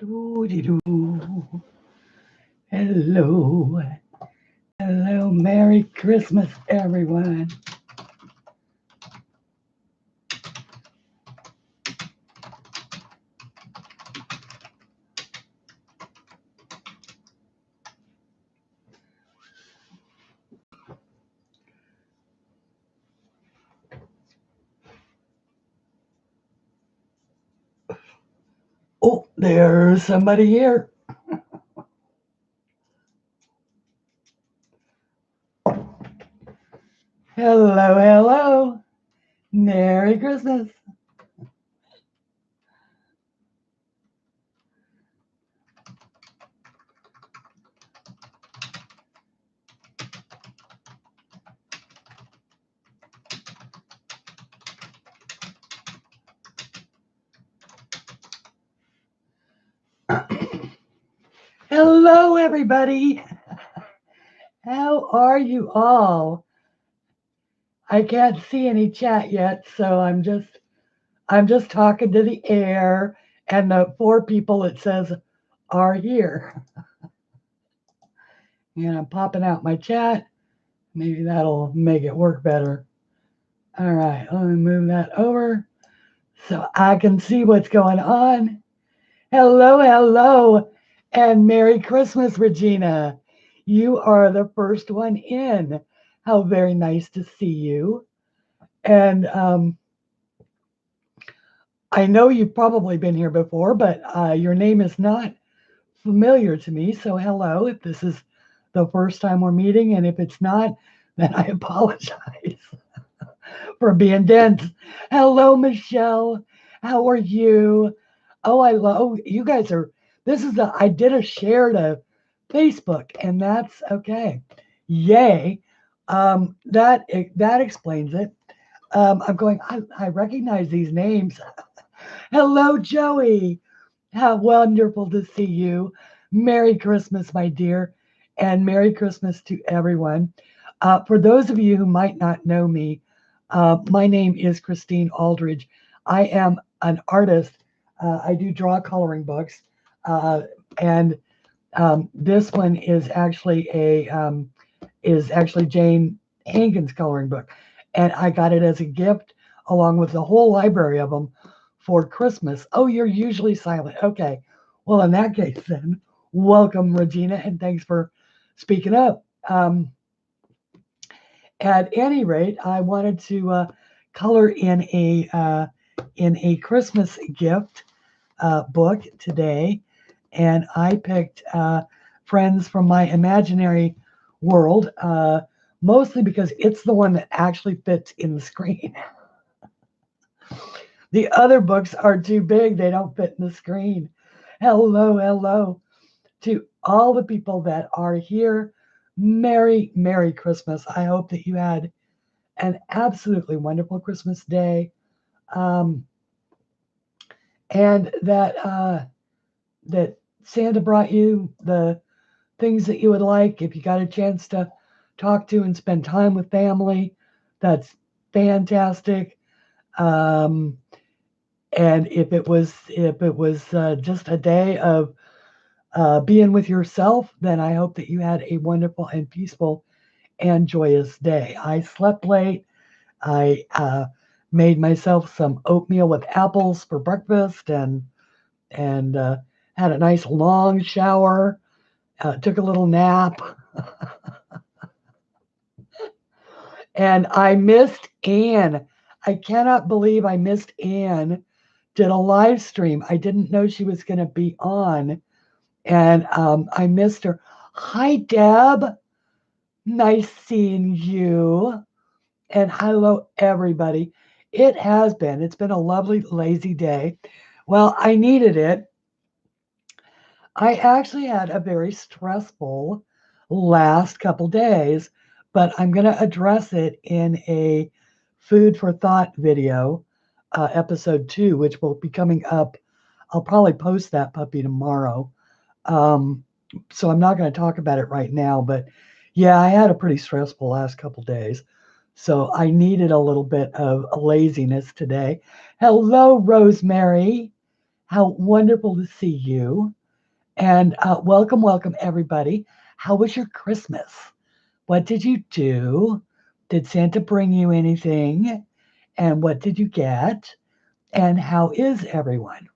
Doo-dee-doo. Hello. Hello. Merry Christmas, everyone. Oh, there's somebody here. Hello, hello. Merry Christmas. Hello, everybody. How are you all? I can't see any chat yet, so I'm just talking to the air, and the 4 people it says are here. And I'm popping out my chat. Maybe that'll make it work better. All right, let me move that over so I can see what's going on. Hello, hello, and Merry Christmas, Regina. You are the first one in. How very nice to see you. And I know you've probably been here before, but your name is not familiar to me. So hello, if this is the first time we're meeting, and if it's not, then I apologize for being dense. Hello, Michelle. How are you? Oh, I love you guys are. I did a share to Facebook, and that's okay. Yay. That explains it. I'm going, I recognize these names. Hello, Joey. How wonderful to see you. Merry Christmas, my dear, and Merry Christmas to everyone. For those of you who might not know me, my name is Christine Aldridge. I am an artist. I do draw coloring books, and this one is actually Jane Hankins coloring book, and I got it as a gift along with the whole library of them for Christmas. Oh, you're usually silent. Okay, well in that case then, welcome Regina, and thanks for speaking up. At any rate, I wanted to color in a Christmas gift book today, and I picked Friends from My Imaginary World, mostly because it's the one that actually fits in the screen. The other books are too big, they don't fit in the screen. Hello, hello to all the people that are here. Merry Christmas. I hope that you had an absolutely wonderful Christmas day, and that Santa brought you the things that you would like. If you got a chance to talk to and spend time with family, that's fantastic. And if it was just a day of being with yourself, then I hope that you had a wonderful and peaceful and joyous day. I slept late. I made myself some oatmeal with apples for breakfast, and had a nice long shower. Took a little nap. And I missed Anne. I cannot believe I missed Anne. Did a live stream. I didn't know she was going to be on, and I missed her. Hi, Deb. Nice seeing you. And hello, everybody. It's been a lovely, lazy day. Well, I needed it. I actually had a very stressful last couple days, but I'm going to address it in a food for thought video, episode 2, which will be coming up. I'll probably post that puppy tomorrow. So I'm not going to talk about it right now, but yeah, I had a pretty stressful last couple days. So I needed a little bit of laziness today. Hello, Rosemary. How wonderful to see you. And welcome, everybody. How was your Christmas? What did you do? Did Santa bring you anything? And what did you get? And how is everyone?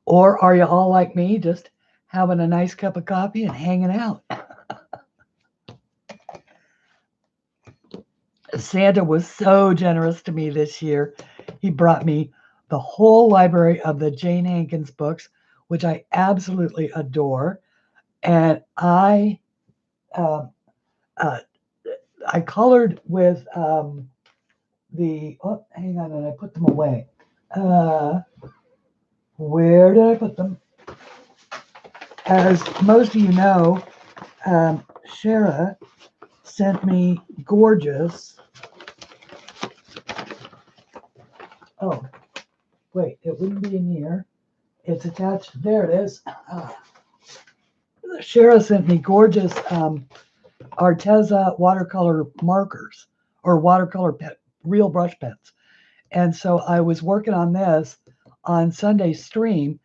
Or are you all like me, just having a nice cup of coffee and hanging out? Santa was so generous to me this year. He brought me the whole library of the Jane Hankins books, which I absolutely adore. And uh, uh, I colored with hang on, and I put them away. Where did I put them? As most of you know, Shara sent me gorgeous. Oh, wait, it wouldn't be in here. It's attached. There it is. Shara sent me gorgeous Arteza watercolor markers or watercolor real brush pens. And so I was working on this on Sunday's stream,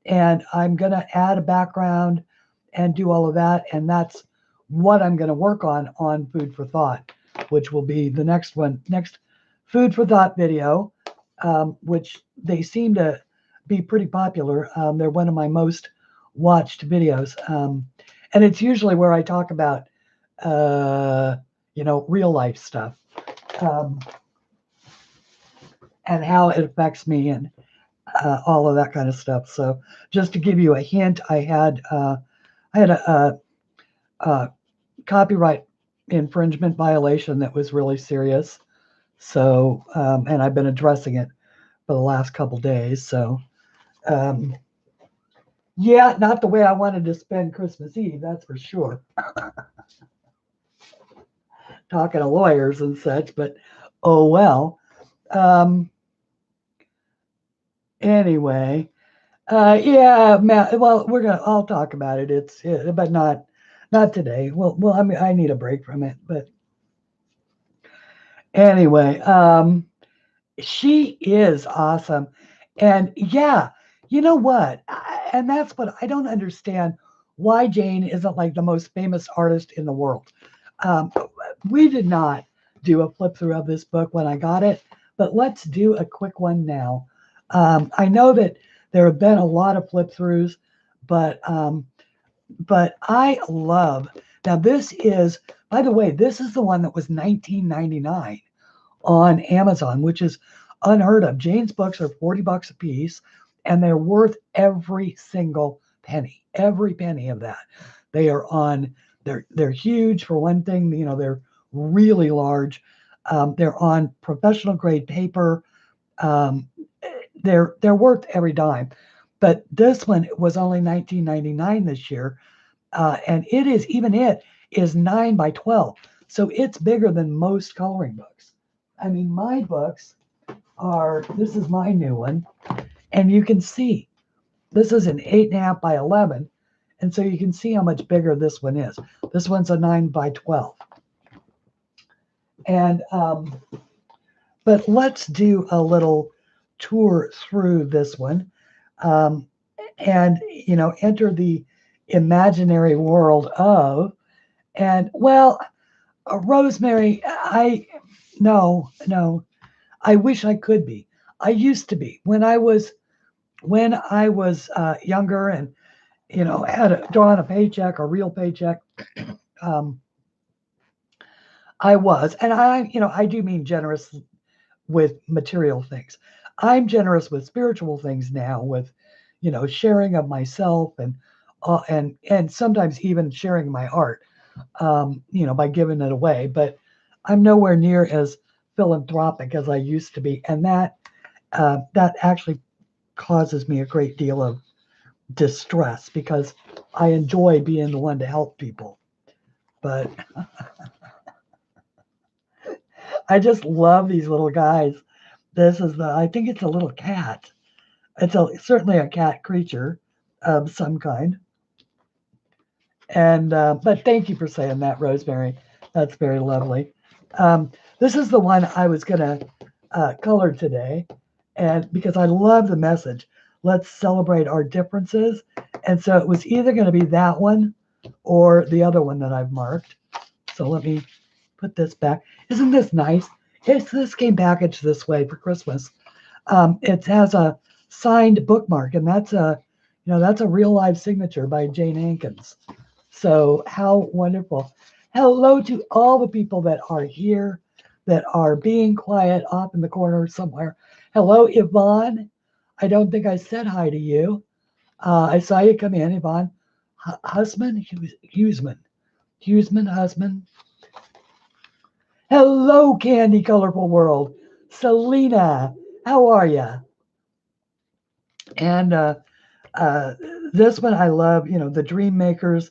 and I'm going to add a background and do all of that. And that's what I'm going to work on Food for Thought, which will be the next Food for Thought video, which they seem to be pretty popular. They're one of my most watched videos. And it's usually where I talk about, real life stuff. And how it affects me and all of that kind of stuff. So just to give you a hint, I had a copyright infringement violation that was really serious. So and I've been addressing it for the last couple days. So yeah, not the way I wanted to spend Christmas Eve, that's for sure. Talking to lawyers and such, but oh well. Anyway, yeah, well, I'll talk about it. But not today. Well, I mean, I need a break from it. But anyway, she is awesome, and yeah, you know what? And that's what I don't understand. Why Jane isn't like the most famous artist in the world. We did not do a flip through of this book when I got it, but let's do a quick one now. I know that there have been a lot of flip throughs, but I love, now this is, by the way, this is the one that was $19.99 on Amazon, which is unheard of. Jane's books are $40 a piece, and they're worth every single penny of that. They are on, they're huge for one thing, they're really large. They're on professional grade paper. They're worth every dime. But this one was only $19.99 this year. And it is 9 by 12. So it's bigger than most coloring books. I mean, my books this is my new one. And you can see, this is an 8.5 by 11. And so you can see how much bigger this one is. This one's a 9 by 12. And, but let's do a little tour through this one. And, enter the imaginary world of, and well, Rosemary, no, I wish I could be. I used to be when I was younger and, had drawn a paycheck, a real paycheck. I was, and I do mean generous with material things. I'm generous with spiritual things now, with, sharing of myself and sometimes even sharing my art, by giving it away. But I'm nowhere near as philanthropic as I used to be, and that actually causes me a great deal of distress because I enjoy being the one to help people. But I just love these little guys. I think it's a little cat. It's certainly a cat creature of some kind. And but thank you for saying that, Rosemary. That's very lovely. This is the one I was gonna color today, and because I love the message, let's celebrate our differences. And so it was either going to be that one or the other one that I've marked. So let me put this back. Isn't this nice? This came packaged this way for Christmas. It has a signed bookmark, and that's a real live signature by Jane Hankins. So how wonderful. Hello to all the people that are here, that are being quiet off in the corner somewhere. Hello, Yvonne. I don't think I said hi to you. I saw you come in, Yvonne. Husman? Husman. Hello, Candy Colorful World. Selena, how are you? And this one I love, the dream makers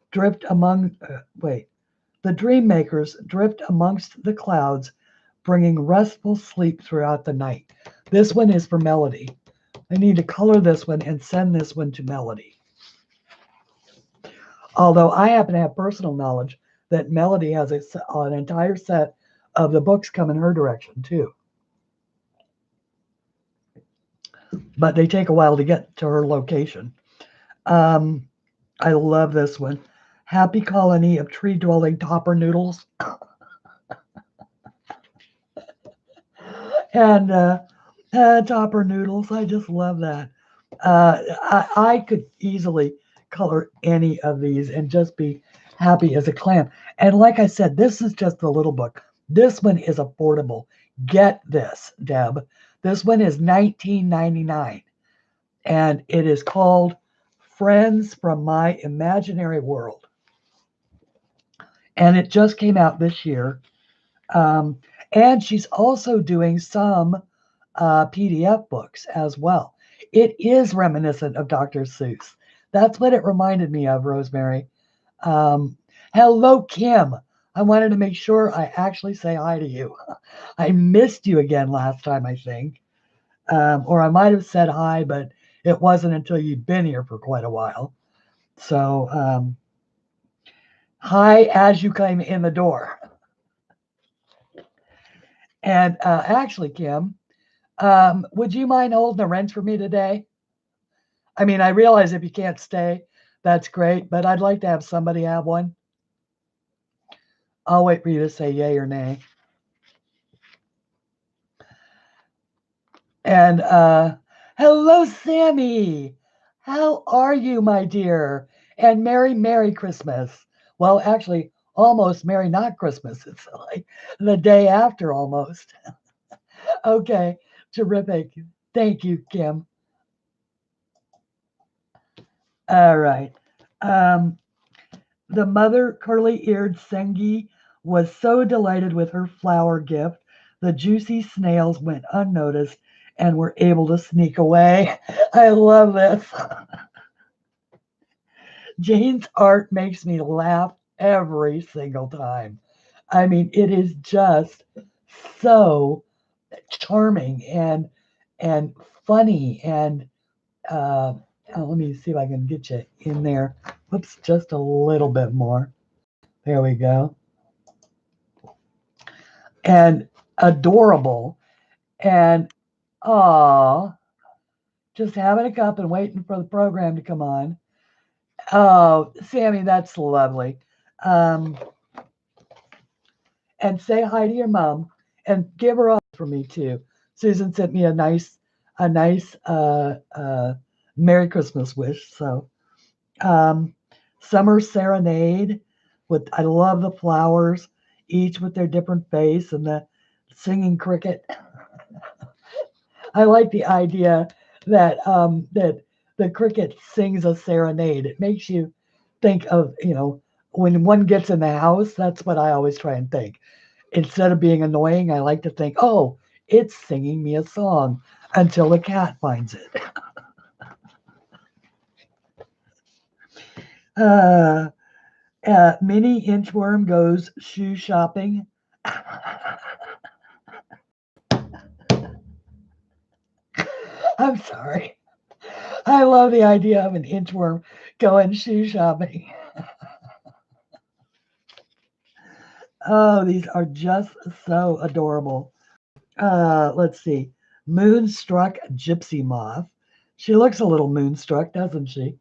drift among, the dream makers drift amongst the clouds, bringing restful sleep throughout the night. This one is for Melody. I need to color this one and send this one to Melody. Although I happen to have personal knowledge that Melody has an entire set of the books coming her direction too. But they take a while to get to her location. I love this one. Happy Colony of Tree-Dwelling Topper Noodles. And topper noodles, I just love that. I could easily color any of these and just be happy as a clam. And like I said, this is just the little book. This one is affordable. Get this, Deb. This one is $19.99, and it is called Friends from My Imaginary World. And it just came out this year. And she's also doing some PDF books as well. It is reminiscent of Dr. Seuss. That's what it reminded me of, Rosemary. Hello, Kim. I wanted to make sure I actually say hi to you. I missed you again last time, I think. Or I might have said hi, but it wasn't until you'd been here for quite a while. So, hi as you came in the door. And actually, Kim, would you mind holding the wrench for me today? I mean, I realize if you can't stay, that's great, but I'd like to have somebody have one. I'll wait for you to say yay or nay. And hello, Sammy. How are you, my dear? And Merry Christmas. Well, actually, almost Merry not Christmas. It's like the day after almost. Okay, terrific. Thank you, Kim. All right. The mother, curly-eared Sengi, was so delighted with her flower gift, the juicy snails went unnoticed and were able to sneak away. I love this. Jane's art makes me laugh every single time. I mean, it is just so charming and funny and let me see if I can get you in there. Whoops, just a little bit more. There we go. And adorable. And just having a cup and waiting for the program to come on. Oh, Sammy, that's lovely. And say hi to your mom and give her up for me too. Susan sent me a nice Merry Christmas wish. So Summer Serenade I love the flowers, each with their different face, and the singing cricket. I like the idea that that the cricket sings a serenade. It makes you think of, when one gets in the house, that's what I always try and think. Instead of being annoying, I like to think, oh, it's singing me a song until the cat finds it. Mini inchworm goes shoe shopping. I'm sorry. I love the idea of an inchworm going shoe shopping. Oh, these are just so adorable. Let's see. Moonstruck Gypsy Moth. She looks a little moonstruck, doesn't she?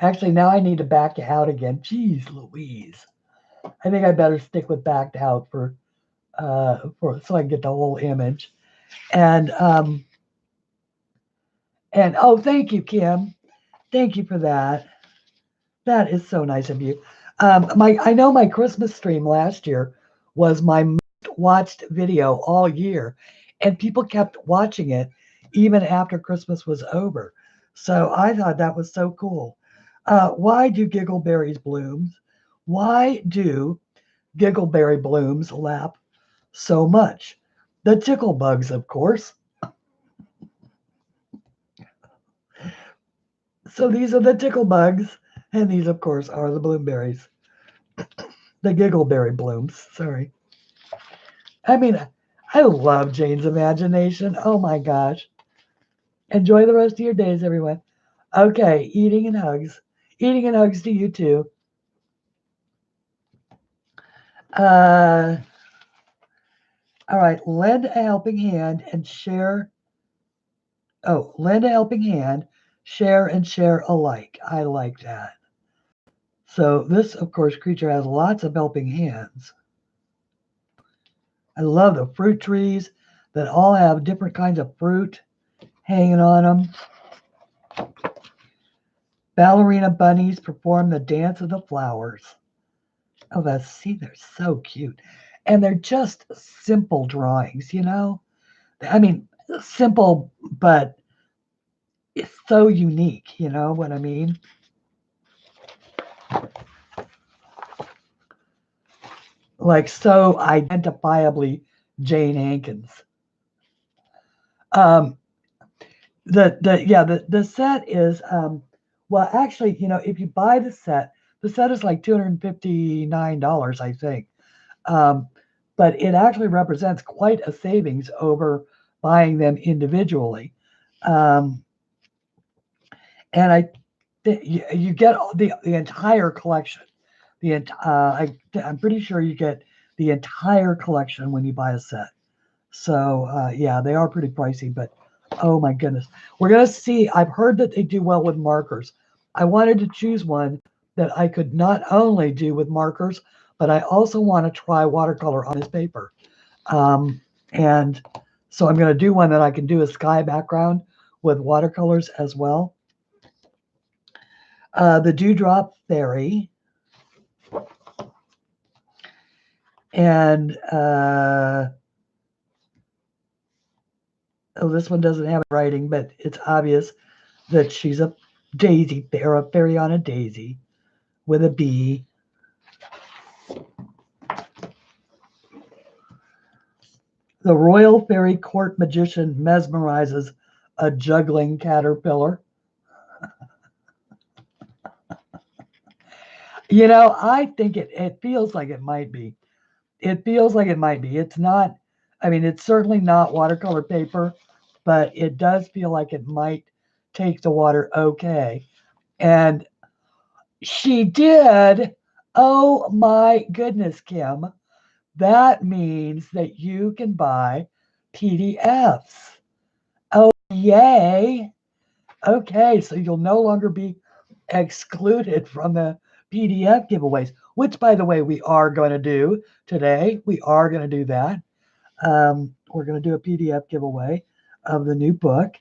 Actually, now I need to back out again. Jeez Louise. I think I better stick with backed out for so I can get the whole image. And oh, thank you, Kim. Thank you for that. That is so nice of you. I know my Christmas stream last year was my most watched video all year, and people kept watching it even after Christmas was over. So I thought that was so cool. Why do giggleberries blooms? Why do giggleberry blooms lap so much? The tickle bugs, of course. So these are the tickle bugs, and these, of course, are the bloomberries. The giggleberry blooms. Sorry. I mean, I love Jane's imagination. Oh my gosh. Enjoy the rest of your days, everyone. Okay, eating and hugs. Eating and hugs to you too. All right, lend a helping hand and share. Oh, lend a helping hand, share and share alike. I like that. So this, of course, creature has lots of helping hands. I love the fruit trees that all have different kinds of fruit hanging on them. Ballerina bunnies perform the dance of the flowers. Oh, they're so cute. And they're just simple drawings, you know? I mean, simple, but it's so unique, you know what I mean? Like so identifiably Jane Hankins. Um, the set is well actually, you know, if you buy the set is like $259, I think. Um, but it actually represents quite a savings over buying them individually. Um, and you get the entire collection. I'm pretty sure you get the entire collection when you buy a set. So yeah, they are pretty pricey, but oh my goodness, we're gonna see. I've heard that they do well with markers. I wanted to choose one that I could not only do with markers, but I also want to try watercolor on this paper. And so I'm going to do one that I can do a sky background with watercolors as well. The Dewdrop Fairy. And oh, this one doesn't have writing, but it's obvious that she's a daisy bear, a fairy on a daisy with a bee. The Royal Fairy Court Magician mesmerizes a juggling caterpillar. You know, I think it feels like it might be. It feels like it might be. It's not, I mean, it's certainly not watercolor paper, but it does feel like it might take the water okay. And she did. Oh my goodness, Kim. That means that you can buy PDFs. Oh, yay. Okay, so you'll no longer be excluded from the PDF giveaways, which, by the way, we are going to do today. We are going to do that. We're going to do a PDF giveaway of the new book.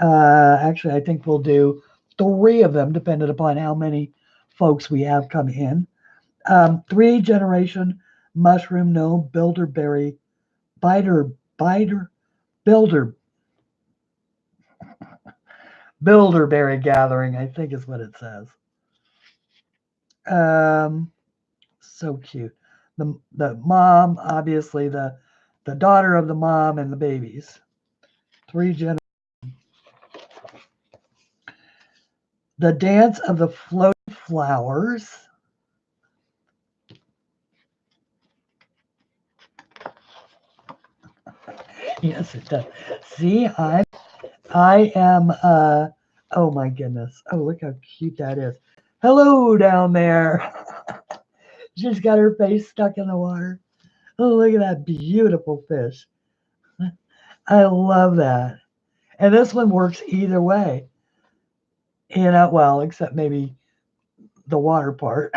Actually, I think we'll do 3 of them, depending upon how many folks we have come in. 3-generation mushroom gnome builderberry builder builderberry gathering, I think is what it says. So cute. The mom, obviously the daughter of the mom and the babies. 3 generations. The dance of the floating flowers. Yes, it does. See, I am oh my goodness. Oh, look how cute that is. Hello down there. She's got her face stuck in the water. Oh, look at that beautiful fish. I love that. And this one works either way. Well, except maybe the water part.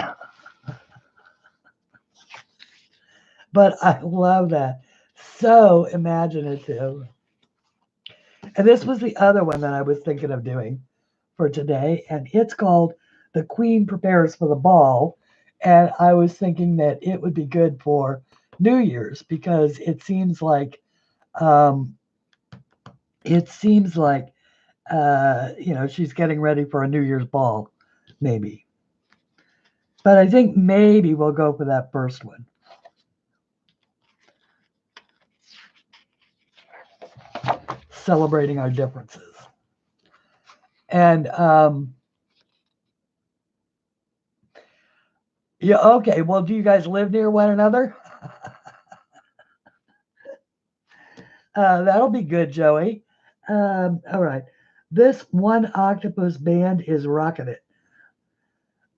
But I love that. So imaginative. And this was the other one that I was thinking of doing for today. And it's called The Queen Prepares for the Ball. And I was thinking that it would be good for New Year's because um, it seems like, she's getting ready for a New Year's ball, maybe. But I think maybe we'll go for that first one. Celebrating our differences. And yeah, okay. Well, do you guys live near one another? That'll be good, Joey. All right. This one octopus band is rocking it.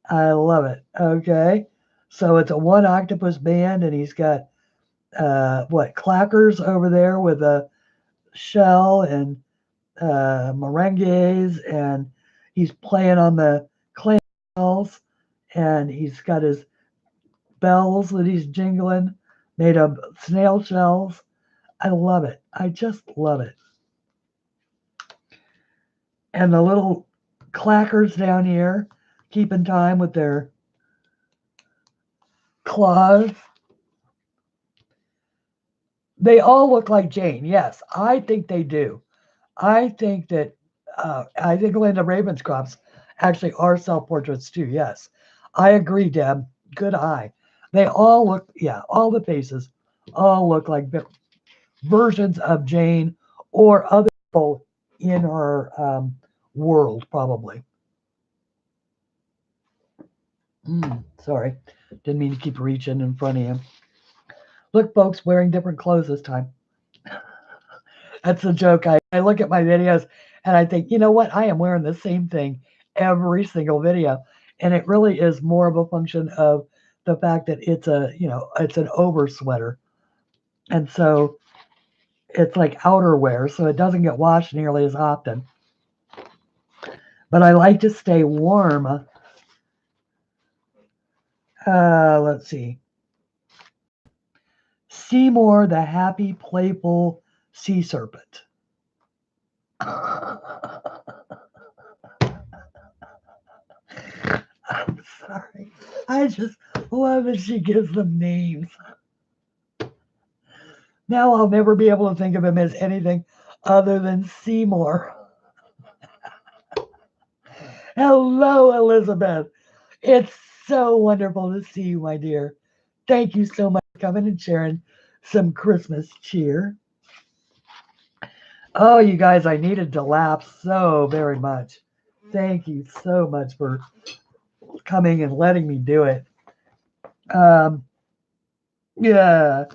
I love it. Okay. So it's a one octopus band, and he's got clackers over there with a shell and merengues, and he's playing on the clam shells, and he's got his bells that he's jingling made of snail shells. I love it. I just love it. And the little clackers down here keeping time with their claws. They all look like Jane. Yes, I think they do. I think that I think Linda Ravenscroft's actually are self portraits too. Yes, I agree, Deb. Good eye. They all look, yeah, all the faces all look like versions of Jane or other people in her world, probably. Sorry, didn't mean to keep reaching in front of you. Look, folks, wearing different clothes this time. That's a joke. I look at my videos and I think, you know what? I am wearing the same thing every single video. And it really is more of a function of the fact that it's an over sweater. And so it's like outerwear, so it doesn't get washed nearly as often. But I like to stay warm. Let's see. Seymour, the happy, playful sea serpent. I'm sorry. I just love that she gives them names. Now I'll never be able to think of him as anything other than Seymour. Hello, Elizabeth. It's so wonderful to see you, my dear. Thank you so much for coming and sharing some Christmas cheer. Oh, you guys, I needed to laugh so very much. Thank you so much for coming and letting me do it. Yeah.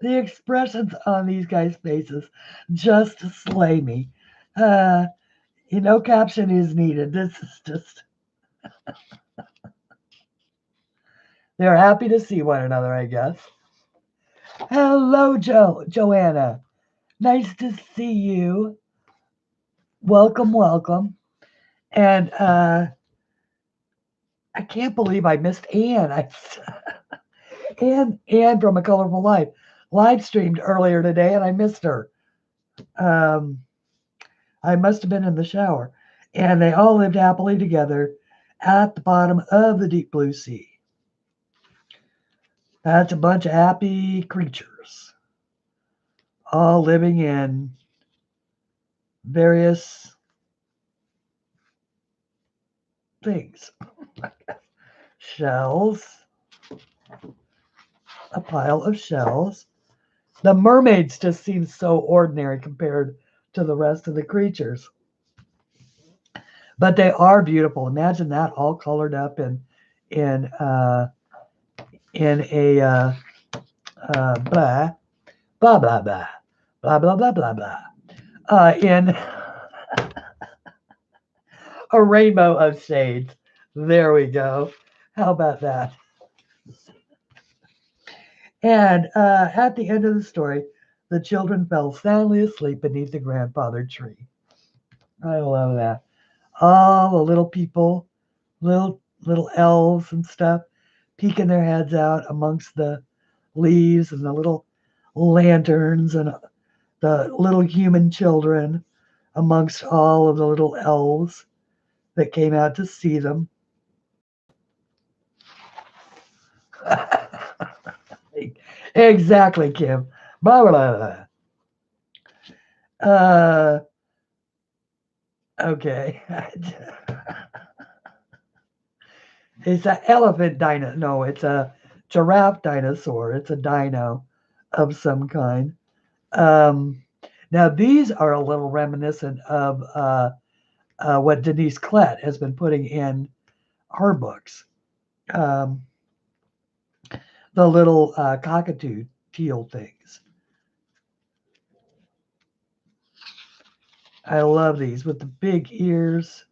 The expressions on these guys' faces just slay me. No caption is needed. This is just, they're happy to see one another, I guess. Hello, Joanna. Nice to see you. Welcome, welcome. And I can't believe I missed Anne. Anne from A Colorful Life live streamed earlier today, and I missed her. I must have been in the shower. And they all lived happily together at the bottom of the deep blue sea. That's a bunch of happy creatures, all living in various things. Shells, a pile of shells. The mermaids just seem so ordinary compared to the rest of the creatures. But they are beautiful. Imagine that all colored up in a blah blah blah blah blah blah blah blah blah in a rainbow of shades. There we go. How about that? And at the end of the story, the children fell soundly asleep beneath the grandfather tree. I love that. All the little people, little elves and stuff, peeking their heads out amongst the leaves and the little lanterns and the little human children amongst all of the little elves that came out to see them. Exactly, Kim. Blah, blah, blah. Okay. It's an elephant dino. No, it's a giraffe dinosaur. It's a dino of some kind. Now, these are a little reminiscent of what Denise Klett has been putting in her books. The little cockatoo teal things. I love these with the big ears.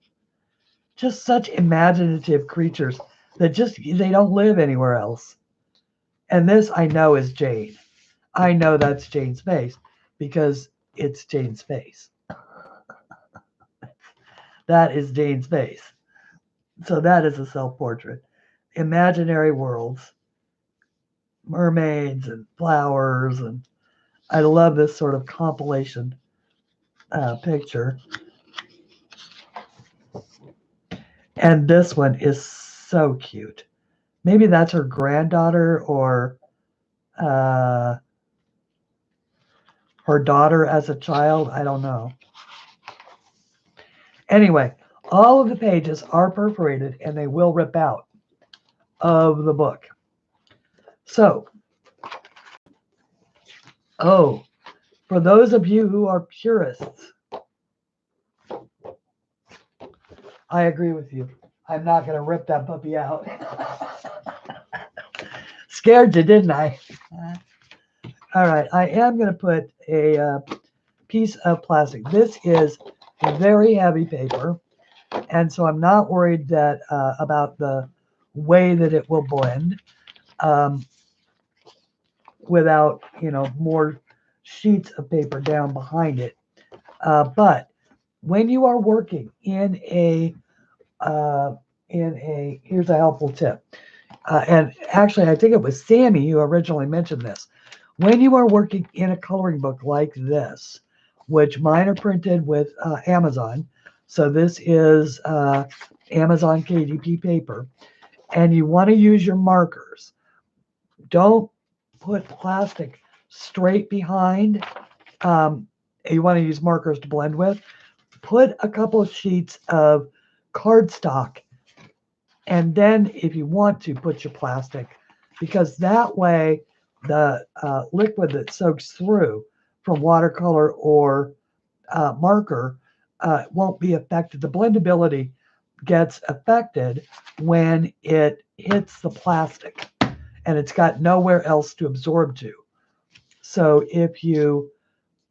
Just such imaginative creatures that they don't live anywhere else. And this I know is Jane. I know that's Jane's face because it's Jane's face. That is Jane's face. So that is a self-portrait. Imaginary worlds, mermaids and flowers, and I love this sort of compilation picture. And this one is so cute. Maybe that's her granddaughter or her daughter as a child. I don't know. Anyway, all of the pages are perforated and they will rip out of the book. So, for those of you who are purists, I agree with you. I'm not going to rip that puppy out. Scared you, didn't I? All right, I am going to put a piece of plastic. This is very heavy paper, and so I'm not worried that about the way that it will blend without, more sheets of paper down behind it. But when you are working in a here's a helpful tip. And actually, I think it was Sammy who originally mentioned this. When you are working in a coloring book like this, which mine are printed with Amazon, so this is Amazon KDP paper, and you want to use your markers, don't put plastic straight behind. You want to use markers to blend with. Put a couple of sheets of cardstock, and then if you want to, put your plastic, because that way the liquid that soaks through from watercolor or marker won't be affected. The blendability gets affected when it hits the plastic and it's got nowhere else to absorb to. So if you'll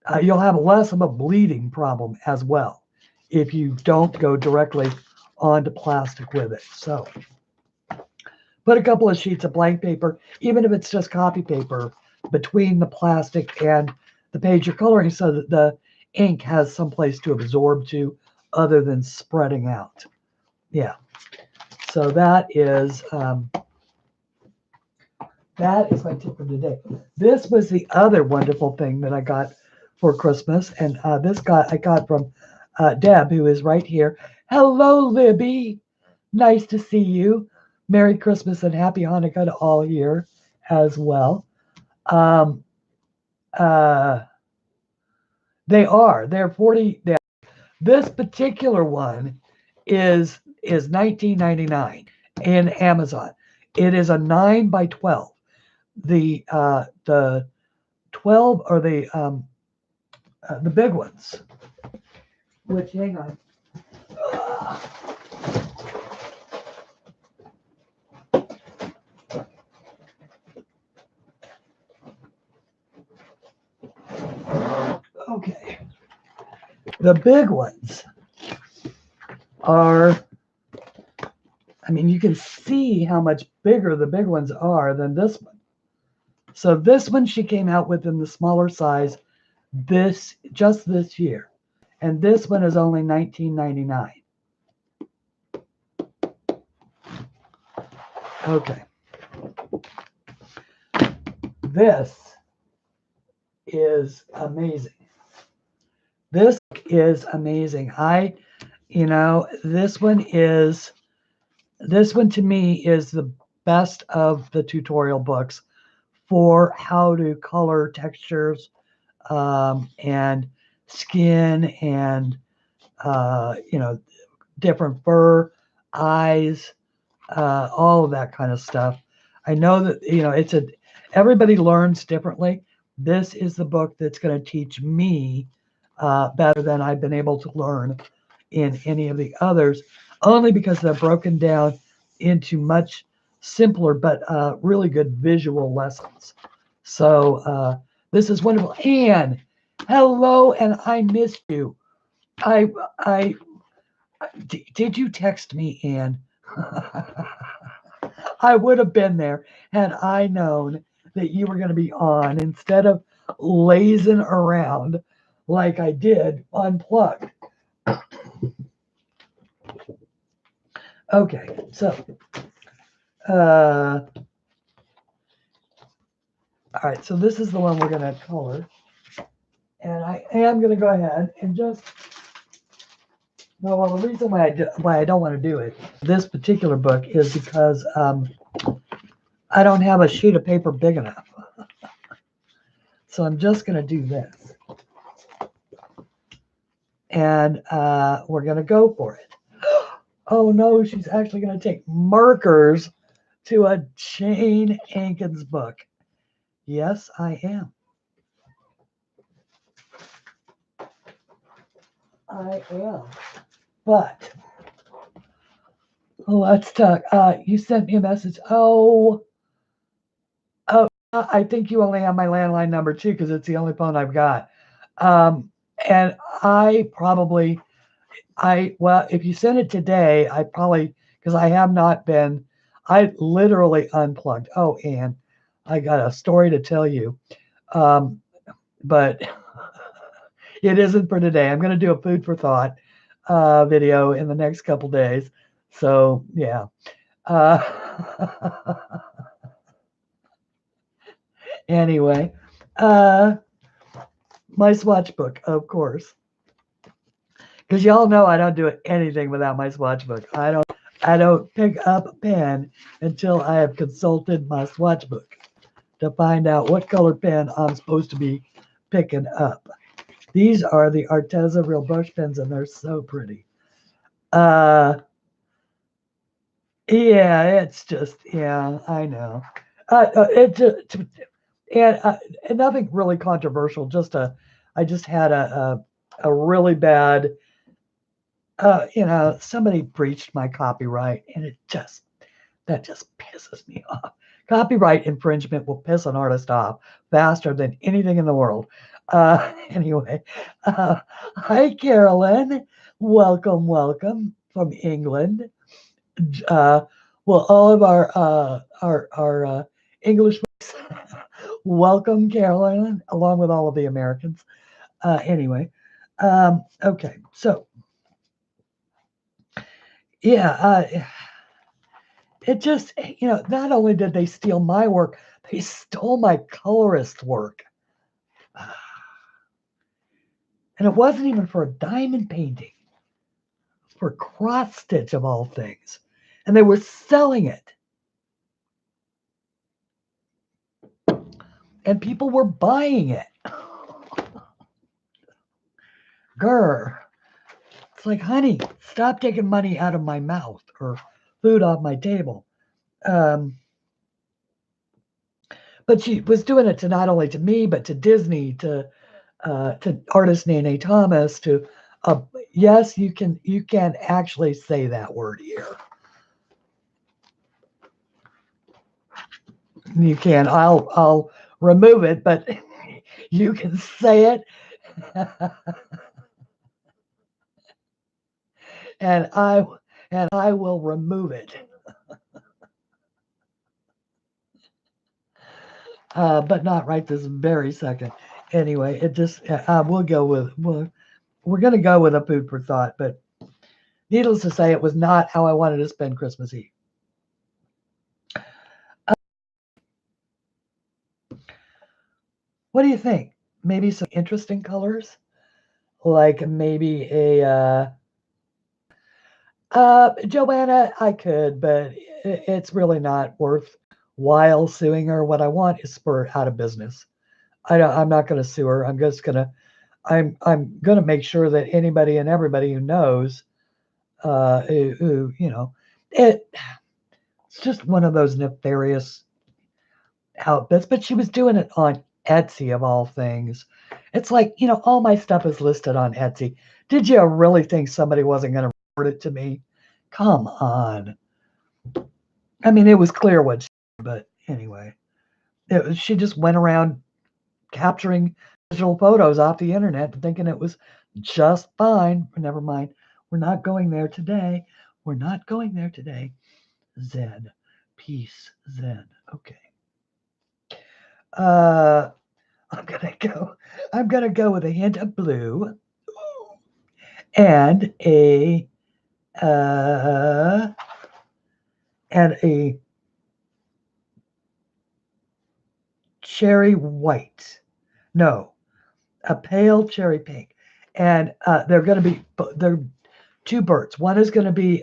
have less of a bleeding problem as well if you don't go directly onto plastic with it. So put a couple of sheets of blank paper, even if it's just copy paper, between the plastic and the page you're coloring so that the ink has some place to absorb to other than spreading out. Yeah. So that is my tip for today. This was the other wonderful thing that I got for Christmas, and I got from Deb, who is right here. Hello, Libby. Nice to see you. Merry Christmas and Happy Hanukkah to all here as well. They're 40. This particular one is $19.99 in Amazon. It is a 9 by 12. The 12 are the big ones. Which, hang on. Okay. The big ones are, mean, you can see how much bigger the big ones are than this one. So this one she came out with in the smaller size just this year. And this one is only $19.99. Okay. This is amazing. This is amazing. This one to me is the best of the tutorial books for how to color textures and skin and different fur, eyes, all of that kind of stuff. I know that everybody learns differently. This is the book that's going to teach me better than I've been able to learn in any of the others, only because they're broken down into much simpler but really good visual lessons. So this is wonderful. Anne, hello, and I missed you. Did you text me, Anne? I would have been there had I known that you were going to be on instead of lazing around like I did unplugged. Okay, so all right, so this is the one we're going to color, and I am going to go ahead and just well, the reason why I don't want to do it this particular book is because I don't have a sheet of paper big enough. So I'm just going to do this. And we're going to go for it. Oh no, she's actually going to take markers to a Jane Hankins book. Yes, I am. I am. But let's talk. You sent me a message. Oh, I think you only have my landline number too, because it's the only phone I've got. And if you send it today, because I have not been, I literally unplugged. Oh, Anne, I got a story to tell you. But it isn't for today. I'm going to do a food for thought video in the next couple days. So, yeah. Anyway, my swatch book, of course. Because y'all know I don't do anything without my swatch book. I don't pick up a pen until I have consulted my swatch book to find out what color pen I'm supposed to be picking up. These are the Arteza Real Brush Pens, and they're so pretty. Yeah, it's just, yeah, I know. And nothing really controversial. I just had a really bad, somebody breached my copyright, and that just pisses me off. Copyright infringement will piss an artist off faster than anything in the world. Anyway, hi Carolyn, welcome from England. All of our English welcome Carolyn, along with all of the Americans. Anyway, okay, so yeah, it just, not only did they steal my work, they stole my colorist work. And it wasn't even for a diamond painting, for cross stitch of all things. And they were selling it. And people were buying it. Grr. It's like, honey, stop taking money out of my mouth or food off my table. But she was doing it not only to me, but to Disney, to artist Nene Thomas, to yes, you can actually say that word here. You can. I'll remove it, but you can say it. and I will remove it. but not right this very second. Anyway, it just we'll go with we're going to go with a food for thought. But needless to say, it was not how I wanted to spend Christmas Eve. What do you think? Maybe some interesting colors, like maybe a Joanna. I could, but it's really not worthwhile suing her. What I want is for her out of business. I'm not going to sue her. I'm just going to. I'm going to make sure that anybody and everybody who knows, who it's just one of those nefarious outfits. But she was doing it on Etsy of all things. It's like, all my stuff is listed on Etsy. Did you really think somebody wasn't going to report it to me? Come on. I mean, it was clear what she did, but anyway, she just went around capturing digital photos off the internet and thinking it was just fine. Never mind. We're not going there today. We're not going there today. Zen. Peace. Zen. Okay. I'm gonna go with a hint of blue and a cherry white. No, a pale cherry pink. And they're two birds. One is going to be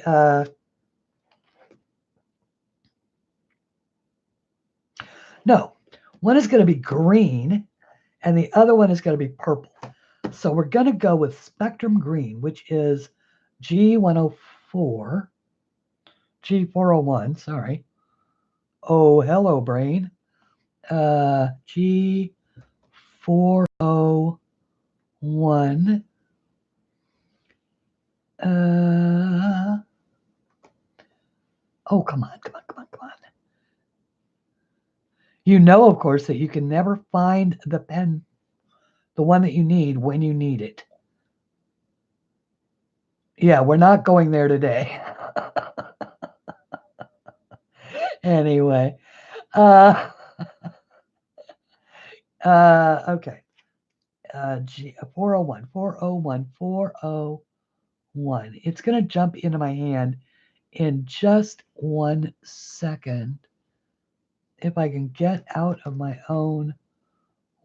one is going to be green, and the other one is going to be purple. So we're going to go with Spectrum Green, which is G104, G401, sorry. Oh, hello, brain. G401. Oh, come on. You know, of course, that you can never find the pen, the one that you need when you need it. Yeah, we're not going there today. Anyway, okay. G401, 401, 401. It's going to jump into my hand in just 1 second. If I can get out of my own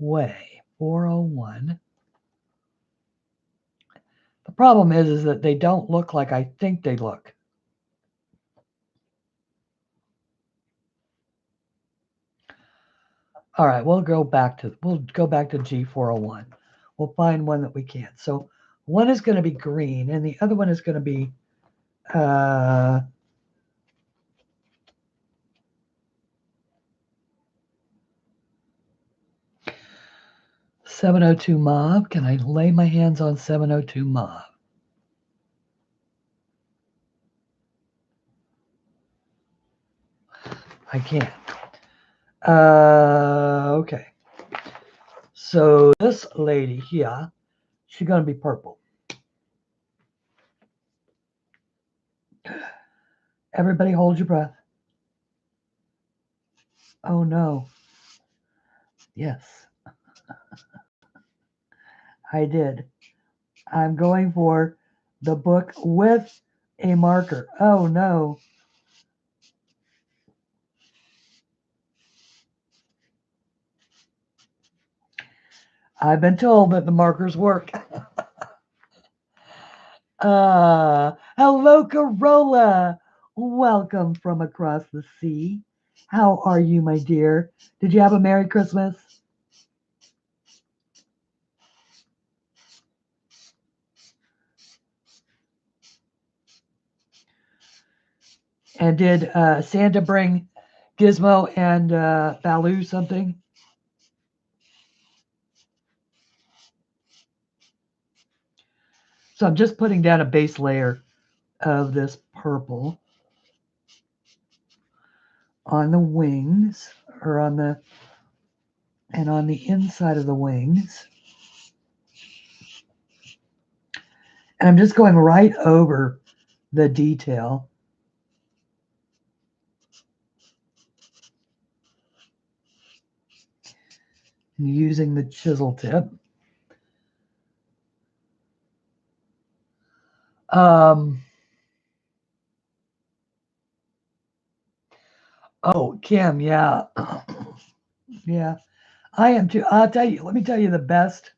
way. 401. The problem is that they don't look like I think they look. All right, we'll go back to G401. We'll find one that we can. So one is going to be green, and the other one is going to be 702 mauve. Can I lay my hands on 702 mauve? I can't. Okay. So this lady here, she's going to be purple. Everybody hold your breath. Oh no. Yes. I did. I'm going for the book with a marker. Oh no. I've been told that the markers work. Hello, Corolla. Welcome from across the sea. How are you, my dear? Did you have a Merry Christmas? And did Santa bring Gizmo and Baloo something? So I'm just putting down a base layer of this purple on the wings, or on the inside of the wings. And I'm just going right over the detail. using the chisel tip. Oh, Kim, yeah. Yeah, I am too. I'll tell you, let me tell you the best,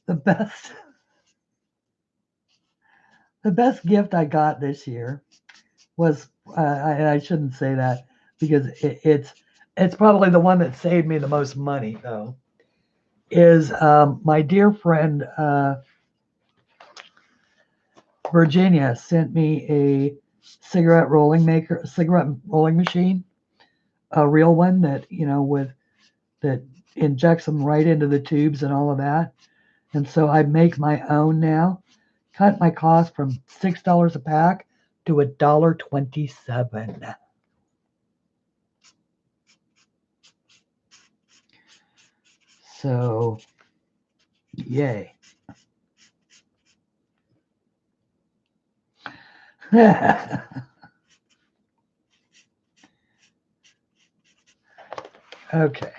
the best, the best gift I got this year was, I shouldn't say that because it's probably the one that saved me the most money though, is my dear friend Virginia sent me a cigarette rolling machine, a real one that, that injects them right into the tubes and all of that. And so I make my own now. Cut my cost from $6 a pack to $1.27. So, yay. Okay.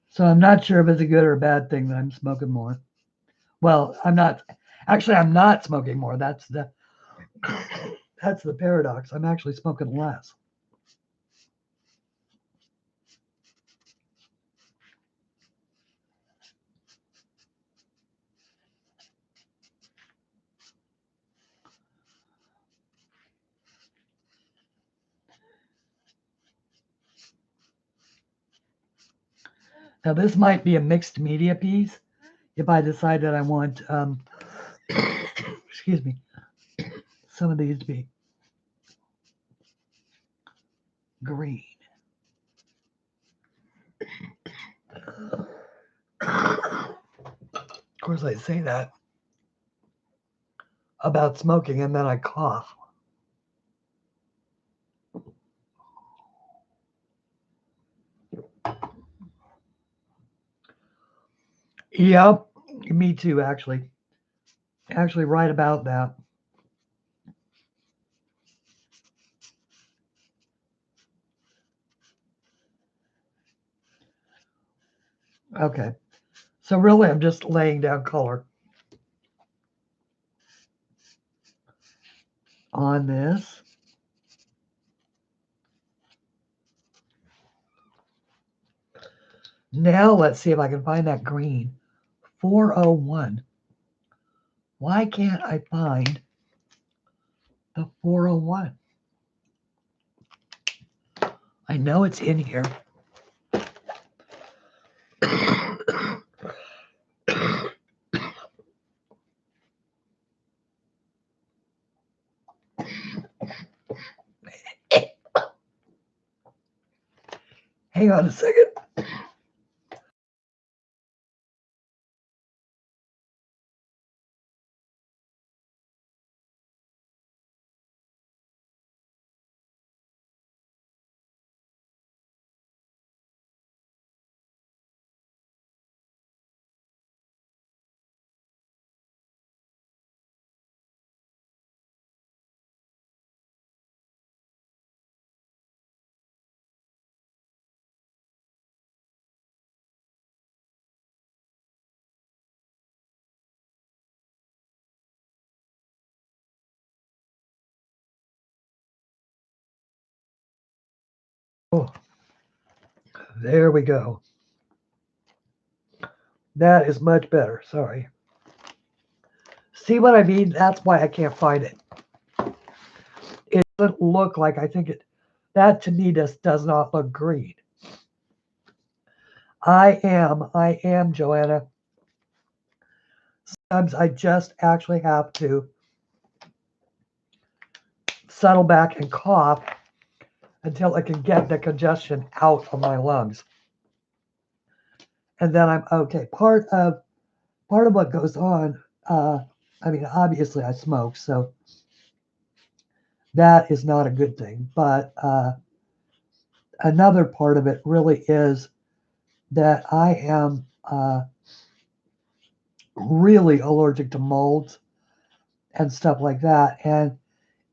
So I'm not sure if it's a good or a bad thing that I'm smoking more. Well, I'm not smoking more. That's the paradox. I'm actually smoking less. Now this might be a mixed media piece if I decide that I want, excuse me, some of these to be green. Of course, I say that about smoking and then I cough. Yep, me too, actually. Actually, right about that. Okay, so really, I'm just laying down color on this. Now let's see if I can find that green. 401. Why can't I find the 401? I know it's in here. Hang on a second. Oh, there we go. That is much better. Sorry. See what I mean? That's why I can't find it. It doesn't look like I think it. That to me just does not look green. I am, Joanna. Sometimes I just actually have to settle back and cough until I can get the congestion out of my lungs. And then I'm okay. Part of what goes on, I mean, obviously I smoke, so that is not a good thing. But another part of it really is that I am really allergic to molds and stuff like that. And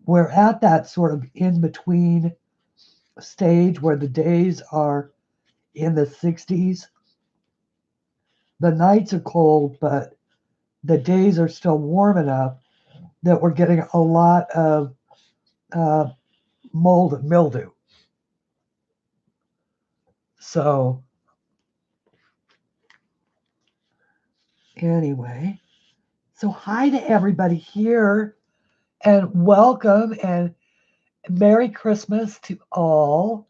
we're at that sort of in between stage where the days are in the 60s. The nights are cold, but the days are still warm enough that we're getting a lot of uh, mold and mildew. So anyway, so hi to everybody here and welcome and Merry Christmas to all.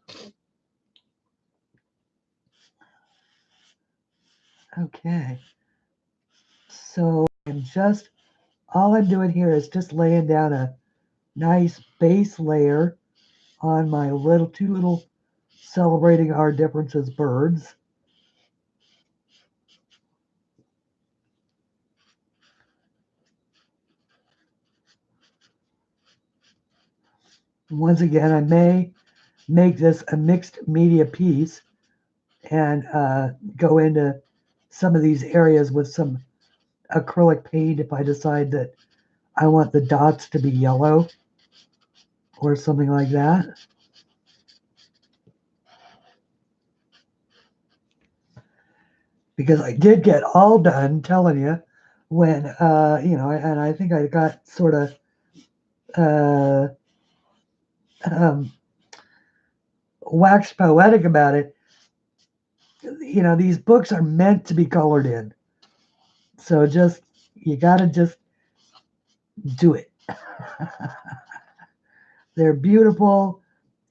Okay, so all I'm doing here is just laying down a nice base layer on my two little celebrating our differences birds. Once again, I may make this a mixed media piece and go into some of these areas with some acrylic paint if I decide that I want the dots to be yellow or something like that. Because I did get all done, telling you, when, and I think I got sort of waxed poetic about it. These books are meant to be colored in. So you got to just do it. They're beautiful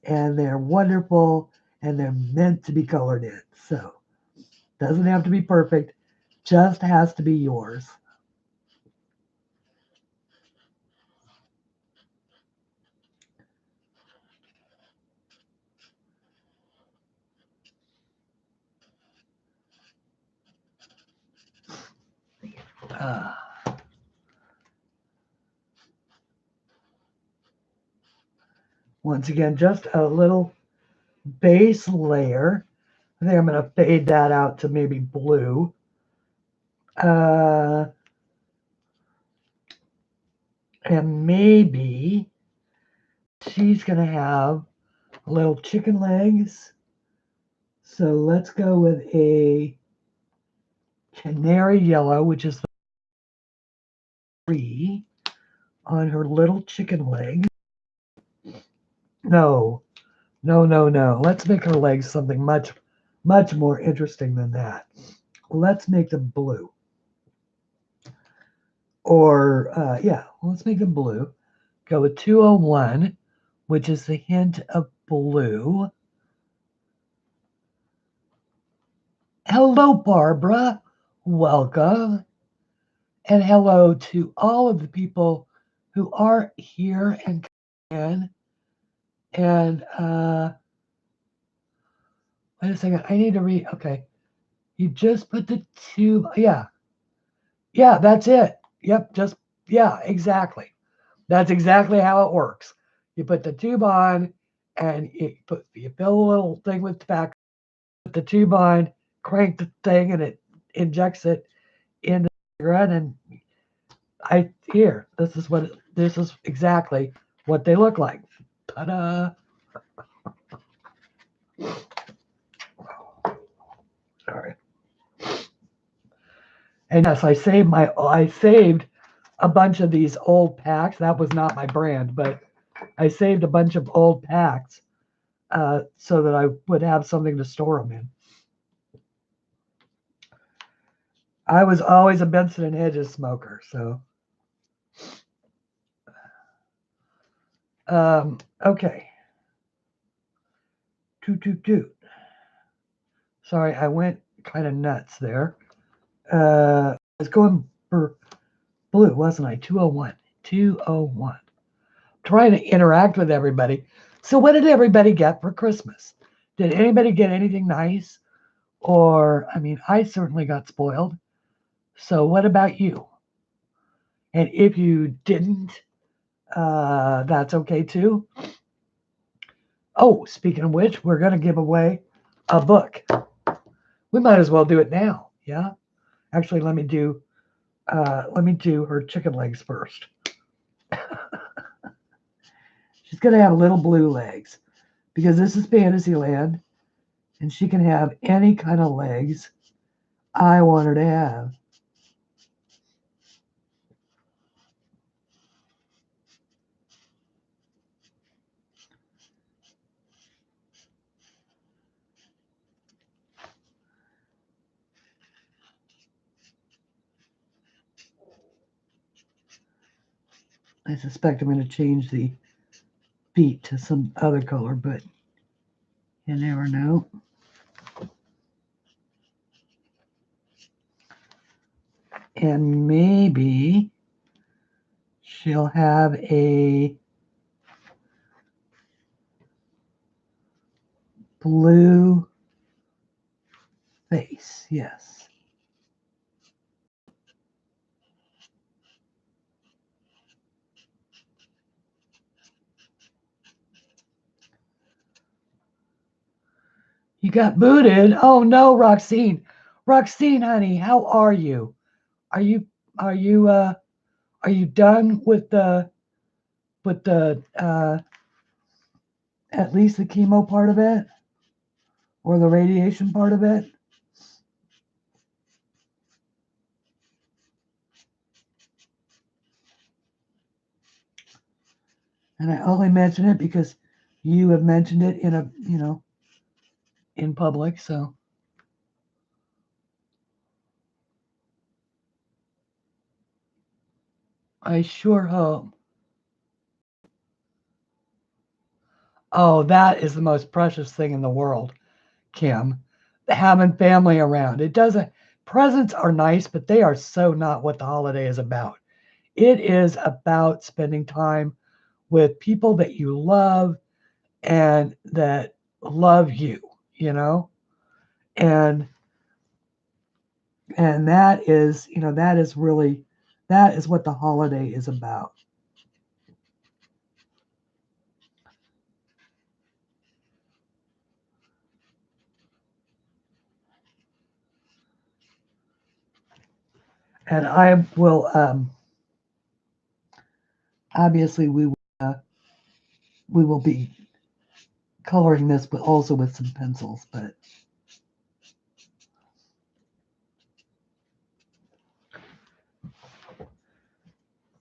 and they're wonderful and they're meant to be colored in. So doesn't have to be perfect, just has to be yours. Once again, just a little base layer. I think I'm going to fade that out to maybe blue. And maybe she's going to have little chicken legs. So let's go with a canary yellow, which is the 3 on her little chicken leg. No. Let's make her legs something much, much more interesting than that. Let's make them blue. Or, let's make them blue. Go with 201, which is the hint of blue. Hello, Barbara. Welcome. And hello to all of the people who are here and in. And wait a second. I need to read. Okay. You just put the tube. Yeah. Yeah, that's it. Yep. Exactly. That's exactly how it works. You put the tube on and you fill a little thing with tobacco, put the tube on, crank the thing, and it injects it into the cigarette. And this is exactly what they look like. Ta-da! Sorry. And yes, I saved a bunch of these old packs. That was not my brand, but I saved a bunch of old packs so that I would have something to store them in. I was always a Benson and Hedges smoker, so. Okay. Toot. Sorry, I went kind of nuts there. I was going for blue, wasn't I? 201. 201. Trying to interact with everybody. So what did everybody get for Christmas? Did anybody get anything nice? Or, I certainly got spoiled. So what about you? And if you didn't, that's okay too. Oh, speaking of which, we're going to give away a book. We might as well do it now. Yeah. Actually, let me do her chicken legs first. She's going to have little blue legs. because this is Fantasyland, and she can have any kind of legs I want her to have. I suspect I'm going to change the feet to some other color, but you never know. And maybe she'll have a blue face, yes. You got booted. Oh no, Roxine. Roxine, honey, how are you? Are you are you uh are you done with the at least the chemo part of it or the radiation part of it? And I only mention it because you have mentioned it in a, in public, so I sure hope. Oh, that is the most precious thing in the world, Kim. Having family around. It doesn't, presents are nice, but they are so not what the holiday is about. It is about spending time with people that you love and that love you, you know? And that is, that is really, that is what the holiday is about. And I will, obviously we will be coloring this, but also with some pencils, but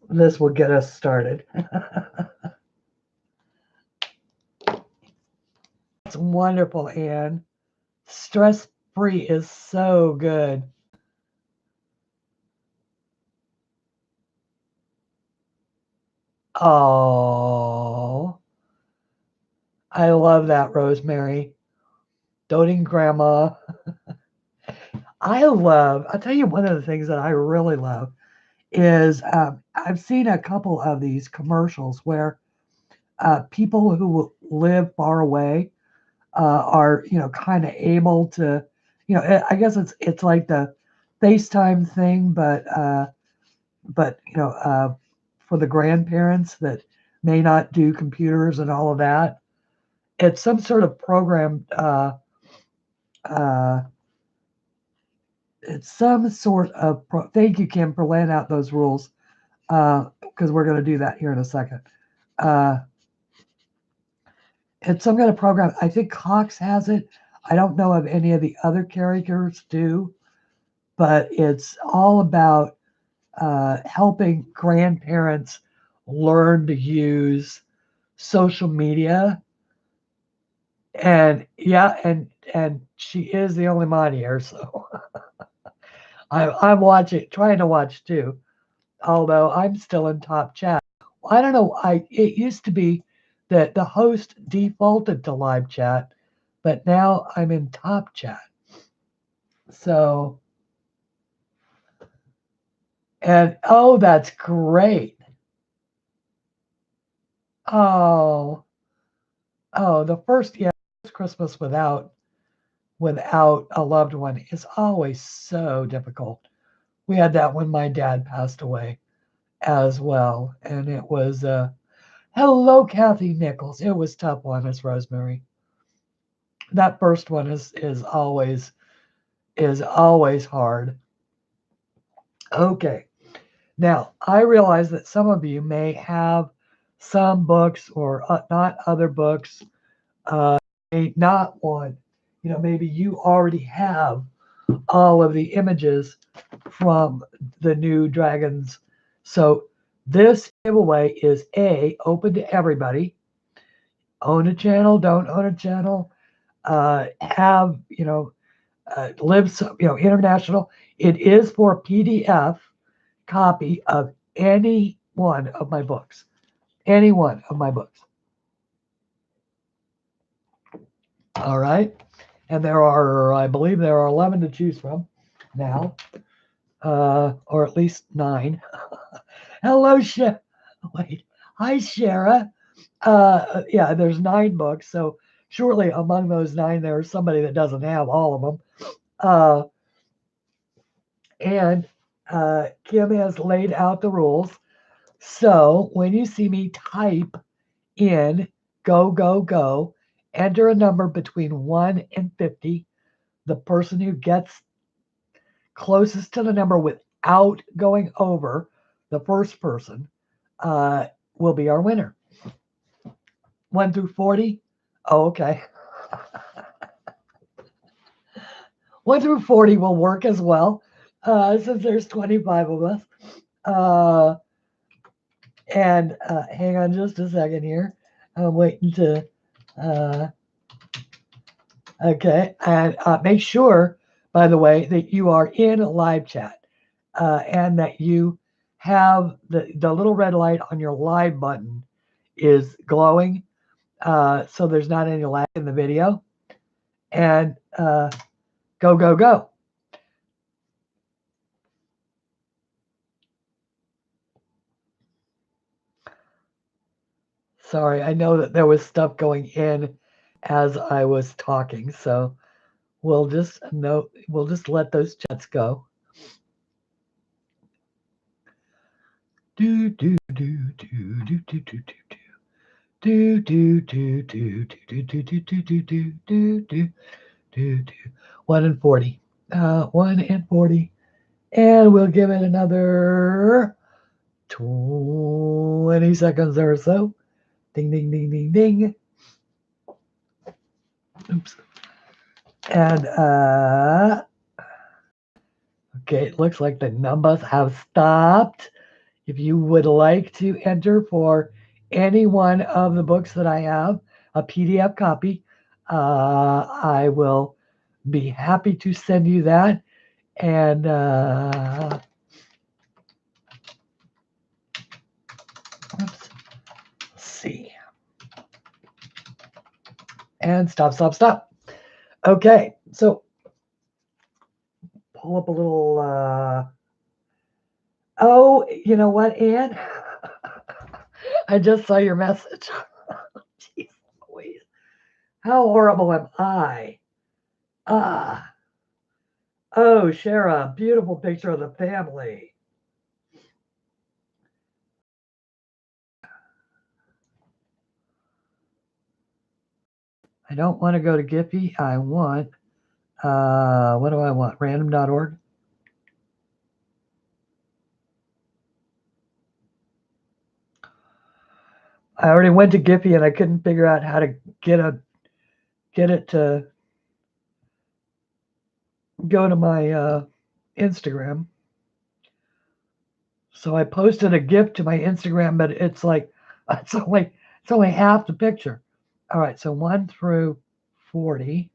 this will get us started. It's wonderful, Anne. Stress free is so good. Oh, I love that, Rosemary. Doting grandma. I'll tell you one of the things that I really love is I've seen a couple of these commercials where people who live far away are, kind of able to, I guess it's like the FaceTime thing, but for the grandparents that may not do computers and all of that, it's some sort of program. Uh, it's some sort of. Thank you, Kim, for laying out those rules, because we're going to do that here in a second. Uh, it's some kind of program. I think Cox has it. I don't know if any of the other carriers do, but it's all about helping grandparents learn to use social media. And yeah, and she is the only mod here, so I'm watching, trying to watch too. Although I'm still in top chat. I don't know. It used to be that the host defaulted to live chat, but now I'm in top chat. So, and oh, that's great. Oh, oh, the first, yeah, first Christmas without a loved one is always so difficult. We had that when my dad passed away as well, and it was hello, Kathy Nichols. It was tough one, as Rosemary. That first one is always hard. Okay. Now, I realize that some of you may have some books or not other books may not want, maybe you already have all of the images from the new dragons. So this giveaway is open to everybody. Own a channel, don't own a channel, have, live, international. It is for a PDF copy of any one of my books. Any one of my books. All right. And I believe there are 11 to choose from now, or at least 9. Hello, wait. Hi, Shara. Yeah, there's 9 books. So surely among those 9, there's somebody that doesn't have all of them. And Kim has laid out the rules. So when you see me type in go, go, go, enter a number between 1 and 50. The person who gets closest to the number without going over the first person will be our winner. 1 through 40? Oh, okay. 1 through 40 will work as well, since there's 25 of us. And hang on just a second here. I'm waiting to, okay. And make sure, by the way, that you are in live chat and that you have the little red light on your live button is glowing. So there's not any lag in the video. And go, go, go. Sorry, I know that there was stuff going in as I was talking, so we'll just let those chats go. Do do do do do do do do do do do do do do do do do do do do 1 and 40. 1 and 40. And we'll give it another 20 seconds or so. Ding, ding, ding, ding, ding. Oops. And, okay, it looks like the numbers have stopped. If you would like to enter for any one of the books that I have, a PDF copy, I will be happy to send you that. And, oops. Let's see. And stop, stop, stop. Okay, so pull up a little, oh, you know what, Anne? I just saw your message. Jeez Louise. How horrible am I? Oh, Shara, beautiful picture of the family. I don't want to go to Giphy. I want, what do I want? Random.org. I already went to Giphy and I couldn't figure out how to get it to go to my Instagram. So I posted a GIF to my Instagram, but it's like it's only half the picture. All right, so 1 through 40.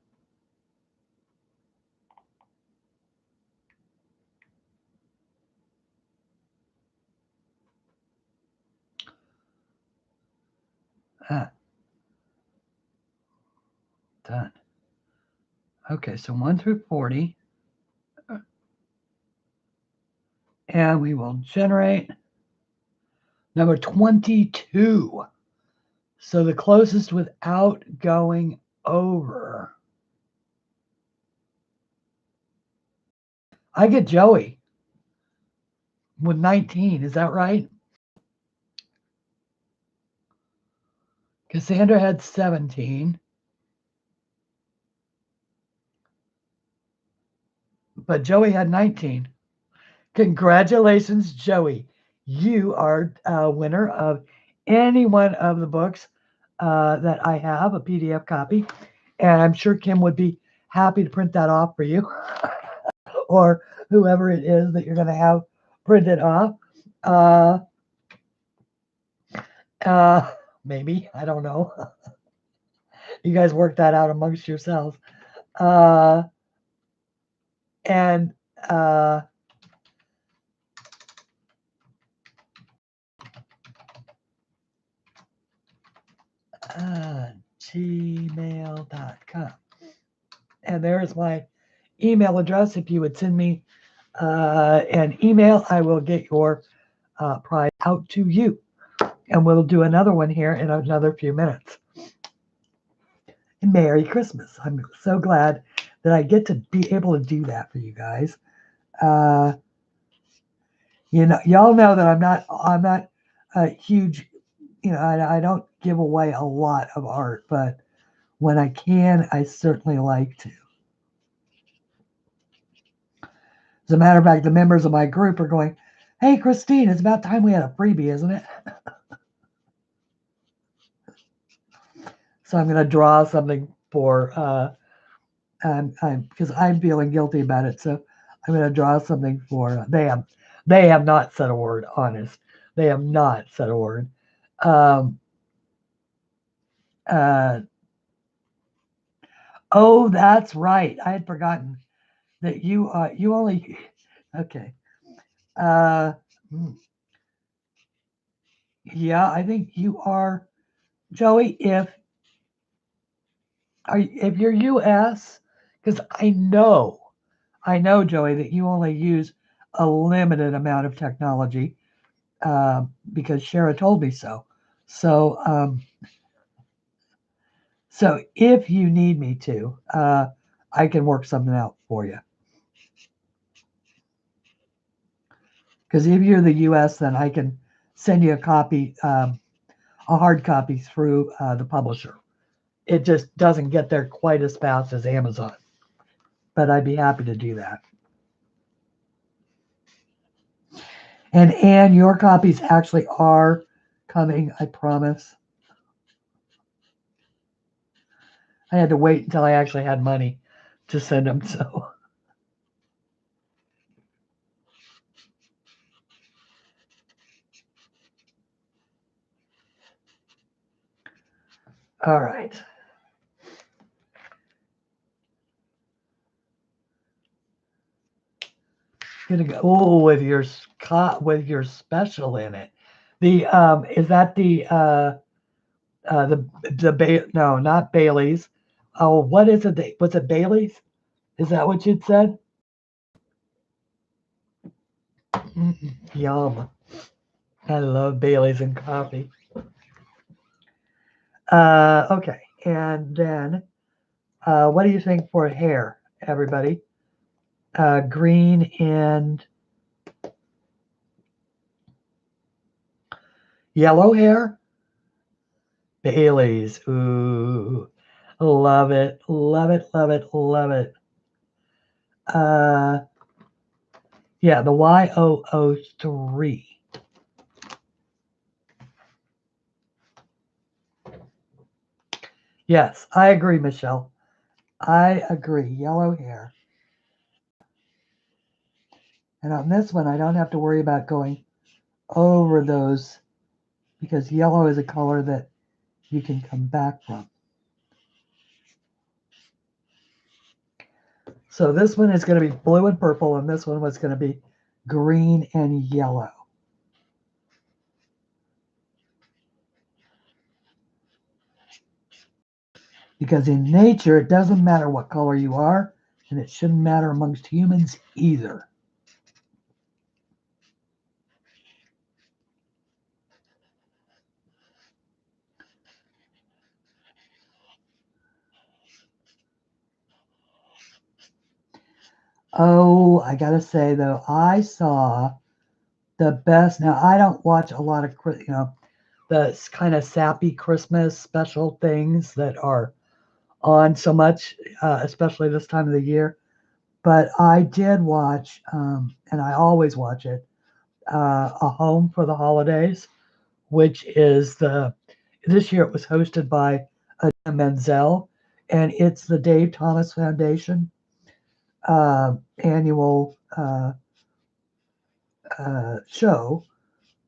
Done. Okay, so 1 through 40. And we will generate number 22. So the closest without going over. I get Joey with 19. Is that right? Cassandra had 17. But Joey had 19. Congratulations, Joey. You are a winner of any one of the books that I have, a PDF copy, and I'm sure Kim would be happy to print that off for you, or whoever it is that you're going to have printed off. Uh, Maybe, I don't know. You guys work that out amongst yourselves. And gmail.com. And there's my email address. If you would send me an email, I will get your prize out to you. And we'll do another one here in another few minutes. And Merry Christmas. I'm so glad that I get to be able to do that for you guys. You know, y'all know that I'm not a huge, you know, I don't give away a lot of art, but when I can, I certainly like to. As a matter of fact, the members of my group are going, "Hey, Christine, it's about time we had a freebie, isn't it?" So I'm going to draw something for, because I'm feeling guilty about it. So I'm going to draw something for, they have not said a word, honest. They have not said a word. Oh, that's right. I had forgotten that you only, okay. Yeah, I think you are, Joey, if you're US, because I know, Joey, that you only use a limited amount of technology, because Shara told me so. So, so if you need me to, I can work something out for you. Because if you're the US, then I can send you a copy, a hard copy through the publisher. It just doesn't get there quite as fast as Amazon. But I'd be happy to do that. And Anne, your copies actually are coming, I promise. I had to wait until I actually had money to send them, so. All right. Gonna go with your special in it. The is that the no, not Bailey's. Oh, what is it? Was it Bailey's? Is that what you'd said? Yum. I love Bailey's and coffee. Okay, and then what do you think for hair, everybody? Green and yellow hair? Bailey's. Ooh, love it, love it, love it, love it. Yeah, the Y003. Yes, I agree, Michelle. I agree. Yellow hair. And on this one, I don't have to worry about going over those because yellow is a color that you can come back from. So this one is going to be blue and purple, and this one was going to be green and yellow. Because in nature, it doesn't matter what color you are, and it shouldn't matter amongst humans either. Oh, I gotta say though, I saw the best. Now I don't watch a lot of, the kind of sappy Christmas special things that are on so much, especially this time of the year. But I did watch, and I always watch it, A Home for the Holidays, which is this year it was hosted by Menzel, and it's the Dave Thomas Foundation annual show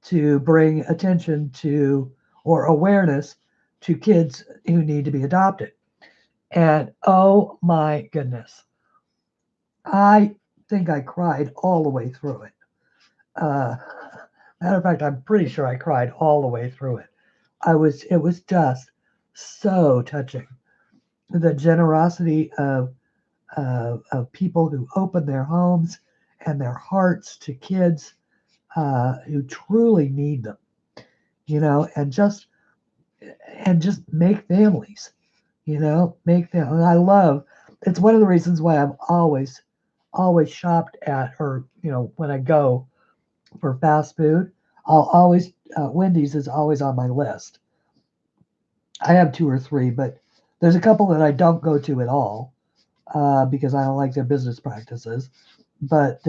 to bring attention to or awareness to kids who need to be adopted. And oh my goodness, I think I cried all the way through it. Matter of fact, I'm pretty sure I cried all the way through it. It was just so touching. The generosity of people who open their homes and their hearts to kids who truly need them, and just make families, make them. And I love. It's one of the reasons why I've always shopped at, or when I go for fast food, I'll always Wendy's is always on my list. I have 2 or 3, but there's a couple that I don't go to at all because I don't like their business practices. But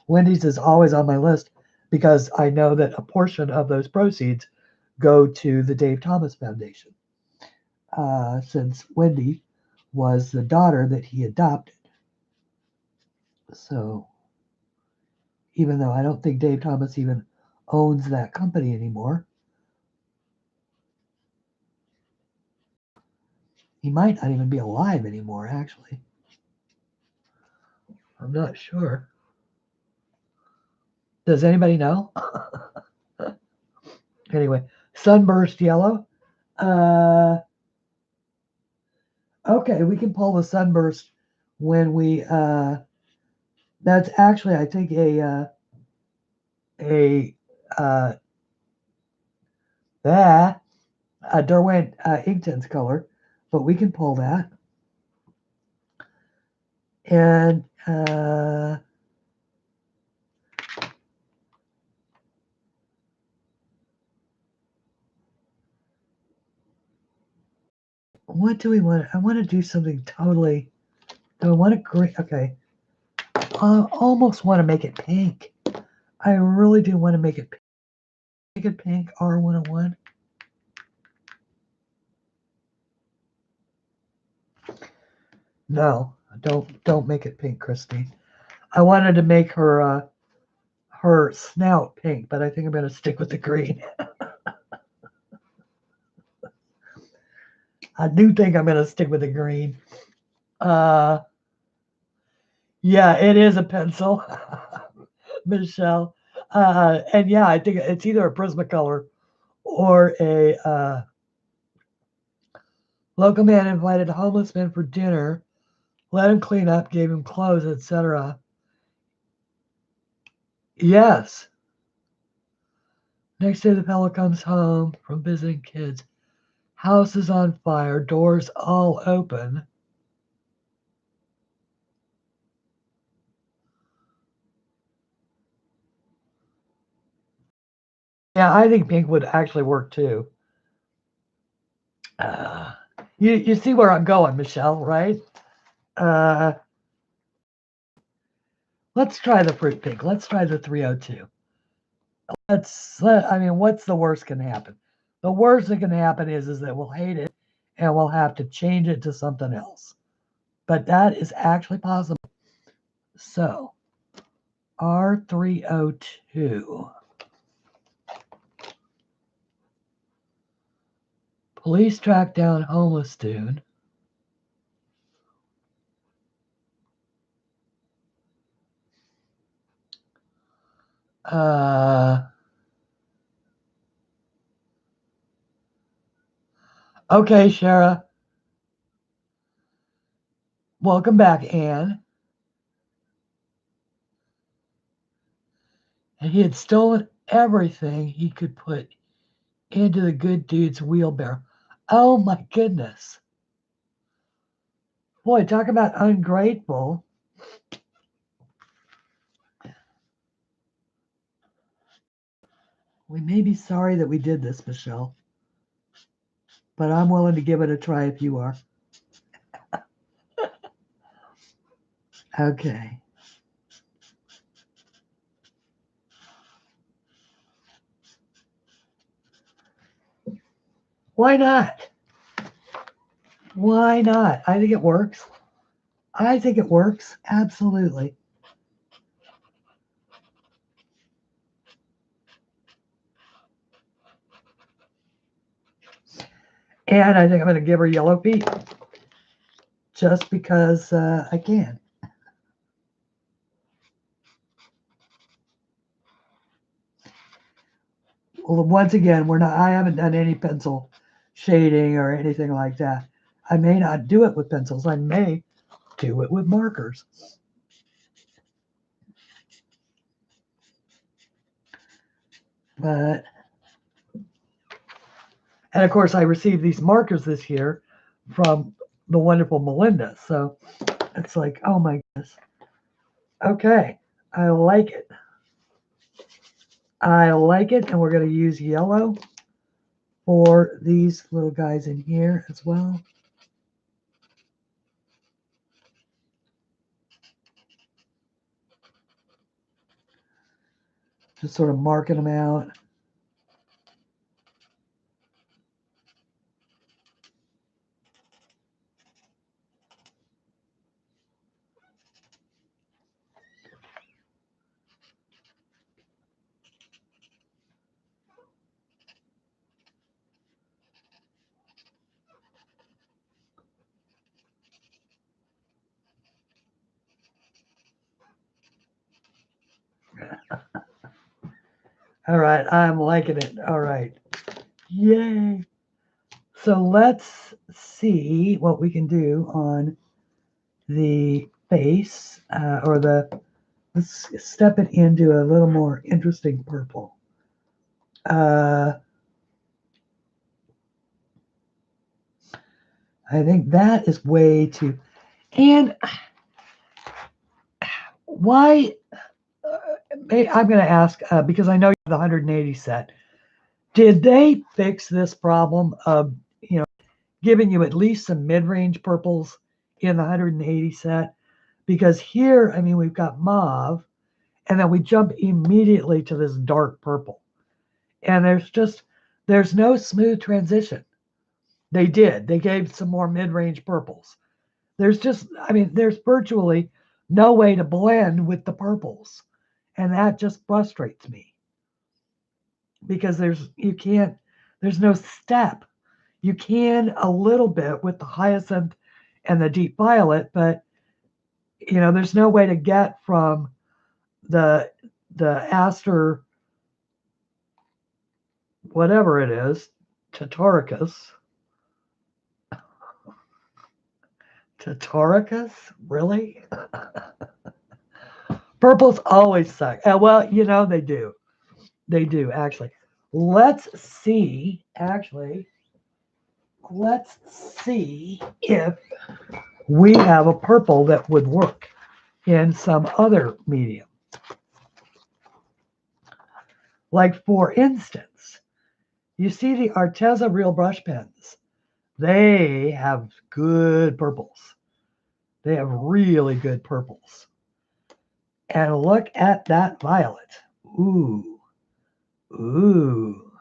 Wendy's is always on my list because I know that a portion of those proceeds go to the Dave Thomas Foundation, since Wendy was the daughter that he adopted. So even though I don't think Dave Thomas even owns that company anymore, he might not even be alive anymore, actually. I'm not sure. Does anybody know? Anyway, sunburst yellow. Okay, we can pull the sunburst when we. That's actually, I think, a Derwent Inktense color, but we can pull that. And what do we want? I want to do something totally. Do I want to green? Okay. I almost want to make it pink. I really do want to make it pink. Make it pink, R101. No, don't make it pink, Christine. I wanted to make her her snout pink, but I think I'm going to stick with the green. I do think I'm going to stick with the green. Yeah, it is a pencil, Michelle. And yeah, I think it's either a Prismacolor or a local man invited a homeless man for dinner, let him clean up, gave him clothes, etc. Yes. Next day, the fellow comes home from visiting kids. House is on fire, doors all open. Yeah, I think pink would actually work too. You see where I'm going, Michelle, right? Let's try the fruit pink. Let's try the 302. I mean, what's the worst can happen? The worst that can happen is that we'll hate it and we'll have to change it to something else. But that is actually possible. So, R302. Police track down homeless dude. Okay, Shara. Welcome back, Anne. And he had stolen everything he could put into the good dude's wheelbarrow. Oh my goodness. Boy, talk about ungrateful. We may be sorry that we did this, Michelle, but I'm willing to give it a try if you are. Okay. Why not? Why not? I think it works. I think it works. Absolutely. And I think I'm going to give her yellow feet just because I can. Well, once again, I haven't done any pencil shading or anything like that. I may not do it with pencils. I may do it with markers. But, and of course, I received these markers this year from the wonderful Melinda. So it's like, oh my goodness. Okay, I like it. I like it, and we're going to use yellow for these little guys in here as well. Just sort of marking them out. All right, I'm liking it. All right. Yay. So let's see what we can do on the face let's step it into a little more interesting purple. I think that is way too, and why, I'm going to ask, because I know you have the 180 set. Did they fix this problem of, giving you at least some mid-range purples in the 180 set? Because here, I mean, we've got mauve, and then we jump immediately to this dark purple. And there's no smooth transition. They gave some more mid-range purples. There's virtually no way to blend with the purples. And that just frustrates me. Because there's no step. You can a little bit with the hyacinth and the deep violet, but there's no way to get from the aster, whatever it is, Tataricus, really? Purples always suck. Well, they do. They do, actually. Let's see if we have a purple that would work in some other medium. Like, for instance, you see the Arteza Real Brush Pens. They have good purples. They have really good purples. And look at that violet. Ooh. Ooh.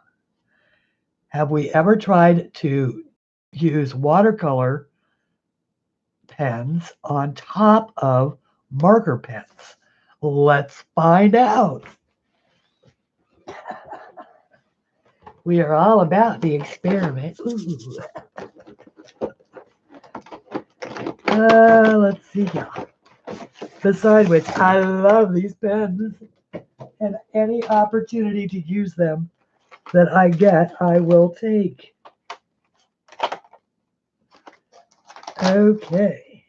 Have we ever tried to use watercolor pens on top of marker pens? Let's find out. We are all about the experiment. Ooh. Let's see here. Besides which, I love these pens, and any opportunity to use them that I get, I will take. Okay.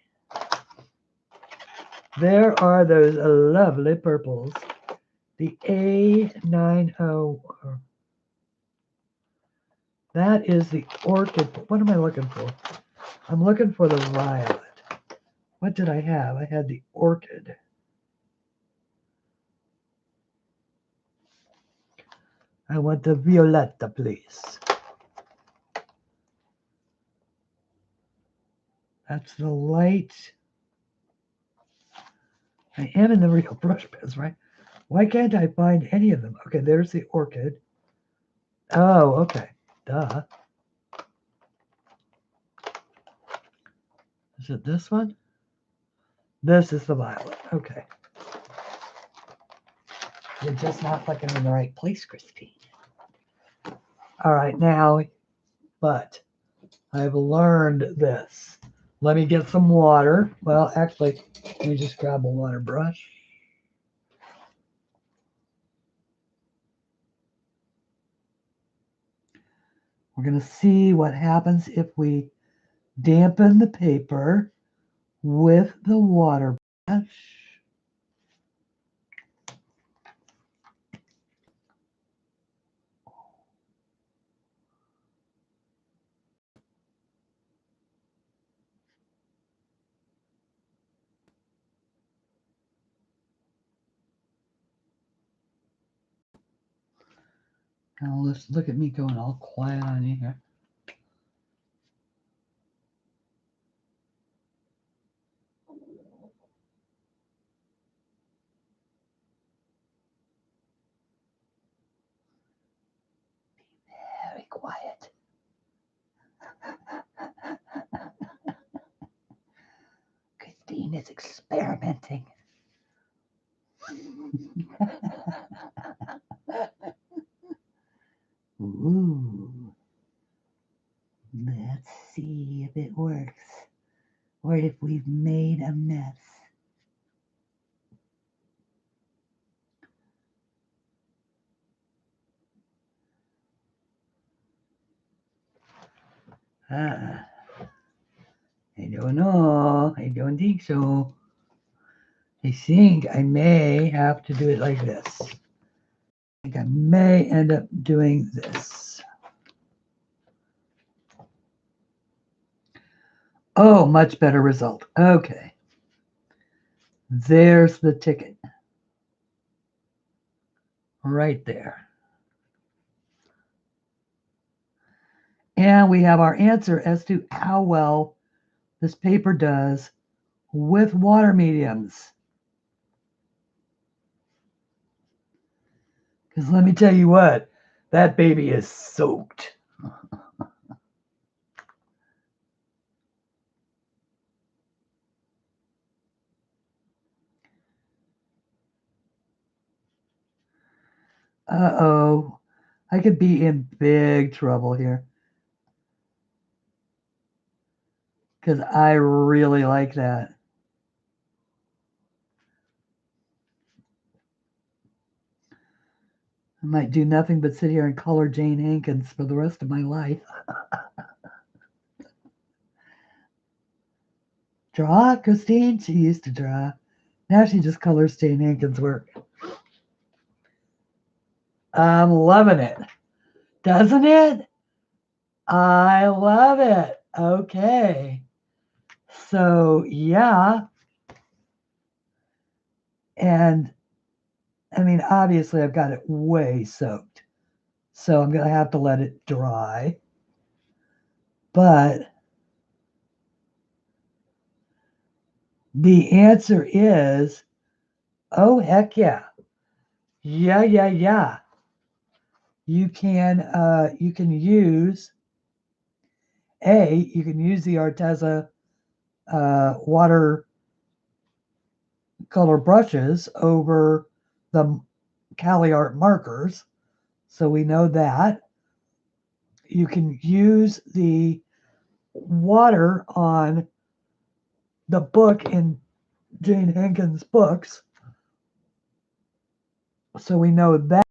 There are those lovely purples. The A90. That is the orchid. What am I looking for? I'm looking for the violet. What did I have? I had the orchid. I want the violetta, please. That's the light. I am in the Real Brush Pens, right? Why can't I find any of them? Okay, there's the orchid. Oh, okay. Duh. Is it this one? This is the violet. Okay. You're just not looking in the right place, Christine. All right, now, but I've learned this. Let me get some water. Well, actually, let me just grab a water brush. We're going to see what happens if we dampen the paper with the water brush. Now let's look at me going all quiet on you here. Very quiet. Christine is experimenting. Ooh. Let's see if it works or if we've made a mess. I don't know. I don't think so. I think I may have to do it like this. I think I may end up doing this. Oh, much better result. Okay. There's the ticket. Right there. And we have our answer as to how well this paper does with water mediums. Because let me tell you what, that baby is soaked. Uh-oh. I could be in big trouble here. Because I really like that. I might do nothing but sit here and color Jane Hankins for the rest of my life. Draw, Christine? She used to draw. Now she just colors Jane Hankins' work. I'm loving it. Doesn't it? I love it. Okay. So, yeah. And, I mean, obviously I've got it way soaked. So I'm going to have to let it dry. But the answer is, oh, heck yeah. Yeah. You can use the Arteza water color brushes over the CLAart markers. So we know that. You can use the water on the book in Jane Hankins' books. So we know that.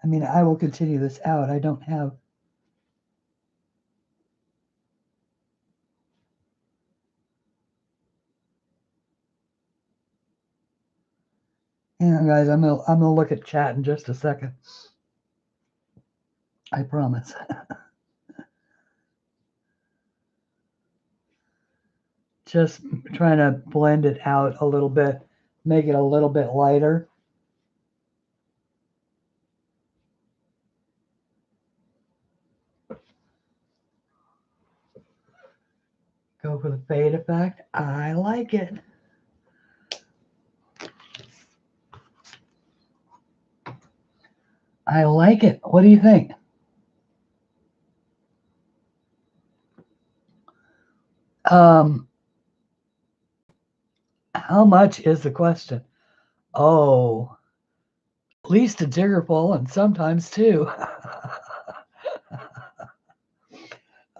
I mean, I will continue this out. I don't have. Hang on, guys. I'm gonna look at chat in just a second. I promise. Just trying to blend it out a little bit, make it a little bit lighter. Go for the fade effect. I like it. I like it. What do you think? How much is the question? Oh, at least a jiggerful and sometimes two.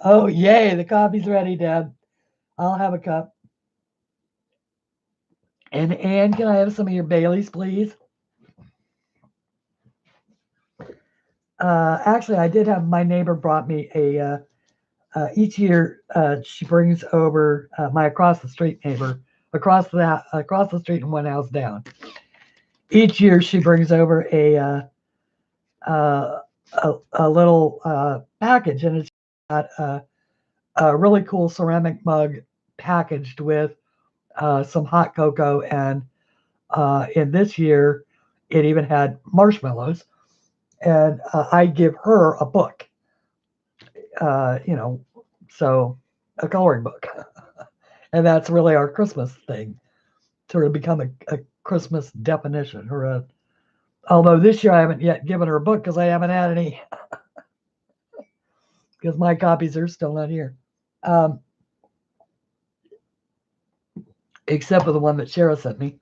Oh, yay, the coffee's ready, Deb. I'll have a cup. And Anne, can I have some of your Baileys, please? Actually, I did have my neighbor brought me each year she brings over my across the street neighbor across the street and one house down. Each year she brings over a little package, and it's got a really cool ceramic mug packaged with some hot cocoa, and in this year it even had marshmallows. And I give her a book, so a coloring book. And that's really our Christmas thing, sort of become a Christmas definition. Although this year I haven't yet given her a book because I haven't had any, because my copies are still not here. Except for the one that Shara sent me.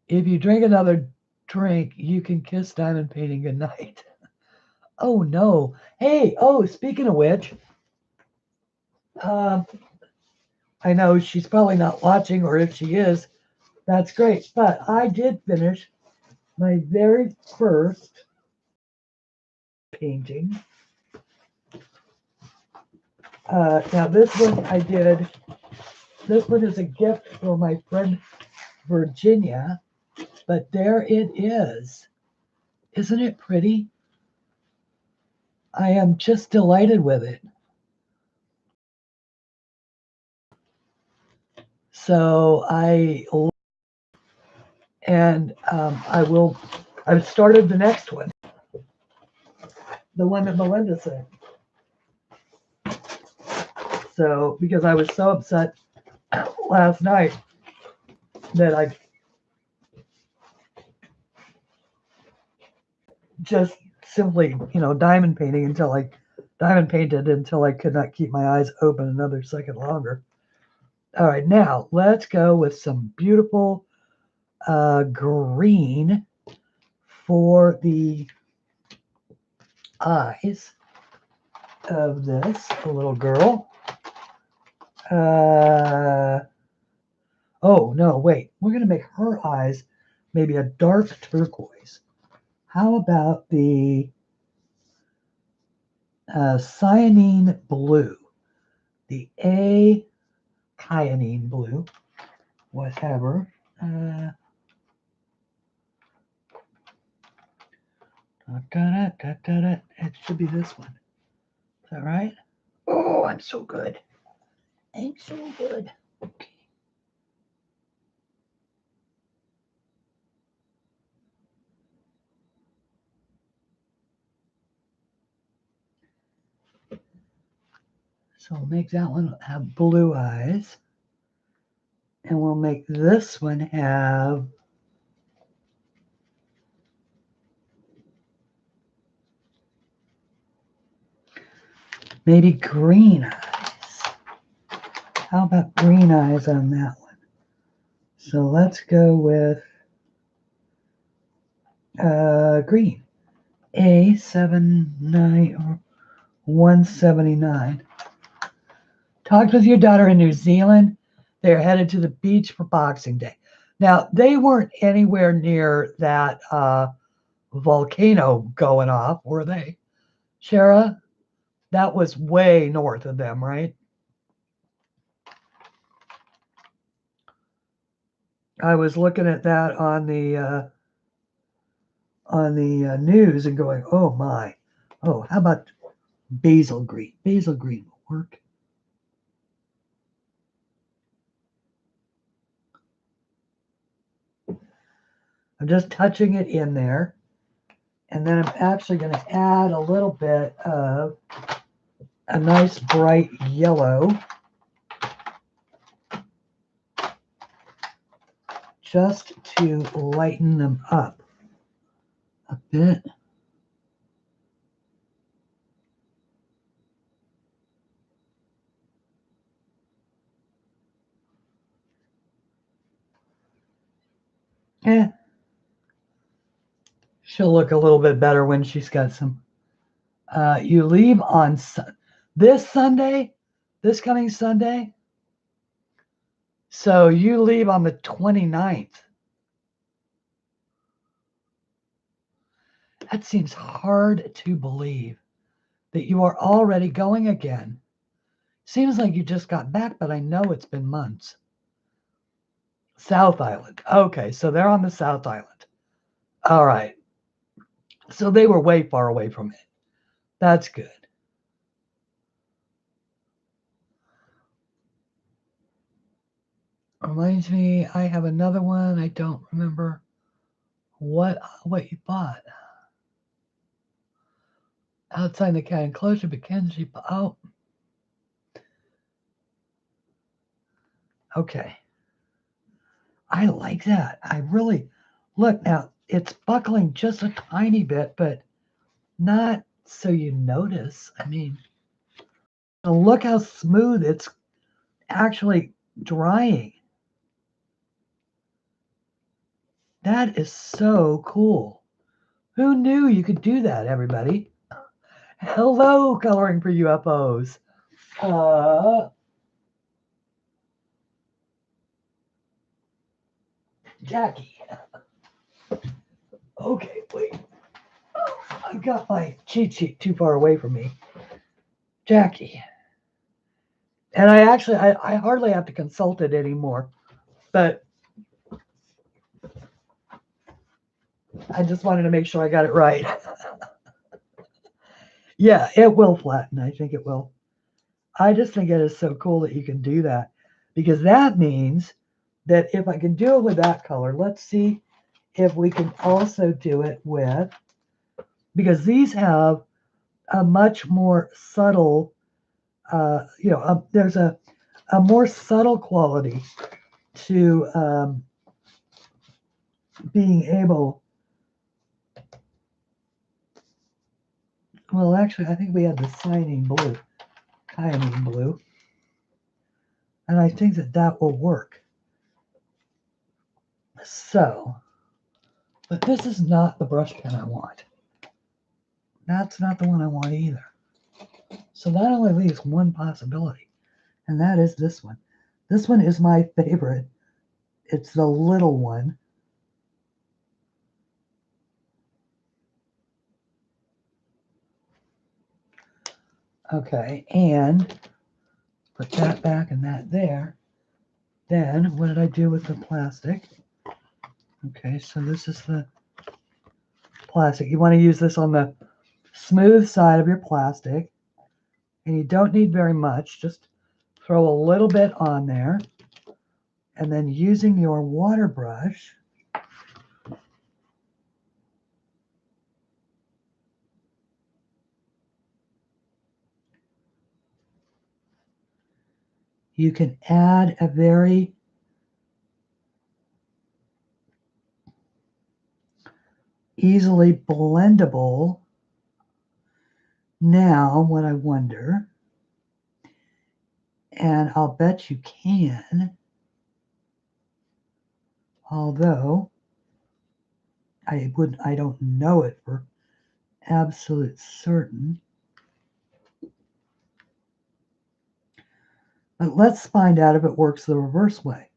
If you drink another drink, you can kiss diamond painting goodnight. Oh no. Hey, speaking of which, I know she's probably not watching, or if she is, that's great. But I did finish my very first painting. Now this one I did. This one is a gift for my friend Virginia, but there it is. Isn't it pretty? I am just delighted with it. So I've started the next one, the one that Melinda said. So because I was so upset last night that I just simply, diamond painted until I could not keep my eyes open another second longer. All right, now let's go with some beautiful green for the eyes of this little girl. Oh no, wait, we're gonna make her eyes maybe a dark turquoise. How about the cyanine blue, the cyanine blue, whatever. It should be this one. Is that right? Oh, I'm so good. I'm so good. Okay. So we'll make that one have blue eyes. And we'll make this one have maybe green eyes. How about green eyes on that one? So let's go with green. A79 or 179. Talked with your daughter in New Zealand. They're headed to the beach for Boxing Day. Now, they weren't anywhere near that volcano going off, were they? Shara, that was way north of them, right? I was looking at that on the news and going, oh my. Oh, how about basil green? Basil green will work. I'm just touching it in there. And then I'm actually going to add a little bit of a nice bright yellow just to lighten them up a bit. She'll look a little bit better when she's got some. You leave on this Sunday, this coming Sunday. So you leave on the 29th. That seems hard to believe that you are already going again. Seems like you just got back, but I know it's been months. South Island. Okay, so they're on the South Island. All right. So they were way far away from it. That's good. Reminds me, I have another one. I don't remember what you bought. Outside the cat enclosure, Mackenzie. Oh. Okay. I like that. I really look now. It's buckling just a tiny bit, but not so you notice. I mean, look how smooth it's actually drying. That is so cool. Who knew you could do that, everybody? Hello, Coloring for UFOs. Jackie. Okay, wait. I've got my cheat sheet too far away from me. Jackie. And I hardly have to consult it anymore, but I just wanted to make sure I got it right. Yeah, it will flatten. I think it will. I just think it is so cool that you can do that, because that means that if I can do it with that color, let's see if we can also do it with, because these have a much more subtle, there's a more subtle quality to being able. Well, actually, I think we had the cyanine blue, and I think that will work. So, but this is not the brush pen I want. That's not the one I want either. So that only leaves one possibility, and that is this one. This one is my favorite. It's the little one. Okay, and put that back and that there. Then what did I do with the plastic? Okay, so this is the plastic. You want to use this on the smooth side of your plastic, and you don't need very much. Just throw a little bit on there, and then using your water brush, you can add a very easily blendable. Now, what I wonder, and I'll bet you can, although I don't know it for absolute certain. But let's find out if it works the reverse way,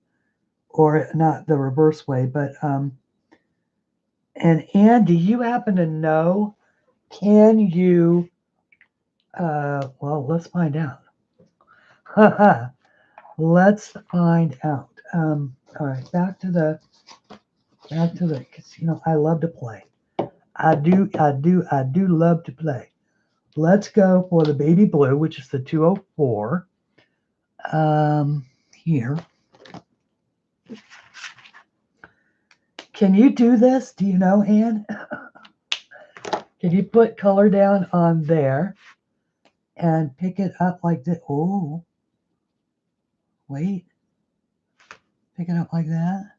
or not the reverse way, but and Ann, do you happen to know, can you, well, let's find out. Let's find out. All right, back to the, because, I love to play. I do love to play. Let's go for the baby blue, which is the 204. Here. Can you do this? Do you know, Ann? Can you put color down on there and pick it up like this? Oh, wait. Pick it up like that.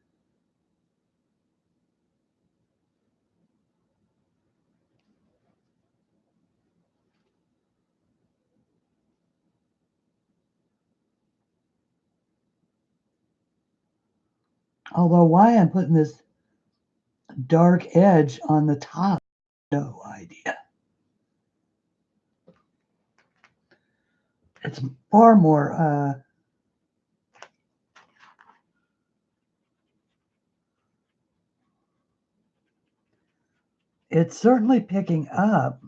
Although why I'm putting this dark edge on the top, no idea. It's far more, it's certainly picking up,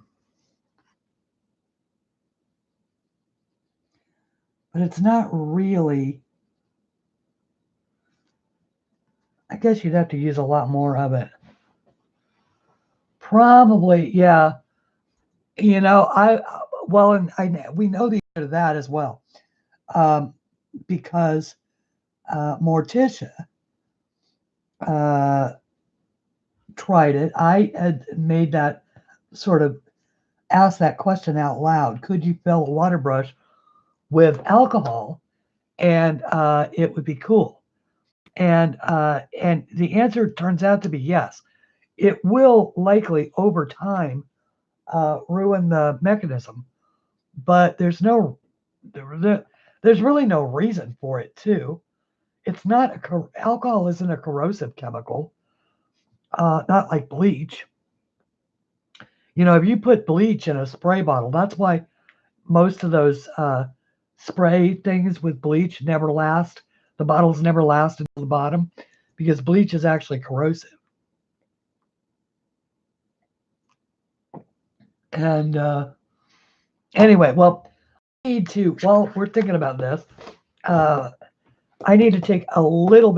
but it's not really. I guess you'd have to use a lot more of it. Probably, yeah. You know, we know the answer to that as well, because Morticia tried it. I had made that sort of asked that question out loud. Could you fill a water brush with alcohol, and it would be cool? And the answer turns out to be yes. It will likely over time ruin the mechanism, but there's really no reason for it to. It's not alcohol isn't a corrosive chemical, not like bleach. You know, if you put bleach in a spray bottle, that's why most of those spray things with bleach never last. The bottles never last until the bottom because bleach is actually corrosive. And anyway, well, while we're thinking about this, I need to take a little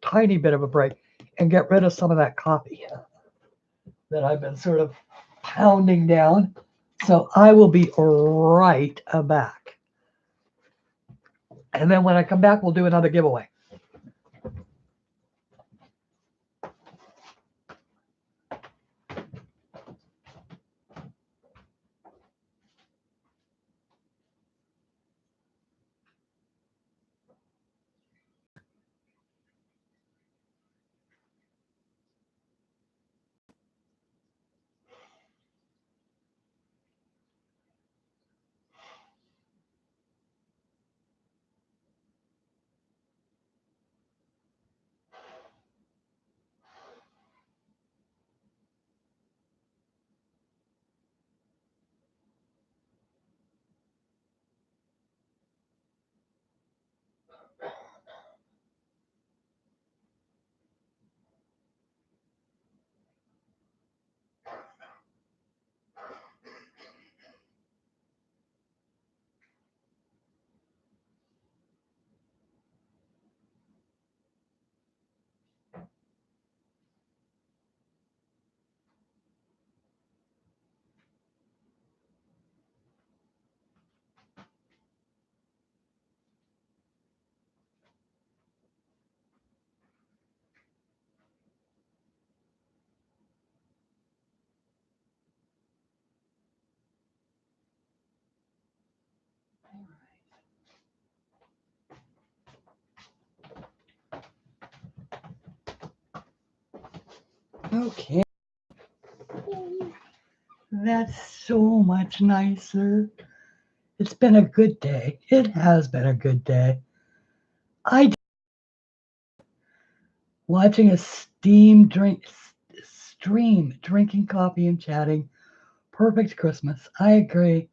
tiny bit of a break and get rid of some of that coffee that I've been sort of pounding down. So I will be right back. And then when I come back, we'll do another giveaway. Okay. That's so much nicer. It's been a good day. It has been a good day. I watching a stream, drinking coffee and chatting. Perfect Christmas. I agree.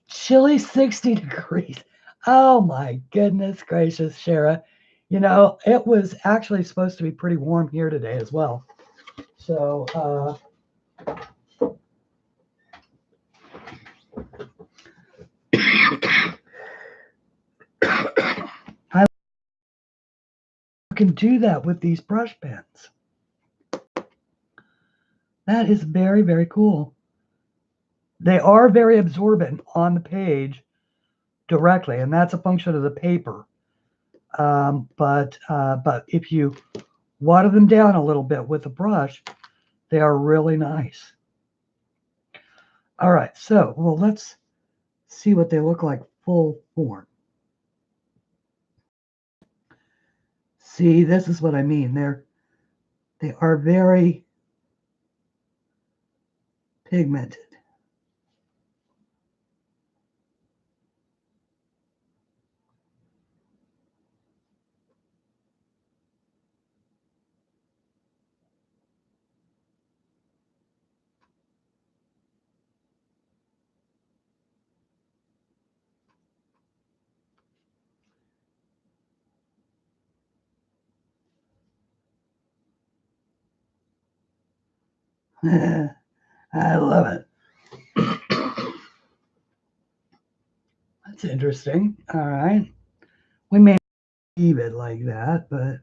Chilly 60 degrees. Oh my goodness gracious, Shara. You know, it was actually supposed to be pretty warm here today as well. So, I can do that with these brush pens. That is very, very cool. They are very absorbent on the page directly, and that's a function of the paper. But if you water them down a little bit with a brush, they are really nice. All right, so well, let's see what they look like full form. See, this is what I mean. They are very pigmented. I love it. That's interesting. All right. We may leave it like that, but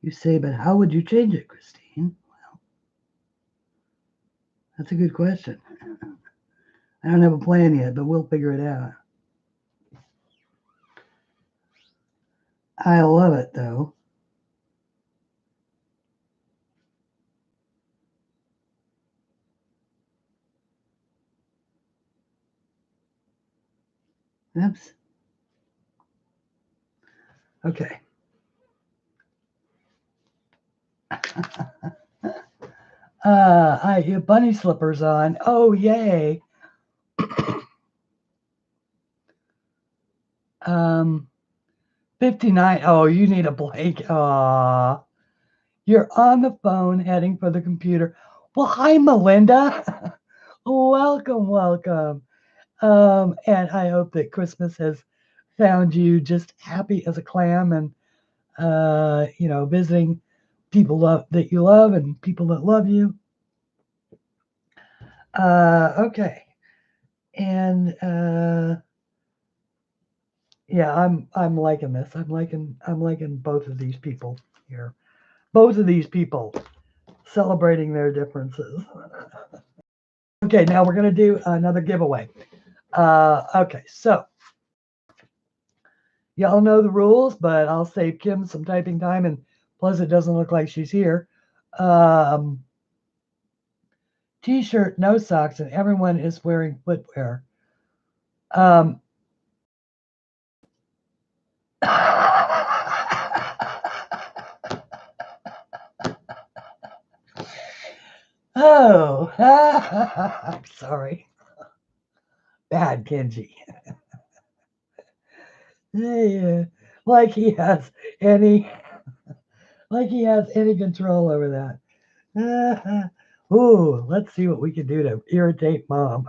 you say, but how would you change it, Christine? Well, that's a good question. I don't have a plan yet, but we'll figure it out. I love it, though. Oops. Okay. I have bunny slippers on. Oh, yay. 59. Oh, you need a blank. Aw. You're on the phone heading for the computer. Well, hi, Melinda. Welcome, welcome. And I hope that Christmas has found you just happy as a clam and, visiting people that you love and people that love you. Okay. And yeah, I'm liking this. I'm liking both of these people here. Both of these people celebrating their differences. Okay, now we're gonna do another giveaway. Okay, so y'all know the rules, but I'll save Kim some typing time, and plus it doesn't look like she's here. T-shirt, no socks, and everyone is wearing footwear. Oh, I'm sorry. Bad Kenji. Yeah, like he has any control over that. Ooh, let's see what we can do to irritate mom.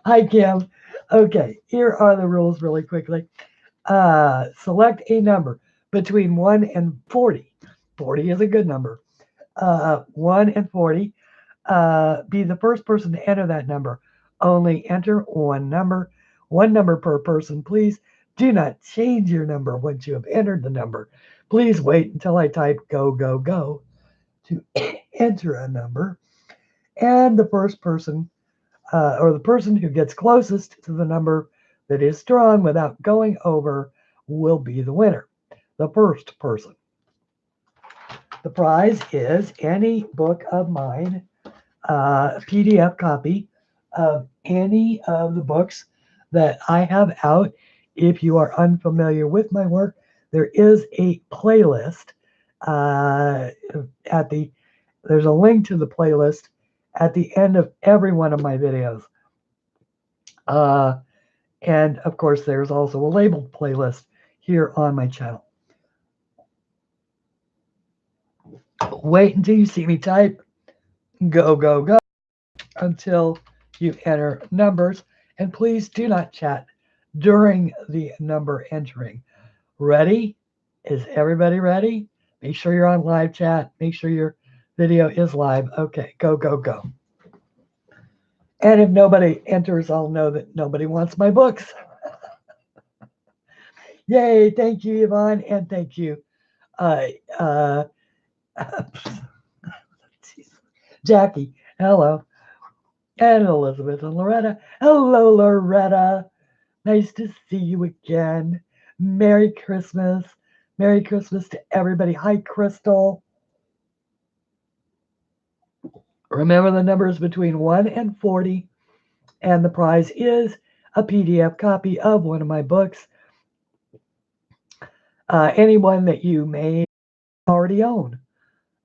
Hi, Kim. Okay, here are the rules really quickly. Select a number between 1 and 40. 40 is a good number. 1 and 40. Be the first person to enter that number. Only enter one number per person. Please do not change your number once you have entered the number. Please wait until I type go, go, go to enter a number. And the first person, or the person who gets closest to the number that is drawn without going over, will be the winner. The first person. The prize is any book of mine, PDF copy of any of the books that I have out. If you are unfamiliar with my work, there is a playlist there's a link to the playlist at the end of every one of my videos. And of course, there's also a labeled playlist here on my channel. Wait until you see me type go, go, go until you enter numbers. And please do not chat during the number entering. Ready? Is everybody ready? Make sure you're on live chat. Make sure your video is live. Okay, go, go, go. And if nobody enters, I'll know that nobody wants my books. Yay, thank you, Yvonne, and thank you, Jackie. Hello. And Elizabeth and Loretta. Hello, Loretta. Nice to see you again. Merry Christmas. Merry Christmas to everybody. Hi, Crystal. Remember the numbers between 1 and 40. And the prize is a PDF copy of one of my books. Anyone that you may already own.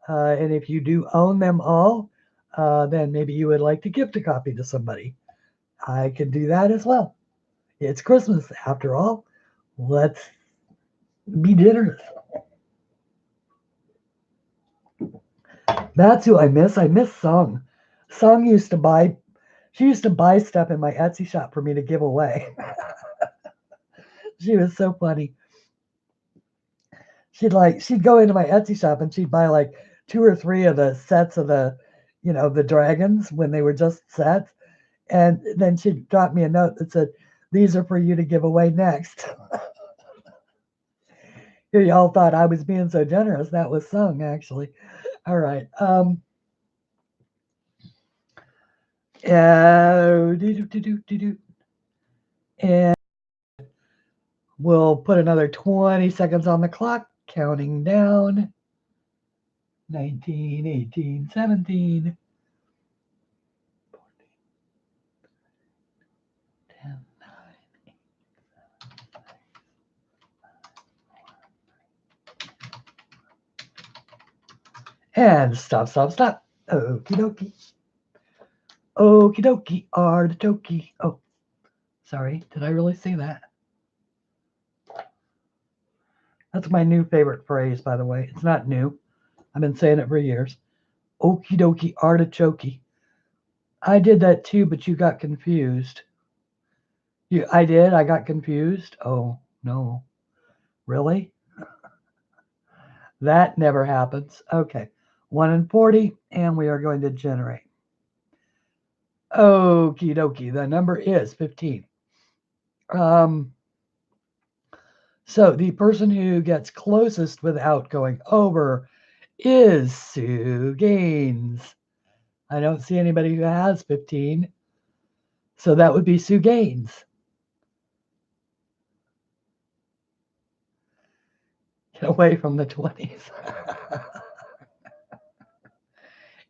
And if you do own them all, then maybe you would like to gift a copy to somebody. I can do that as well. It's Christmas after all. Let's be generous. That's who I miss. I miss Sung. Sung used to buy She used to buy stuff in my Etsy shop for me to give away. She was so funny. She'd go into my Etsy shop and she'd buy like 2 or 3 of the sets of the dragons when they were just sets. And then she'd drop me a note that said, "These are for you to give away next." Here, y'all thought I was being so generous. That was sung, actually. All right. And we'll put another 20 seconds on the clock, counting down. 19, 18, 17. 14, 10, 9, 8, 7, 6, 5, 4. And stop. Okie dokie. Okie dokie, artichoke. Oh, sorry. Did I really say that? That's my new favorite phrase, by the way. It's not new. I've been saying it for years. Okie dokie, artichoke. I did that too, but you got confused. I did? I got confused? Oh, no. Really? That never happens. Okay. 1 and 40, and we are going to generate. Okie dokie. The number is 15. So the person who gets closest without going over is Sue Gaines. I don't see anybody who has 15. So that would be Sue Gaines. Get away from the 20s.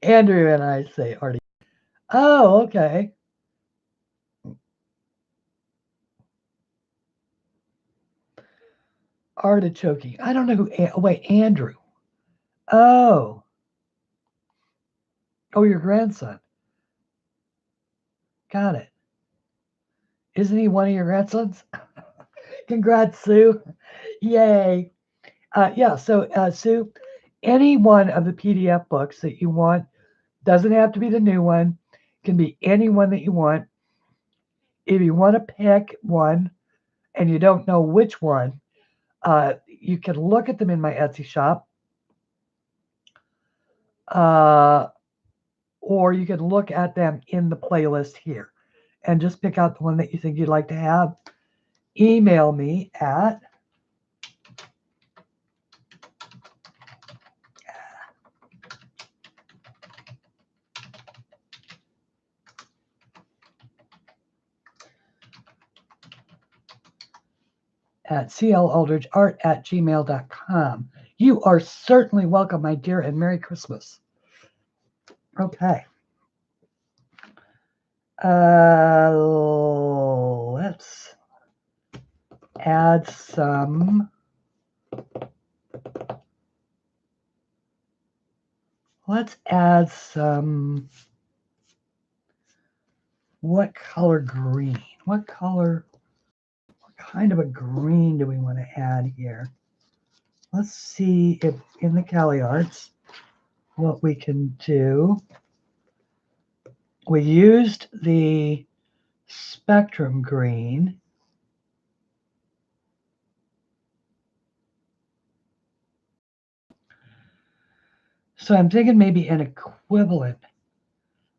Andrew and I say Artie. Oh, okay. Artichoke. I don't know who. Wait, Andrew. Oh. Oh, your grandson. Got it. Isn't he one of your grandsons? Congrats, Sue. Yay. Yeah, so Sue, any one of the PDF books that you want, doesn't have to be the new one, can be any one that you want. If you want to pick one and you don't know which one, you can look at them in my Etsy shop, or you can look at them in the playlist here and just pick out the one that you think you'd like to have. Email me at CLAldridgeArt@gmail.com. You are certainly welcome, my dear, and Merry Christmas. Okay. Let's add some. What color green? What kind of a green do we want to add here? Let's see if in the CLAarts what we can do. We used the spectrum green. So I'm thinking maybe an equivalent.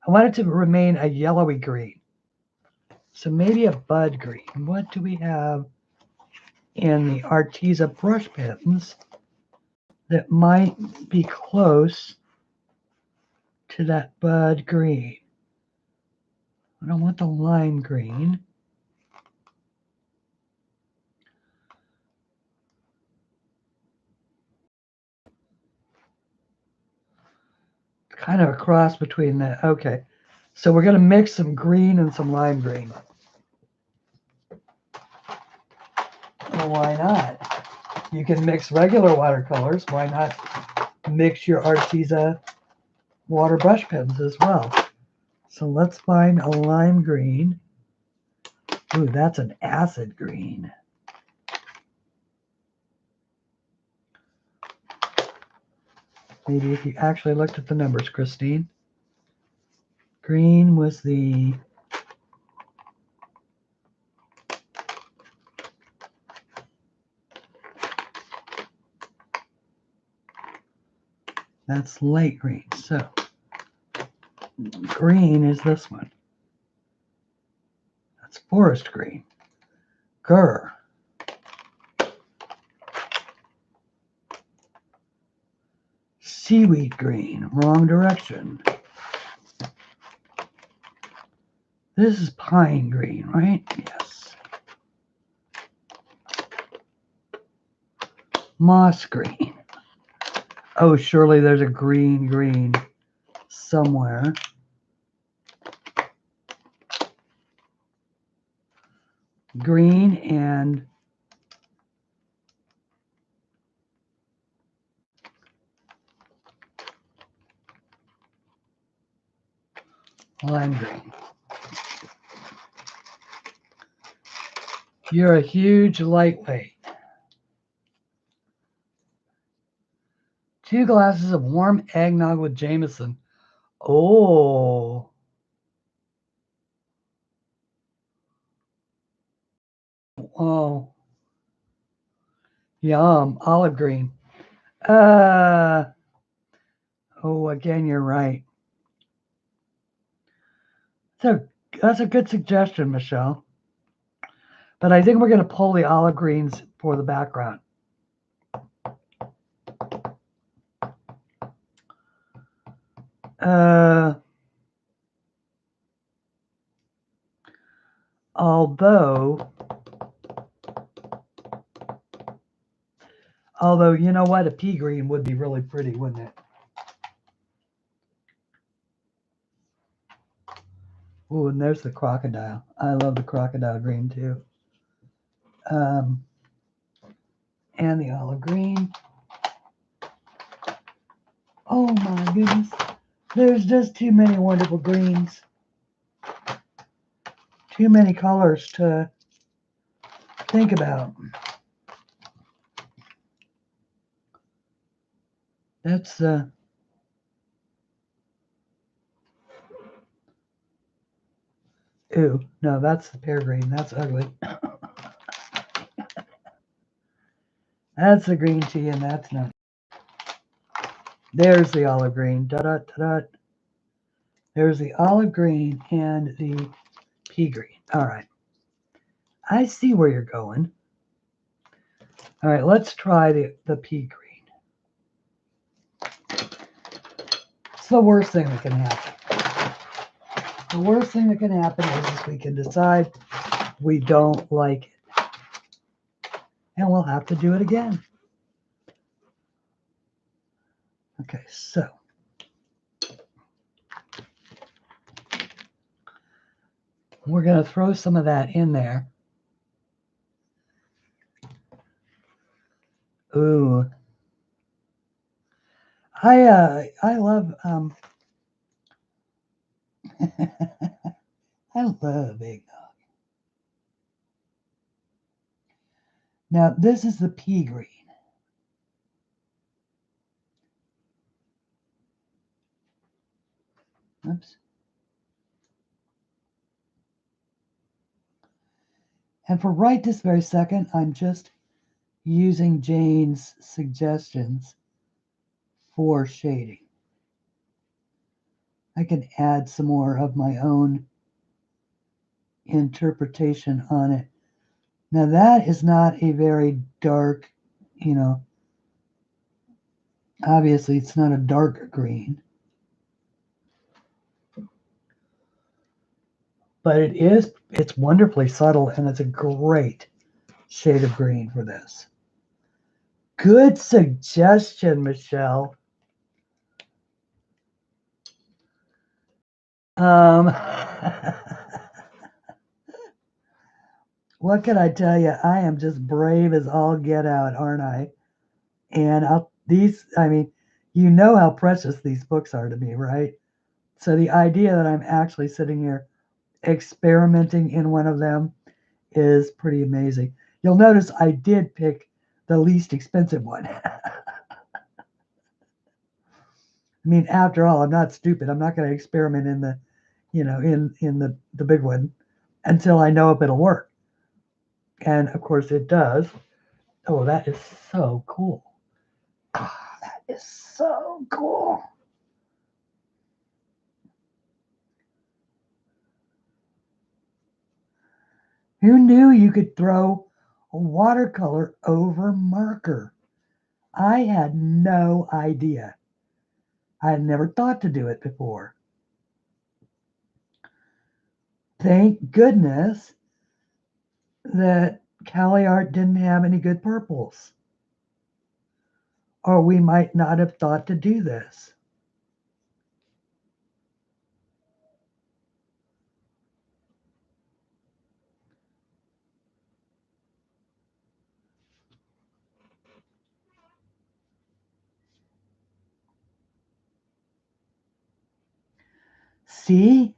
I want it to remain a yellowy green. So maybe a bud green. What do we have in the Arteza brush pens that might be close to that bud green? I don't want the lime green. Kind of a cross between that. Okay. So we're going to mix some green and some lime green. Well, why not? You can mix regular watercolors. Why not mix your Arteza water brush pens as well? So let's find a lime green. Ooh, that's an acid green. Maybe if you actually looked at the numbers, Christine. Green was the That's light green. So green is this one. That's forest green. Grr. Seaweed green. Wrong direction. This is pine green, right? Yes. Moss green. Oh, surely there's a green somewhere. Green and lime green. You're a huge lightweight. 2 glasses of warm eggnog with Jameson. Oh. Oh. Yum. Olive green. Oh, again, you're right. That's a good suggestion, Michelle. But I think we're going to pull the olive greens for the background. Although, you know what? A pea green would be really pretty, wouldn't it? Ooh, and there's the crocodile. I love the crocodile green too. And the olive green. Oh my goodness. There's just too many wonderful greens. Too many colors to think about. That's ooh, no, that's the pear green. That's ugly. That's the green tea, and that's not. There's the olive green. Da-da-da-da. There's the olive green and the pea green. All right. I see where you're going. All right, let's try the pea green. It's the worst thing that can happen. The worst thing that can happen is we can decide we don't like it. And we'll have to do it again. Okay, so we're going to throw some of that in there. Ooh. I love I love eggnog. Now this is the pea green. Oops. And for right this very second, I'm just using Jane's suggestions for shading. I can add some more of my own interpretation on it. Now that is not a very dark, you know, obviously it's not a dark green. But it's wonderfully subtle, and it's a great shade of green for this. Good suggestion, Michelle. What can I tell you? I am just brave as all get out, aren't I? And I mean, you know how precious these books are to me, right? So the idea that I'm actually sitting here experimenting in one of them is pretty amazing. You'll notice I did pick the least expensive one. I mean, after all, I'm not stupid. I'm not going to experiment in the, you know, in the big one until I know if it'll work. And of course it does. Oh, that is so cool. Ah, that is so so cool. Who knew you could throw a watercolor over marker? I had no idea. I had never thought to do it before. Thank goodness that CLAart didn't have any good purples, or we might not have thought to do this. See,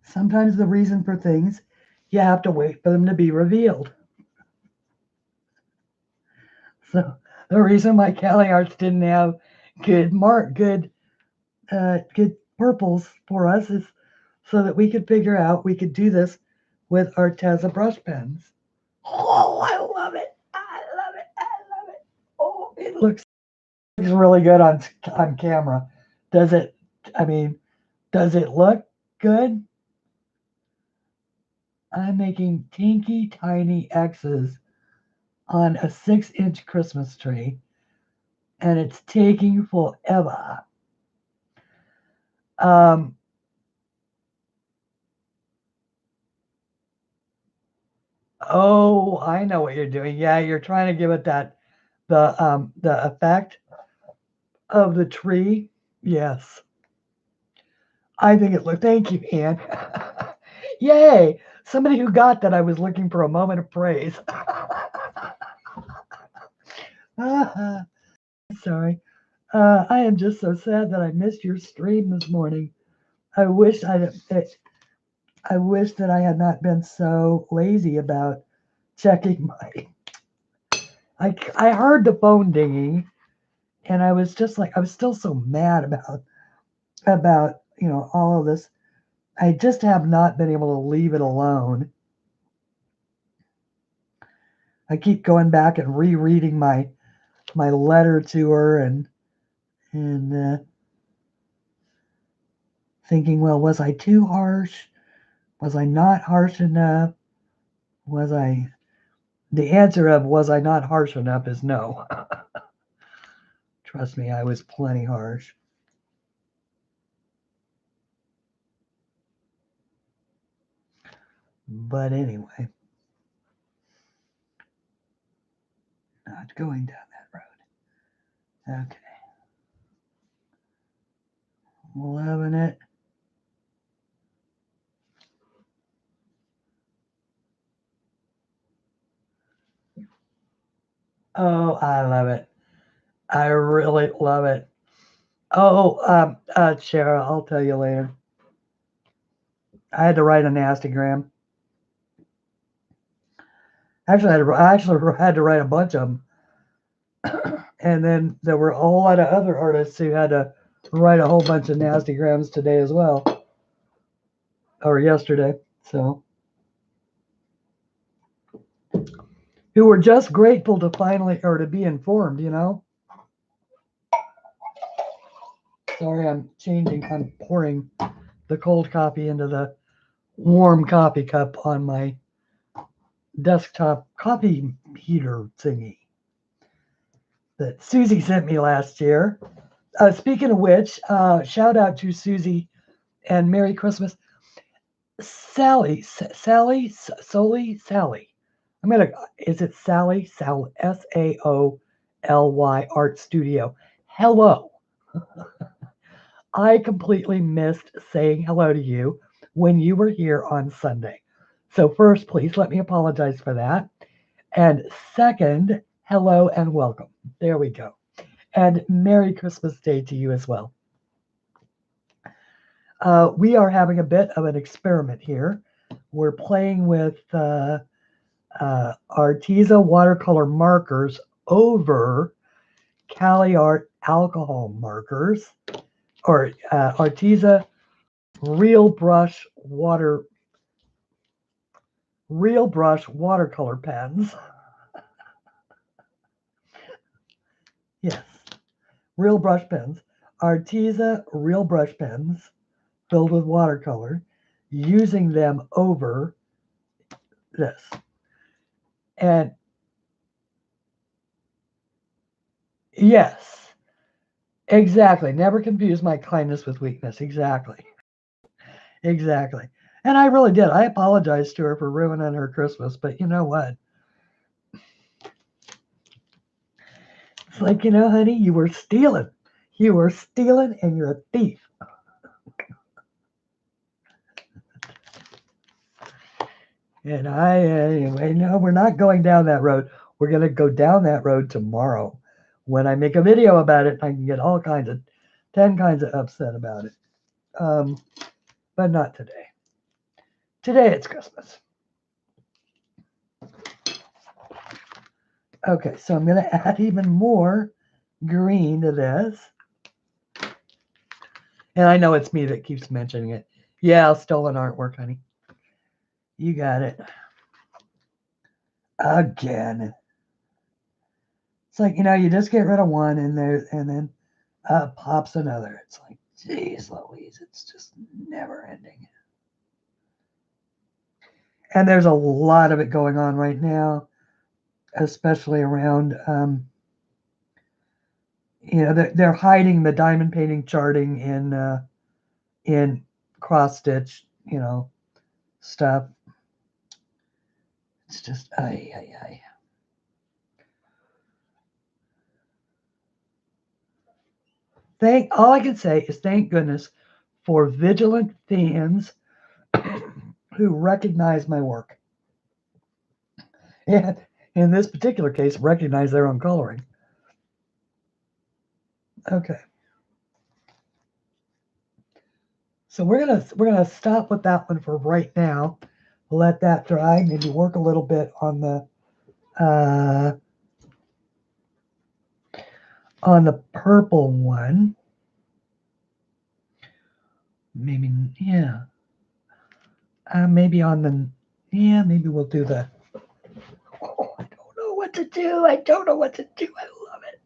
sometimes the reason for things, you have to wait for them to be revealed. So the reason why CLAarts didn't have good good purples for us is so that we could figure out we could do this with Arteza brush pens. Oh, I love it! I love it! I love it! Oh, it looks really good on camera. Does it? I mean, does it look good? I'm making tinky tiny X's on a 6-inch Christmas tree, and it's taking forever. Oh, I know what you're doing. Yeah, you're trying to give it the effect of the tree. Yes. I think it looked, thank you, Anne. Yay! Somebody who got that I was looking for a moment of praise. Sorry. I am just so sad that I missed your stream this morning. I wish that I had not been so lazy about checking my. I heard the phone dinging, and I was just like, I was still so mad about all of this. I just have not been able to leave it alone. I keep going back and rereading my letter to her and thinking, well, was I too harsh? Was I not harsh enough? The answer of was I not harsh enough is no. Trust me, I was plenty harsh. But anyway, not going down that road. Okay. Loving it. Oh, I love it. I really love it. Oh, Cheryl, I'll tell you later. I had to write a nastygram. Actually, I had to write a bunch of them. And then there were a whole lot of other artists who had to write a whole bunch of nastygrams today as well. Or yesterday. So. Who were just grateful to to be informed, Sorry, I'm pouring the cold coffee into the warm coffee cup on my desktop coffee heater thingy that Susie sent me last year. Speaking of which, shout out to Susie and Merry Christmas. Sally. Is it Sally? SAOLY Art Studio. Hello. I completely missed saying hello to you when you were here on Sunday. So first, please let me apologize for that. And second, hello and welcome. There we go. And Merry Christmas Day to you as well. We are having a bit of an experiment here. We're playing with Arteza watercolor markers over CLAart alcohol markers, or Arteza real brush watercolor pens. Yes, real brush pens. Arteza real brush pens filled with watercolor, using them over this. And yes, exactly. Never confuse my kindness with weakness. Exactly. Exactly. And I really did. I apologized to her for ruining her Christmas, but you know what? It's like, honey, you were stealing. You were stealing and you're a thief. And anyway, no, we're not going down that road. We're going to go down that road tomorrow when I make a video about it. I can get 10 kinds of upset about it. But not today. Today it's Christmas. Okay, so I'm going to add even more green to this. And I know it's me that keeps mentioning it. Yeah, stolen artwork, honey. You got it. Again. It's like, you just get rid of one and then pops another. It's like, geez Louise, it's just never ending. And there's a lot of it going on right now, especially around, they're hiding the diamond painting charting in cross stitch, stuff. It's just, ay. All I can say is thank goodness for vigilant fans who recognize my work. And in this particular case, recognize their own coloring. Okay. So we're gonna stop with that one for right now. Let that dry. Maybe work a little bit on the purple one. Maybe, yeah. Maybe on the, yeah, maybe we'll do the, oh, I don't know what to do. I don't know what to do. I love it.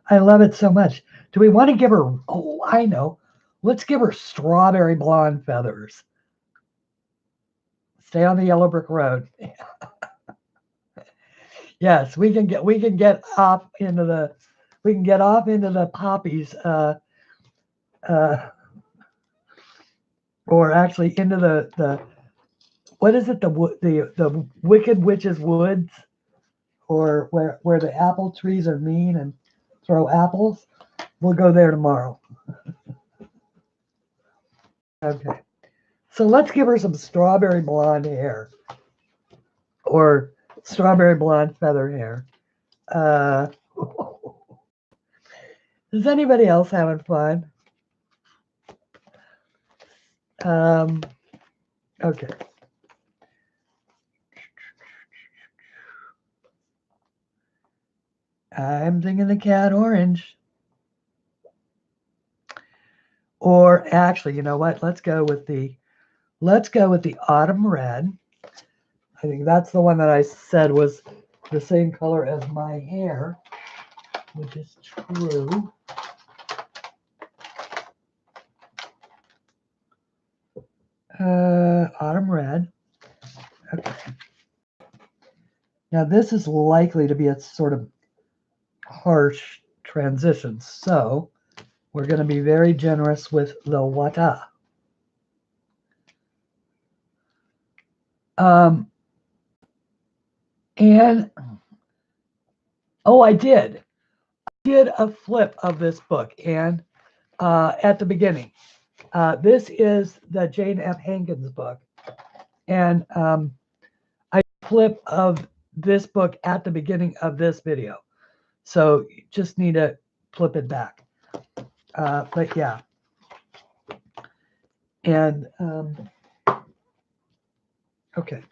I love it so much. Do we want to give her, oh, I know. Let's give her strawberry blonde feathers. Stay on the yellow brick road. Yes, we can get off into the poppies, or actually into the what is it, the Wicked Witch's Woods, or where the apple trees are mean and throw apples. We'll go there tomorrow. Okay, so let's give her some strawberry blonde hair, or strawberry blonde feather hair. Is anybody else having fun? Okay. I'm thinking the cat orange. Or actually, you know what? Let's go with the autumn red. I think that's the one that I said was the same color as my hair, which is true. Autumn red. Okay. Now this is likely to be a sort of harsh transition, so we're going to be very generous with the wata. And oh, I did a flip of this book, and at the beginning, this is the Jane F. Hankins book, and I flip of this book at the beginning of this video, so you just need to flip it back. But yeah, and okay.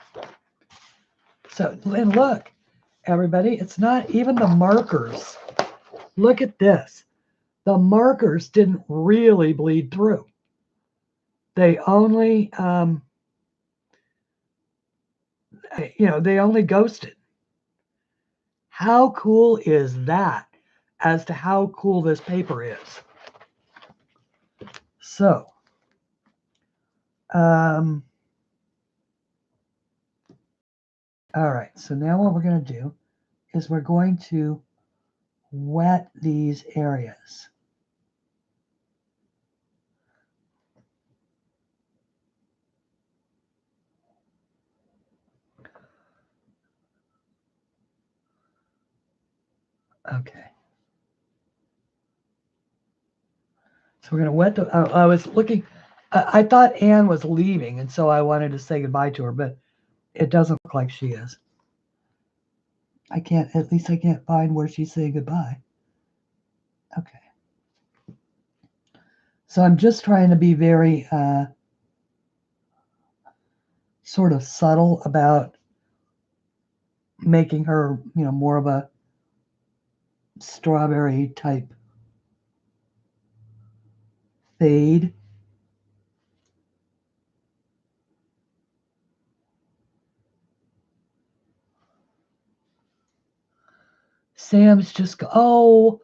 So, and look, everybody, it's not even the markers. Look at this. The markers didn't really bleed through. They only, they only ghosted. How cool is that as to how cool this paper is? So, all right, so now what we're going to do is we're going to wet these areas. Okay. So we're going to wet the, I was looking, I thought Anne was leaving, and so I wanted to say goodbye to her, but it doesn't look like she is. At least I can't find where she's saying goodbye. Okay. So I'm just trying to be very sort of subtle about making her, more of a strawberry type fade. Sam's just oh,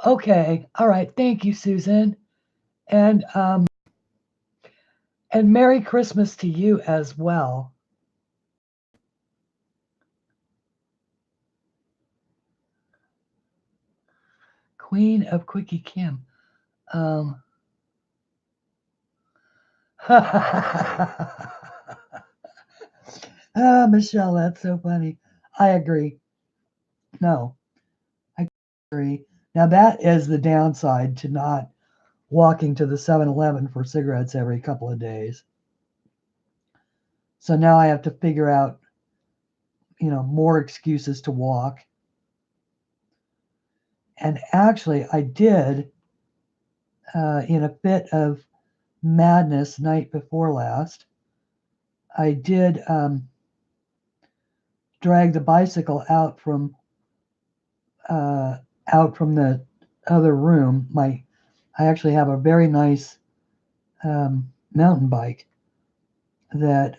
okay. All right. Thank you, Susan. And Merry Christmas to you as well. Queen of Quickie Kim. Michelle, that's so funny. I agree. No, I agree. Now that is the downside to not walking to the 7-Eleven for cigarettes every couple of days. So now I have to figure out, more excuses to walk. And actually, I did, in a bit of madness night before last, I did drag the bicycle out from the other room. I actually have a very nice mountain bike that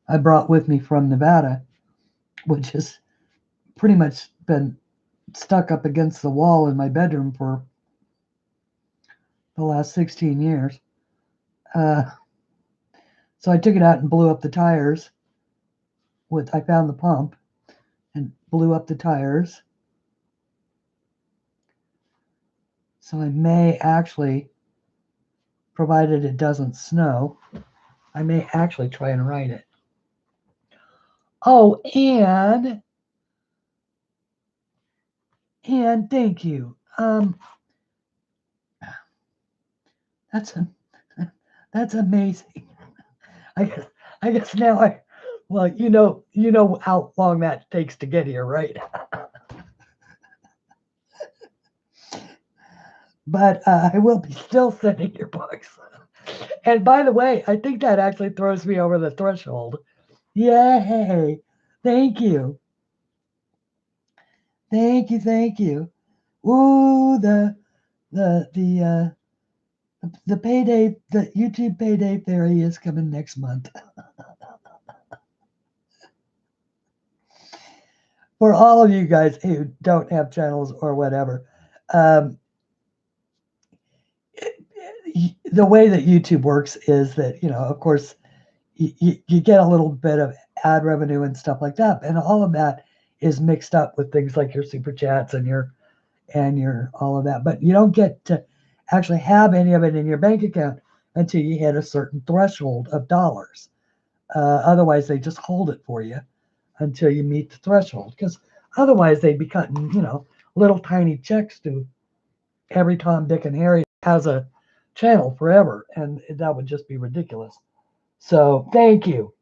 I brought with me from Nevada, which has pretty much been stuck up against the wall in my bedroom for the last 16 years. So I took it out and blew up the tires. I found the pump and blew up the tires. So I may actually, provided it doesn't snow, I may actually try and ride it. Oh, and thank you. That's amazing. I guess now well, you know how long that takes to get here, right? But I will be still sending your books. And by the way, I think that actually throws me over the threshold. Yay! Thank you. Thank you. Ooh, the payday, the YouTube payday fairy is coming next month. For all of you guys who don't have channels or whatever, the way that YouTube works is that, of course, you get a little bit of ad revenue and stuff like that, and all of that is mixed up with things like your super chats and your all of that, but you don't get to actually have any of it in your bank account until you hit a certain threshold of dollars. Otherwise, they just hold it for you until you meet the threshold, because otherwise they'd be cutting, little tiny checks to every Tom, Dick, and Harry has a channel forever, and that would just be ridiculous. So thank you.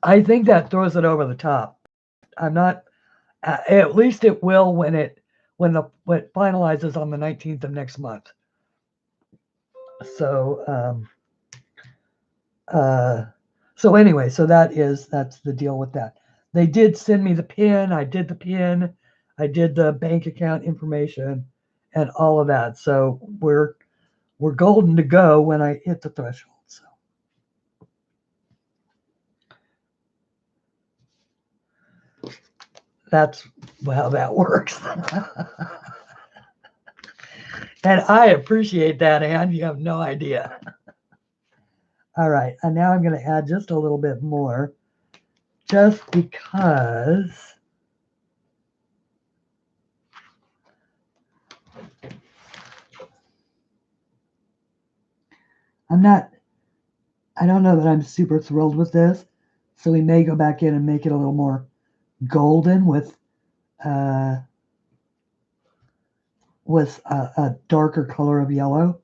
I think that throws it over the top. I'm not. At least it will when it finalizes on the 19th of next month. So so anyway, so that's the deal with that. They did send me the PIN. I did the PIN. I did the bank account information and all of that. So we're golden to go when I hit the threshold. So that's how that works. And I appreciate that, Ann. You have no idea. All right, and now I'm going to add just a little bit more, just because I don't know that I'm super thrilled with this, so we may go back in and make it a little more golden with a darker color of yellow.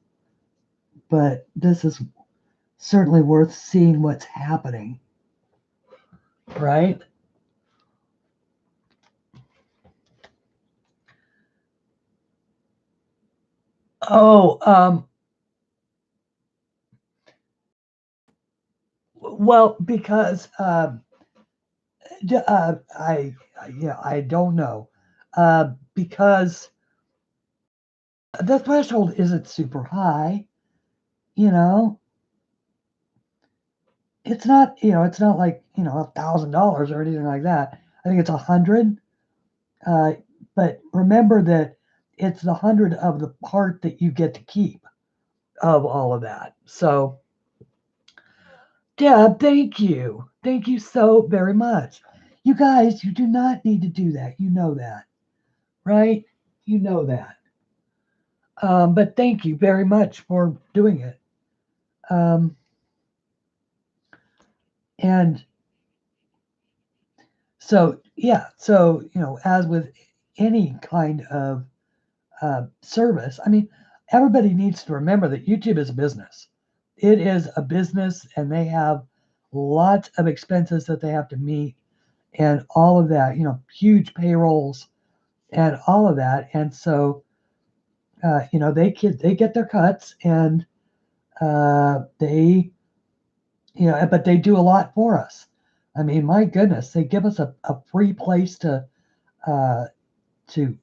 But this is certainly worth seeing what's happening, right? Oh, well, because I don't know, because the threshold isn't super high, you know. It's not, it's not like $1,000 or anything like that. I think it's 100. But remember that it's the 100 of the part that you get to keep of all of that. So, Deb, thank you. Thank you so very much. You guys, you do not need to do that. You know that, right? You know that. But thank you very much for doing it. And so, yeah, so, as with any kind of service, I mean, everybody needs to remember that YouTube is a business. It is a business, and they have lots of expenses that they have to meet and all of that, huge payrolls and all of that. And so, they get their cuts, and they, but they do a lot for us. I mean, my goodness, they give us a free place to to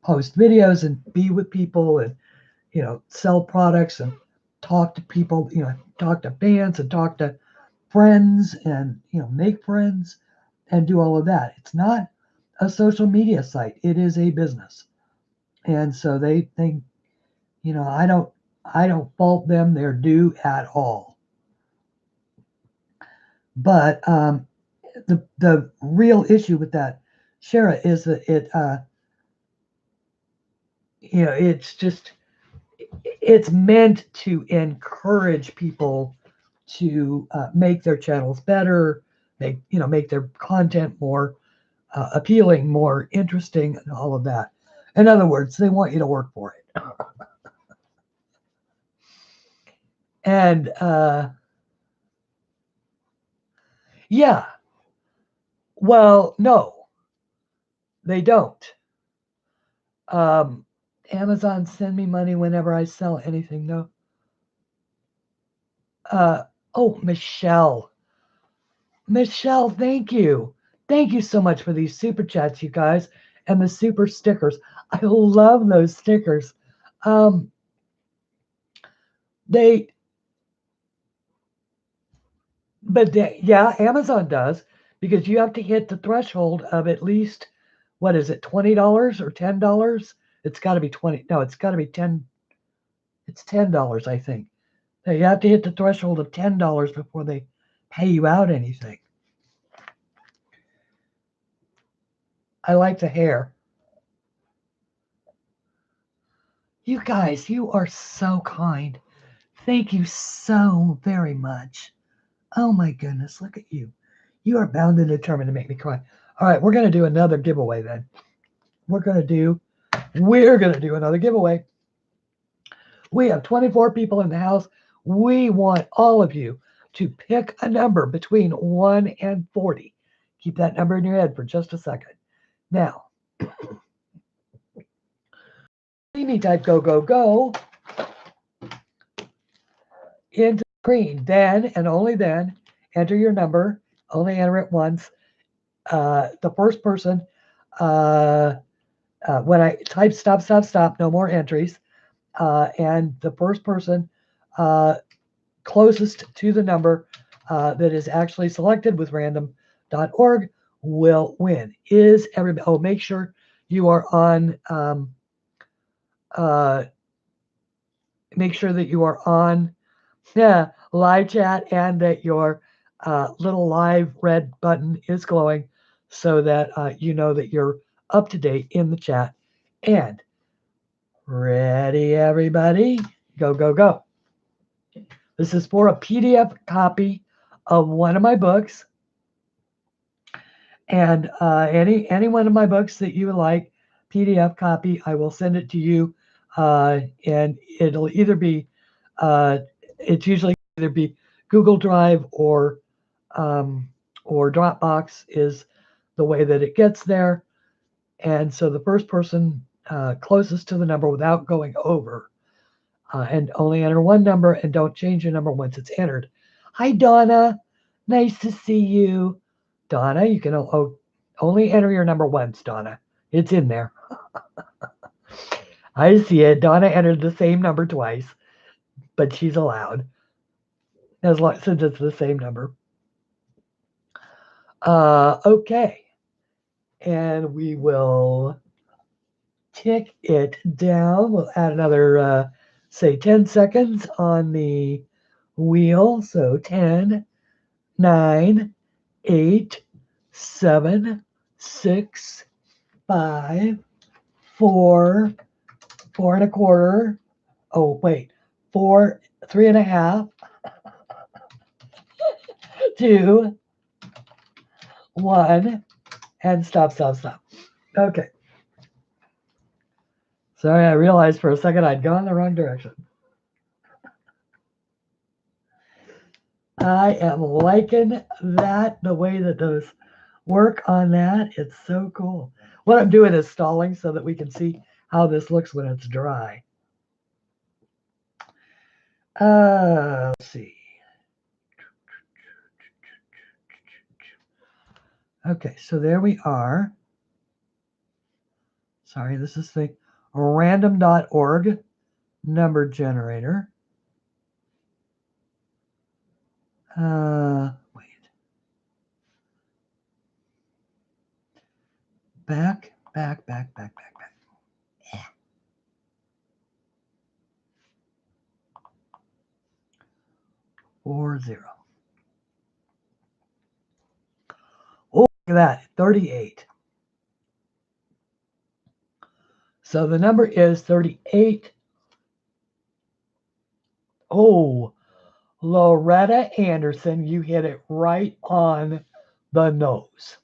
post videos and be with people and sell products and talk to people, talk to fans and talk to friends and make friends and do all of that. It's not a social media site. It is a business. And so they I don't fault them. They're due at all. But the real issue with that, Shara, is that it's meant to encourage people to make their channels better, make their content more appealing, more interesting, and all of that. In other words, they want you to work for it. And yeah, well, no, they don't. Amazon send me money whenever I sell anything. No. Oh, Michelle, thank you. Thank you so much for these super chats, you guys, and the super stickers. I love those stickers. Yeah, Amazon does, because you have to hit the threshold of at least, what is it, $20 or $10? It's got to be 20. No, it's got to be 10. It's $10, I think. Now, you have to hit the threshold of $10 before they pay you out anything. I like the hair. You guys, you are so kind. Thank you so very much. Oh my goodness, look at you. You are bound and determined to make me cry. All right, we're going to do another giveaway then. We're going to do another giveaway. We have 24 people in the house. We want all of you to pick a number between 1 and 40. Keep that number in your head for just a second. Now, see me type go, go, go into the screen. Then, and only then, enter your number. Only enter it once. The first person, when I type stop, stop, stop, no more entries. And the first person closest to the number that is actually selected with random.org will win. Is everybody? Oh, make sure you are on make sure that you are on live chat and that your little live red button is glowing so that you know that you're up to date in the chat. And ready, everybody? Go, go, go. This is for a PDF copy of one of my books. And any one of my books that you would like, PDF copy, I will send it to you. And it'll either be, it's usually either be Google Drive or Dropbox is the way that it gets there. And so the first person closest to the number without going over, and only enter one number and don't change your number once it's entered. Hi, Donna. Nice to see you. Donna, you can only enter your number once, Donna. It's in there. I see it. Donna entered the same number twice, but she's allowed since it's the same number. Okay. And we will tick it down. We'll add another, say, 10 seconds on the wheel. So 10, 9, 8, 7, 6, 5, 4, 4 and a quarter. Oh, wait. 4, 3 and a half. 2, 1, and stop. Okay. Sorry, I realized for a second I'd gone the wrong direction. I am liking that, the way that those work on that. It's so cool. What I'm doing is stalling so that we can see how this looks when it's dry. Let's see. Okay, so there we are. Sorry, this is the random.org number generator. Wait. Back. 40. Oh, look at that, 38. So the number is 38. Oh, Loretta Anderson, you hit it right on the nose.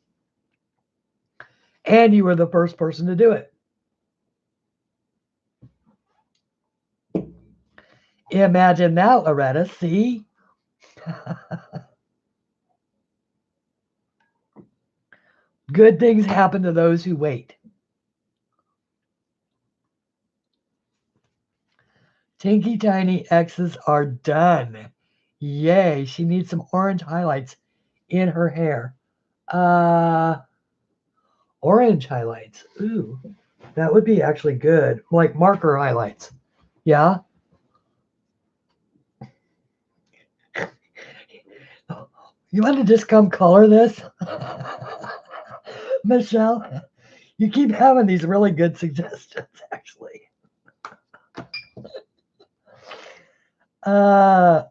And you were the first person to do it. Imagine that, Loretta. See? Good things happen to those who wait. Tinky Tiny X's are done. Yay, she needs some orange highlights in her hair. Orange highlights. Ooh, that would be actually good. Like marker highlights. Yeah? You want to just come color this? Michelle, you keep having these really good suggestions, actually. Oh,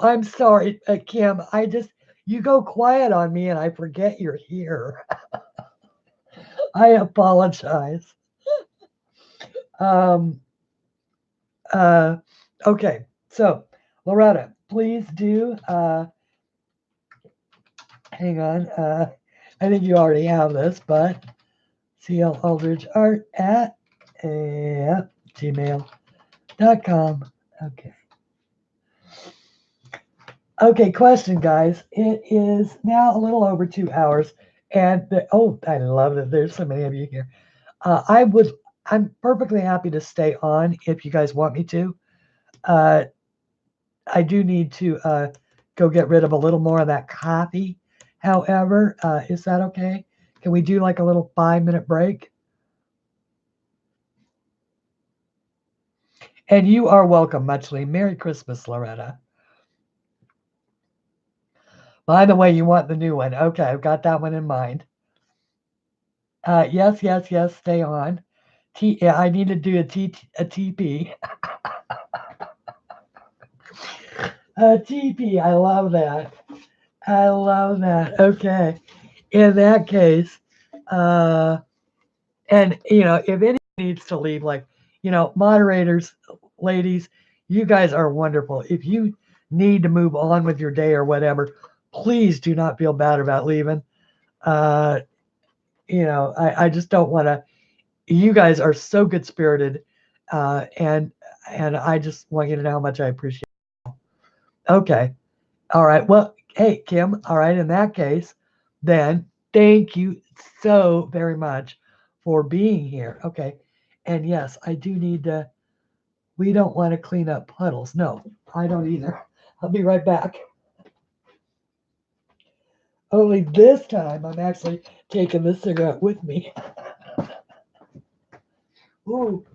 I'm sorry, Kim. You go quiet on me and I forget you're here. I apologize. Okay, so Loretta, please do. Hang on. I think you already have this, but CLAldridgeArt at gmail.com. Okay. Okay, question, guys. It is now a little over 2 hours, and I love that there's so many of you here. I'm perfectly happy to stay on if you guys want me to. I do need to go get rid of a little more of that coffee. However, is that okay? Can we do like a little 5-minute break? And you are welcome, Muchly. Merry Christmas, Loretta. By the way, you want the new one. Okay, I've got that one in mind. Yes, stay on. Yeah, I need to do a TP. A TP. I love that. I love that. Okay. In that case, uh, and if anyone needs to leave, like, moderators, ladies, you guys are wonderful. If you need to move on with your day or whatever, please do not feel bad about leaving. Uh, I just don't want to. You guys are so good spirited, and I just want you to know how much I appreciate it. Okay. All right. Well, hey, Kim. All right. In that case, then thank you so very much for being here. Okay. And yes, I do need to. We don't want to clean up puddles. No, I don't either. I'll be right back. Only this time I'm actually taking the cigarette with me. Ooh.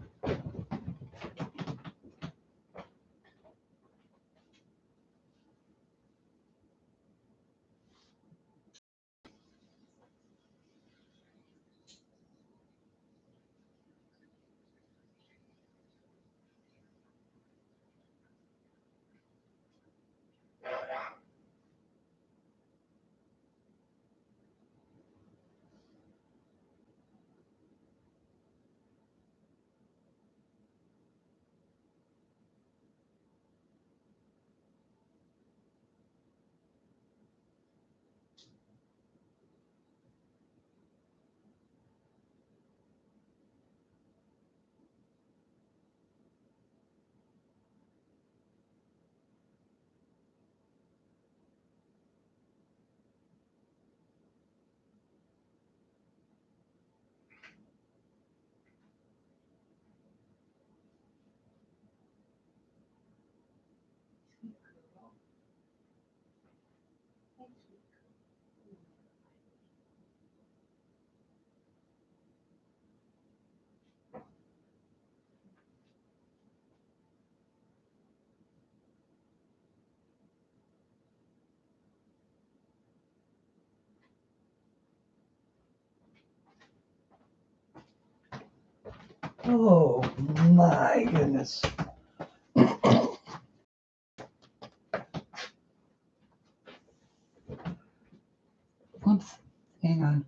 Oh my goodness. Oops. Hang on.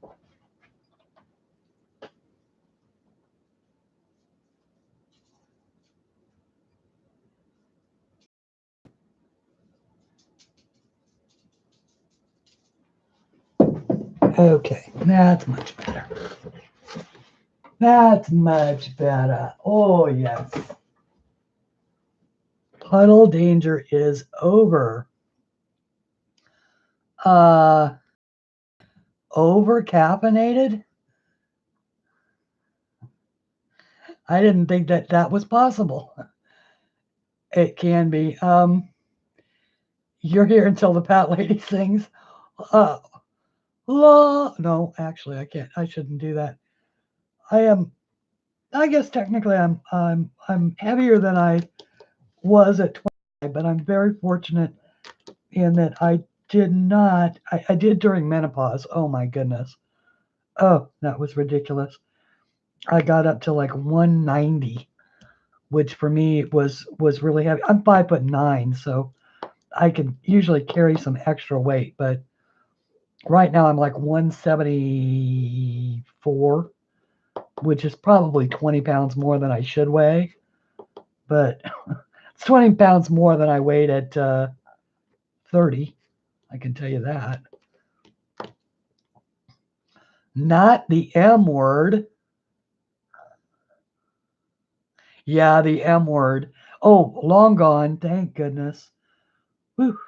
Okay, that's much better. That's much better. Oh, yes. Puddle danger is over. Over caffeinated? I didn't think that was possible. It can be. You're here until the Pat Lady sings. Uh, no, actually, I can't. I shouldn't do that. I am. I guess technically, I'm heavier than I was at 20, but I'm very fortunate in that I did not. I did during menopause. Oh my goodness. Oh, that was ridiculous. I got up to like 190, which for me was really heavy. I'm 5'9", so I can usually carry some extra weight, but right now I'm like 174, which is probably 20 pounds more than I should weigh, but it's 20 pounds more than I weighed at 30. I can tell you that. Not the M word. Yeah, the M word. Oh, long gone. Thank goodness. Whew.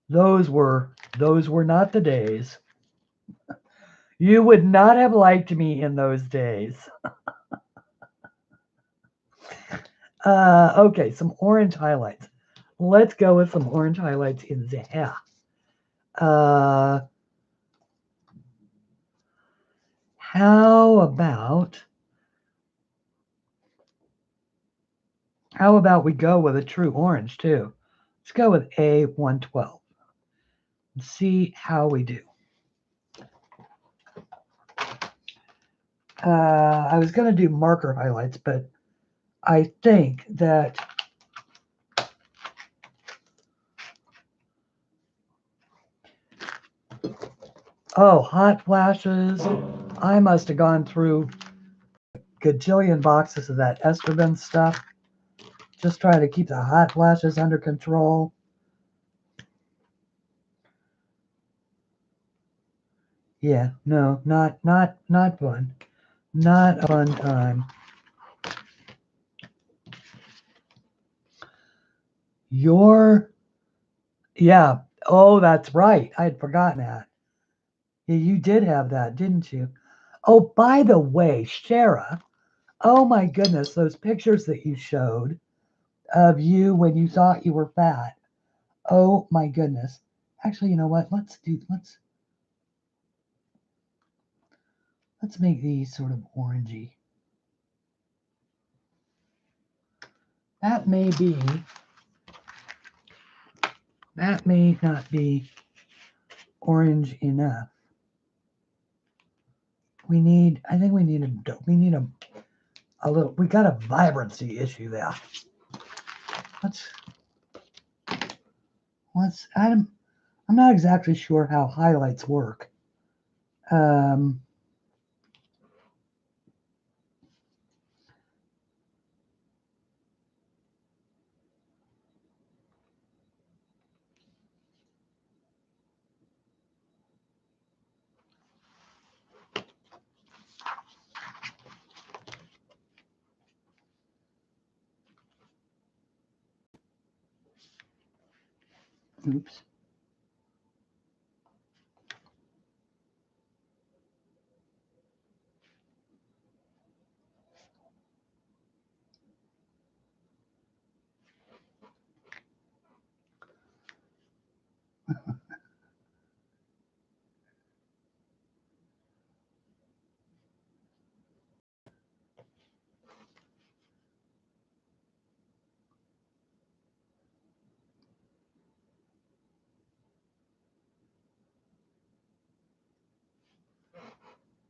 Those were not the days. You would not have liked me in those days. Okay, some orange highlights. Let's go with some orange highlights in the hair. How about we go with a true orange too? Let's go with A112 and see how we do. I was going to do marker highlights, but I think that oh, hot flashes. I must have gone through a gajillion boxes of that estrogen stuff. Just trying to keep the hot flashes under control. Yeah, no, not fun. Not a fun time. Yeah. Oh, that's right. I had forgotten that. Yeah, you did have that, didn't you? Oh, by the way, Shara, oh my goodness, those pictures that you showed of you when you thought you were fat. Oh my goodness. Actually, you know what? Let's make these sort of orangey. That may not be orange enough. I think we need a little, we got a vibrancy issue there. I'm not exactly sure how highlights work. Oops.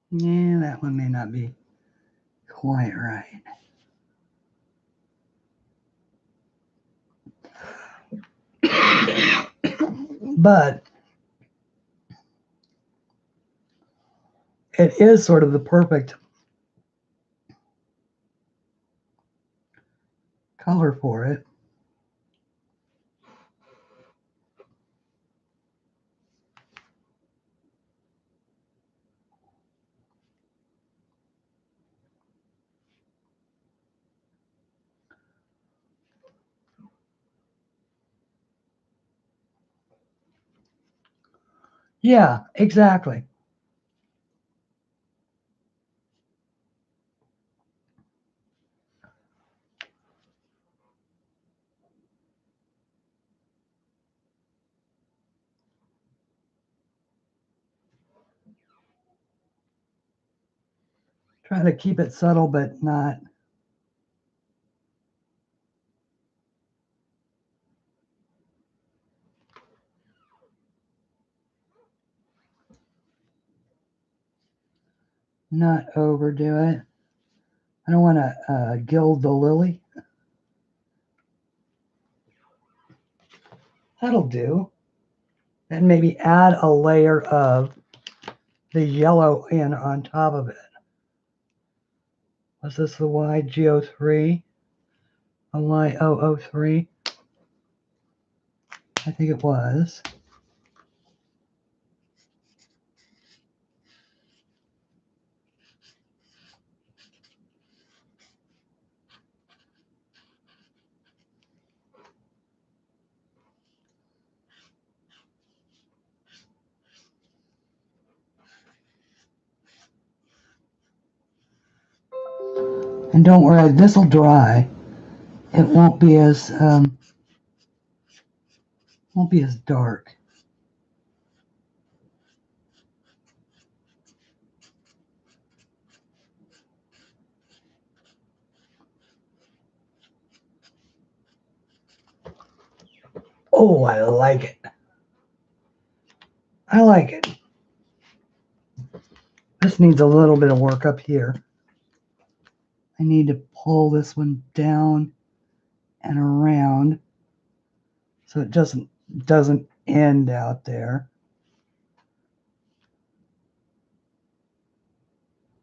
Yeah, that one may not be quite right. But it is sort of the perfect color for it. Yeah, exactly. Trying to keep it subtle, but not. Not overdo it. I don't want to gild the lily. That'll do. And maybe add a layer of the yellow in on top of it. Was this the YG03? A Y003? I think it was. And don't worry, this will dry. It won't be as dark. Oh, I like it. I like it. This needs a little bit of work up here. I need to pull this one down and around so it doesn't end out there.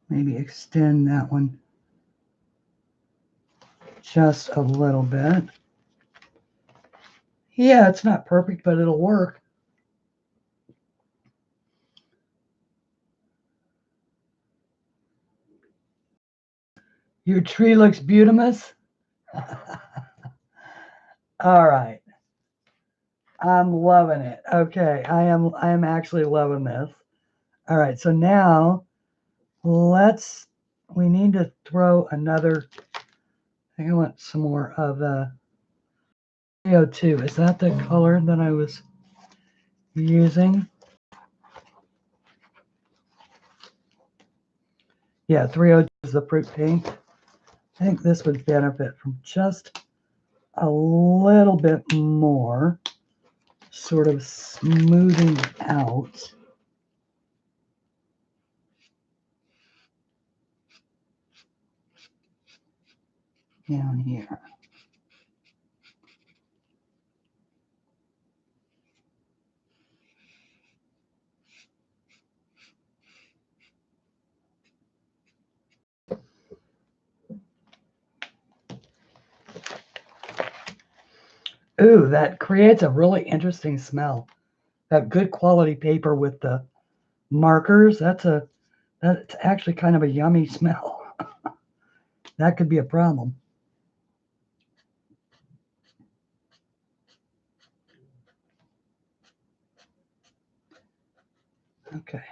Maybe extend that one just a little bit. Yeah, it's not perfect, but it'll work. Your tree looks beautimous. All right. I'm loving it. Okay, I am actually loving this. All right, so now we need to throw another, I think I want some more of the CO2. Is that the color that I was using? Yeah, 302 is the fruit paint. I think this would benefit from just a little bit more sort of smoothing out. Down here. Ooh, that creates a really interesting smell. That good quality paper with the markers, that's actually kind of a yummy smell. That could be a problem. Okay.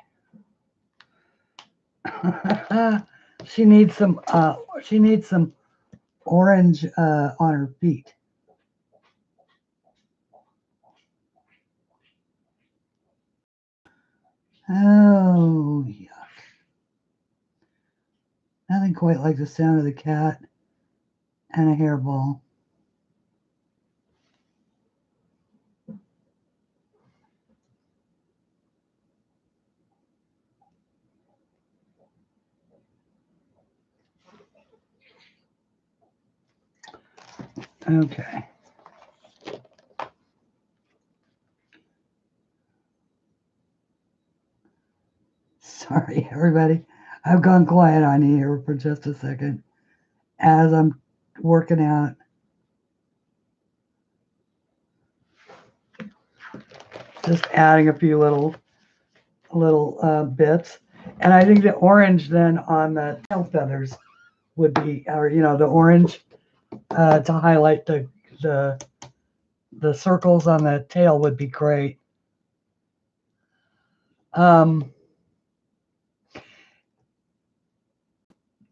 She needs some orange on her feet. Oh, yuck. Nothing quite like the sound of the cat and a hairball. Okay. Sorry, everybody. I've gone quiet on you here for just a second as I'm working out. Just adding a few little bits. And I think the orange then on the tail feathers would be, or the orange to highlight the circles on the tail would be great.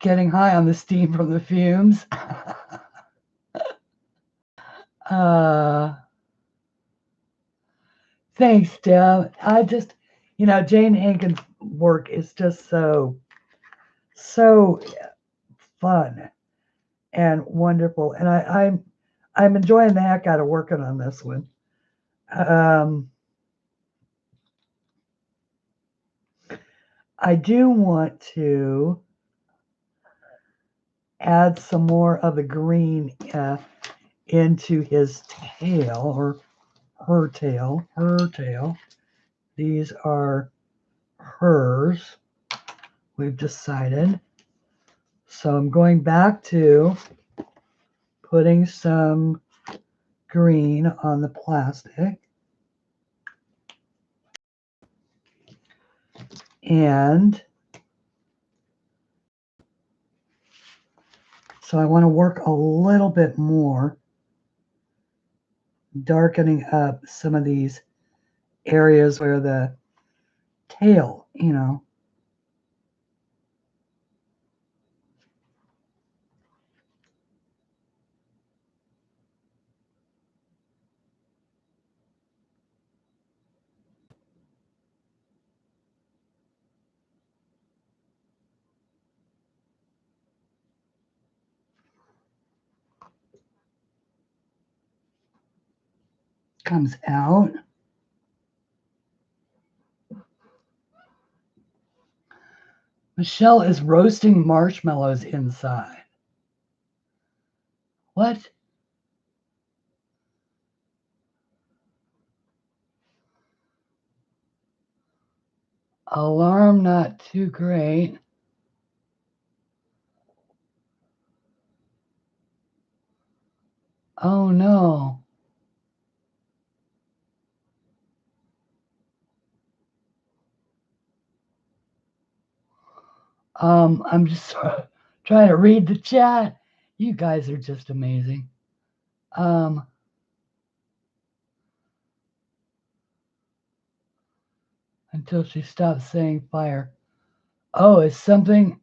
Getting high on the steam from the fumes. Thanks, Deb. I just, Jane Hankins' work is just so fun and wonderful, and I'm enjoying the heck out of working on this one. I do want to add some more of the green into his tail or her tail. These are hers, we've decided. So I'm going back to putting some green on the plastic. And so I want to work a little bit more, darkening up some of these areas where the tail, comes out. Michelle is roasting marshmallows inside. What? Alarm not too great. Oh no. I'm just trying to read the chat. You guys are just amazing. Until she stops saying fire. Oh, is something?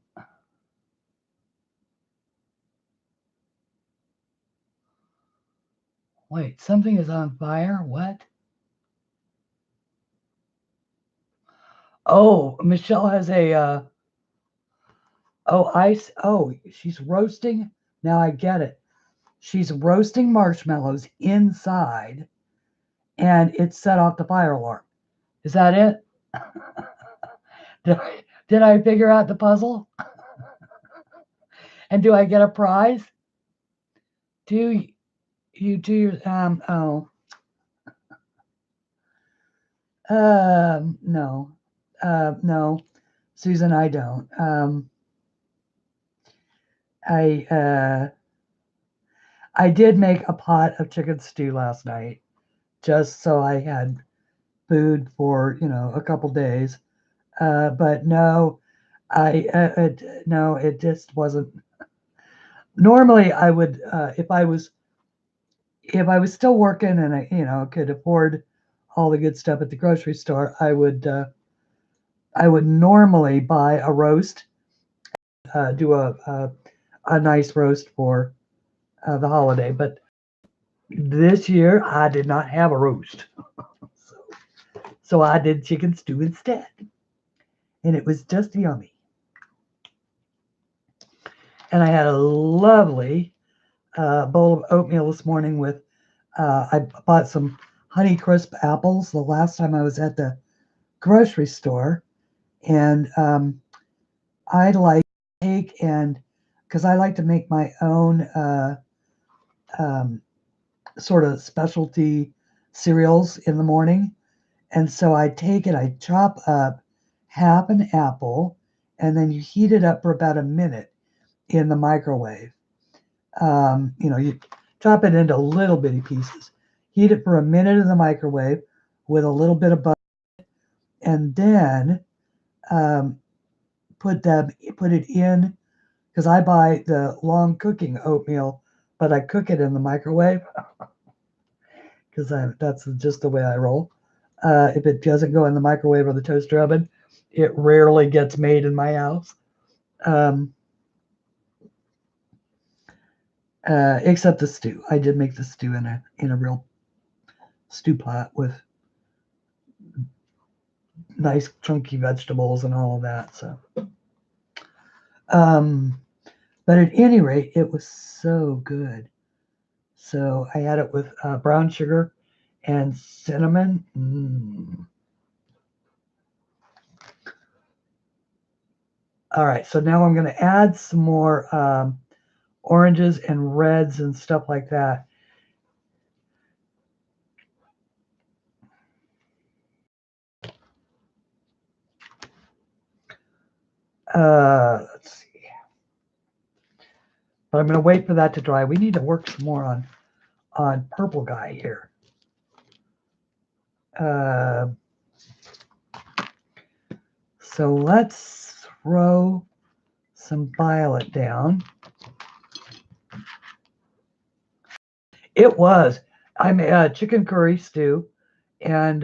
Wait, something is on fire? What? Oh, Michelle has a, she's roasting. Now I get it. She's roasting marshmallows inside and it set off the fire alarm. Is that it? Did I figure out the puzzle? And do I get a prize? Do you do your, no. No, Susan, I don't. I did make a pot of chicken stew last night, just so I had food for a couple days. But no, no, it just wasn't. Normally, I would if I was still working and I could afford all the good stuff at the grocery store, I would normally buy a roast, do a nice roast for the holiday. But this year I did not have a roast, so I did chicken stew instead, and it was just yummy. And I had a lovely bowl of oatmeal this morning with. I bought some Honeycrisp apples the last time I was at the grocery store, and I like take and because I like to make my own sort of specialty cereals in the morning. And so I take it, I chop up half an apple, and then you heat it up for about a minute in the microwave. You chop it into little bitty pieces, heat it for a minute in the microwave with a little bit of butter, and then put it in, because I buy the long cooking oatmeal, but I cook it in the microwave because that's just the way I roll. If it doesn't go in the microwave or the toaster oven, it rarely gets made in my house. Except the stew. I did make the stew in a real stew pot with nice chunky vegetables and all of that. So, but at any rate, it was so good. So I had it with brown sugar and cinnamon. All right, so now I'm going to add some more oranges and reds and stuff like that. Let's see. But I'm going to wait for that to dry. We need to work some more on purple guy here. So let's throw some violet down. It was. I made a chicken curry stew, and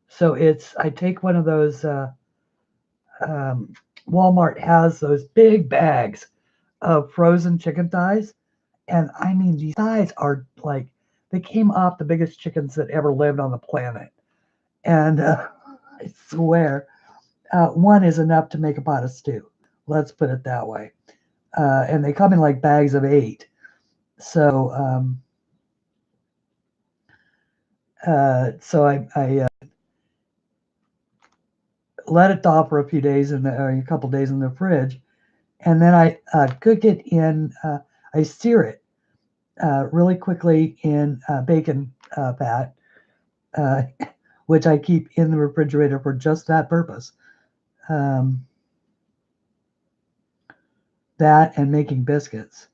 so I take one of those. Walmart has those big bags of frozen chicken thighs, and I mean these thighs are like they came off the biggest chickens that ever lived on the planet, and I swear one is enough to make a pot of stew. Let's put it that way. And they come in like bags of 8. So I let it thaw for a few days or a couple days in the fridge, and then I cook it in. I sear it really quickly in bacon fat, which I keep in the refrigerator for just that purpose. That and making biscuits.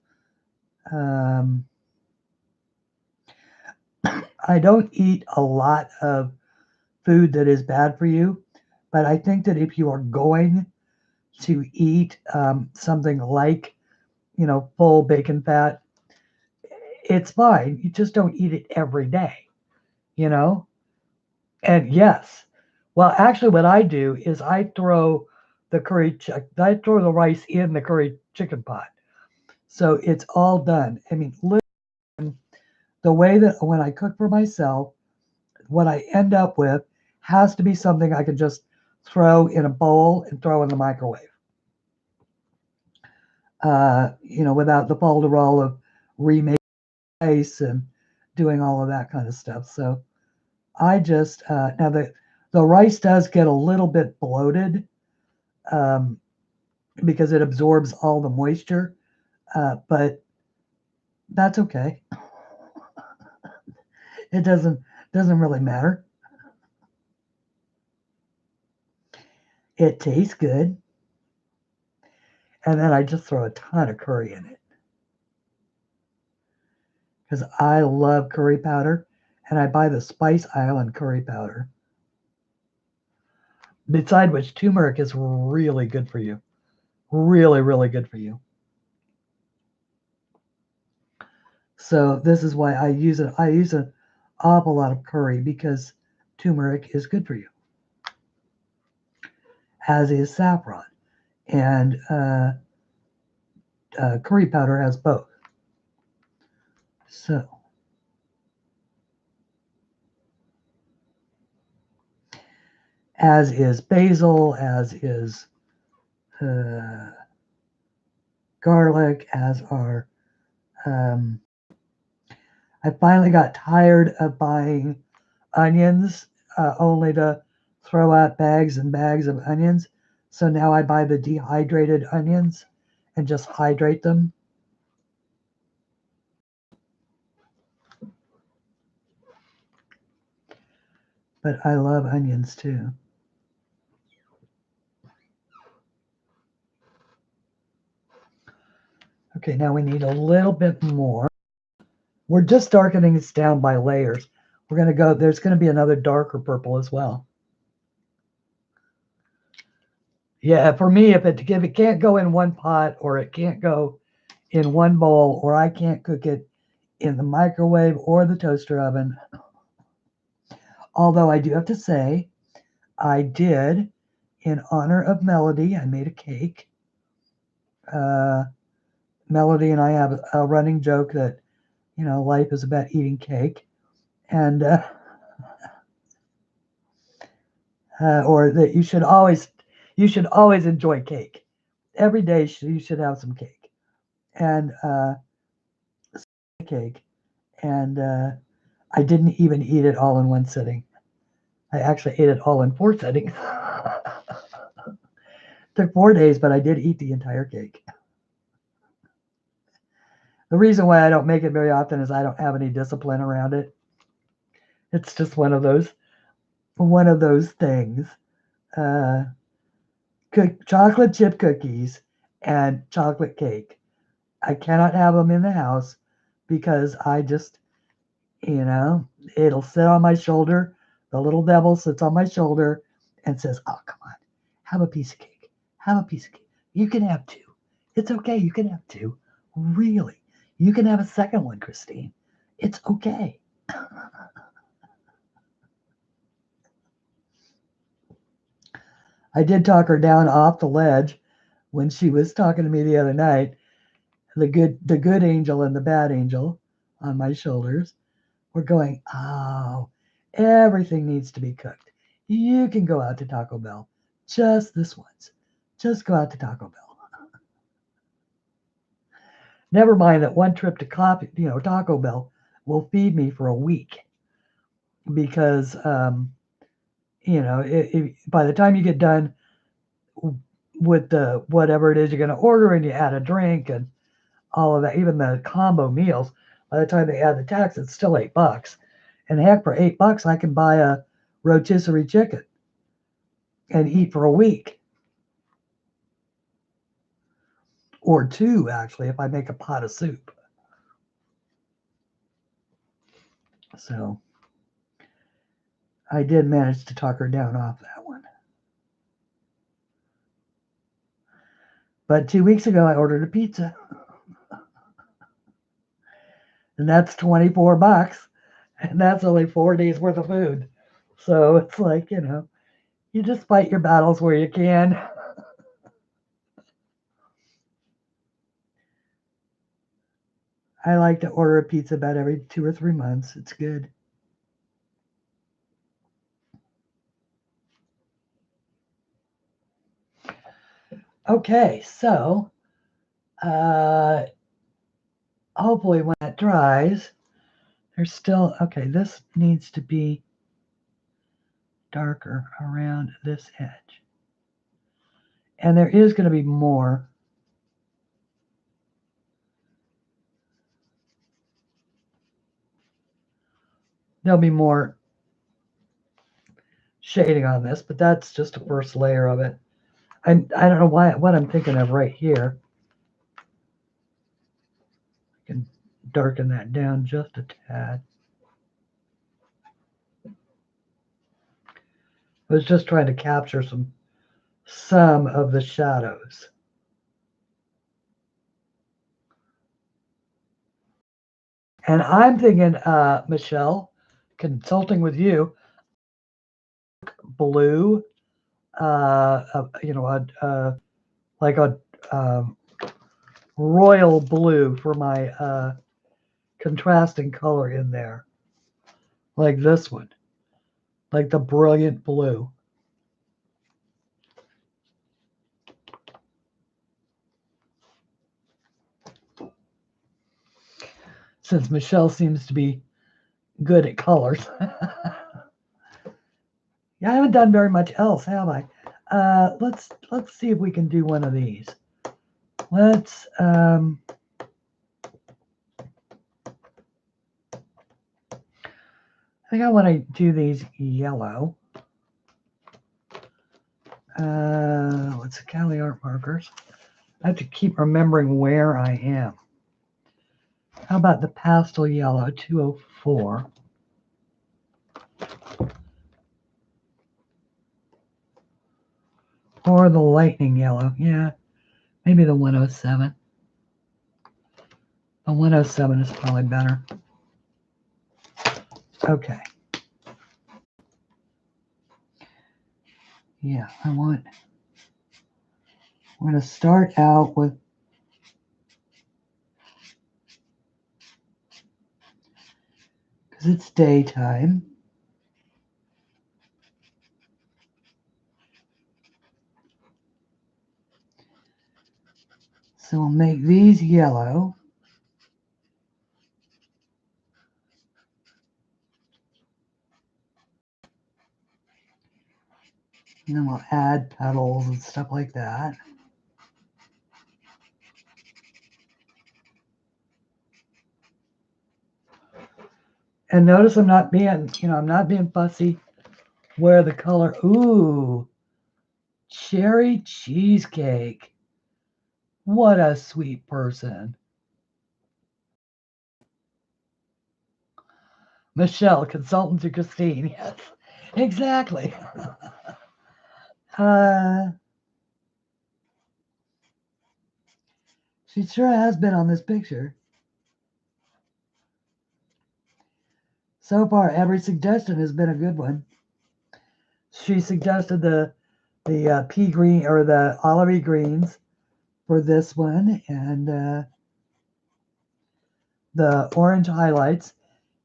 I don't eat a lot of food that is bad for you, but I think that if you are going to eat something like, full bacon fat, it's fine. You just don't eat it every day, you know? And yes, well, actually, what I do is I throw the rice in the curry chicken pot. So it's all done. I mean, the way that when I cook for myself, what I end up with has to be something I can just throw in a bowl and throw in the microwave. Without the folderol of remaking rice and doing all of that kind of stuff. So I just now the rice does get a little bit bloated because it absorbs all the moisture, but that's okay. It doesn't really matter. It tastes good, and then I just throw a ton of curry in it because I love curry powder, and I buy the Spice Island curry powder. Beside which, turmeric is really good for you. Really, really good for you. So this is why I use it. I use an awful lot of curry because turmeric is good for you, as is saffron. And curry powder has both. So as is basil, as is garlic, as are I finally got tired of buying onions only to throw out bags and bags of onions. So now I buy the dehydrated onions and just hydrate them. But I love onions too. Okay, now we need a little bit more. We're just darkening this down by layers. We're going to go, there's going to be another darker purple as well. Yeah, for me, if it can't go in one pot, or it can't go in one bowl, or I can't cook it in the microwave or the toaster oven. Although I do have to say, I did, in honor of Melody, I made a cake. Melody and I have a running joke that, life is about eating cake. And, or that you should always enjoy cake. Every day you should have some cake. And, cake. And I didn't even eat it all in one sitting. I actually ate it all in 4 sittings. Took 4 days, but I did eat the entire cake. The reason why I don't make it very often is I don't have any discipline around it. It's just one of those things. Chocolate chip cookies and chocolate cake. I cannot have them in the house because I just, it'll sit on my shoulder. The little devil sits on my shoulder and says, "Oh, come on, have a piece of cake. Have a piece of cake. You can have 2. It's okay. You can have 2. Really. You can have a second one, Christine. It's okay." I did talk her down off the ledge when she was talking to me the other night. The good angel and the bad angel on my shoulders were going, "Oh, everything needs to be cooked. You can go out to Taco Bell just this once. Just go out to Taco Bell." Never mind that one trip to Taco Bell will feed me for a week because you know, by the time you get done with the whatever it is you're going to order and you add a drink and all of that, even the combo meals, by the time they add the tax, it's still $8. And heck, for $8, I can buy a rotisserie chicken and eat for a week. Or two, actually, if I make a pot of soup. So I did manage to talk her down off that one. But 2 weeks ago, I ordered a pizza. And that's $24. And that's only 4 days worth of food. So it's like, you know, you just fight your battles where you can. I like to order a pizza about every 2 or 3 months. It's good. Okay, so hopefully when it dries, there's still, okay, this needs to be darker around this edge. And there is going to be more. There'll be more shading on this, but that's just a first layer of it. I don't know what I'm thinking of right here. I can darken that down just a tad. I was just trying to capture some of the shadows. And I'm thinking, Michelle, consulting with you, blue, you know, like a royal blue for my contrasting color in there, like this one, like the brilliant blue. Since Michelle seems to be good at colors. Yeah, I haven't done very much else, have I? Let's see if we can do one of these. Let's I think I want to do these yellow. Let's CLAart markers. I have to keep remembering where I am. How about the pastel yellow, 204? Or the lightning yellow. Yeah, maybe the 107. The 107 is probably better. Okay. Yeah, we're going to start out with because it's daytime. So we'll make these yellow. And then we'll add petals and stuff like that. And notice I'm not being fussy where the color, ooh, cherry cheesecake. What a sweet person. Michelle, consultant to Christine. Yes, exactly. She sure has been on this picture. So far, every suggestion has been a good one. She suggested the pea green or the olivey greens for this one, and the orange highlights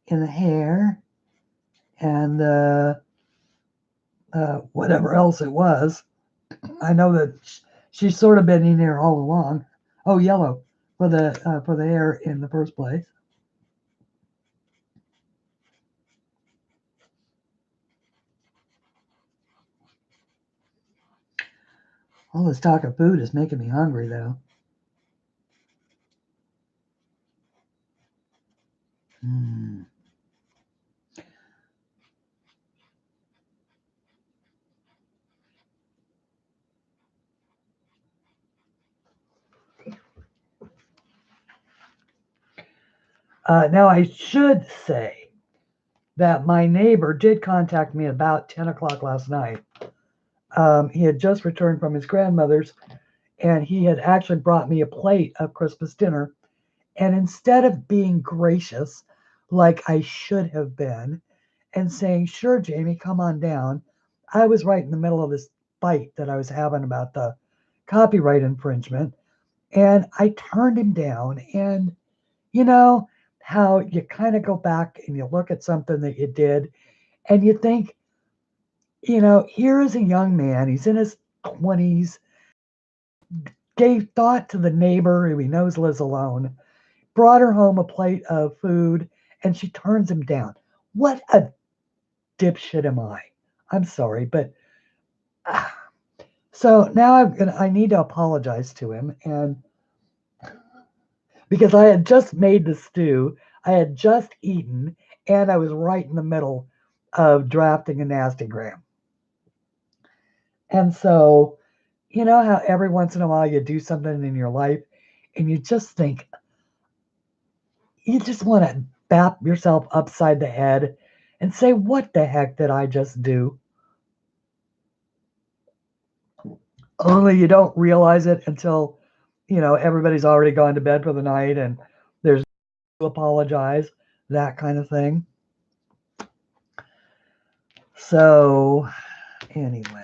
in the hair, and the whatever else it was. I know that she's sort of been in here all along. Oh, yellow for the hair in the first place. All this talk of food is making me hungry, though. Mm. Now, I should say that my neighbor did contact me about 10 o'clock last night. He had just returned from his grandmother's, and he had actually brought me a plate of Christmas dinner. And instead of being gracious, like I should have been, and saying, "Sure, Jamie, come on down," I was right in the middle of this fight that I was having about the copyright infringement. And I turned him down. And you know how you kind of go back and you look at something that you did and you think, here is a young man, he's in his 20s, gave thought to the neighbor who he knows lives alone, brought her home a plate of food, and she turns him down. What a dipshit am I? I'm sorry, but so now I need to apologize to him, and because I had just made the stew, I had just eaten, and I was right in the middle of drafting a nastygram. And so, you know how every once in a while you do something in your life and you just think, you just want to bap yourself upside the head and say, what the heck did I just do? Only you don't realize it until, everybody's already gone to bed for the night and there's to apologize, that kind of thing. So, anyway.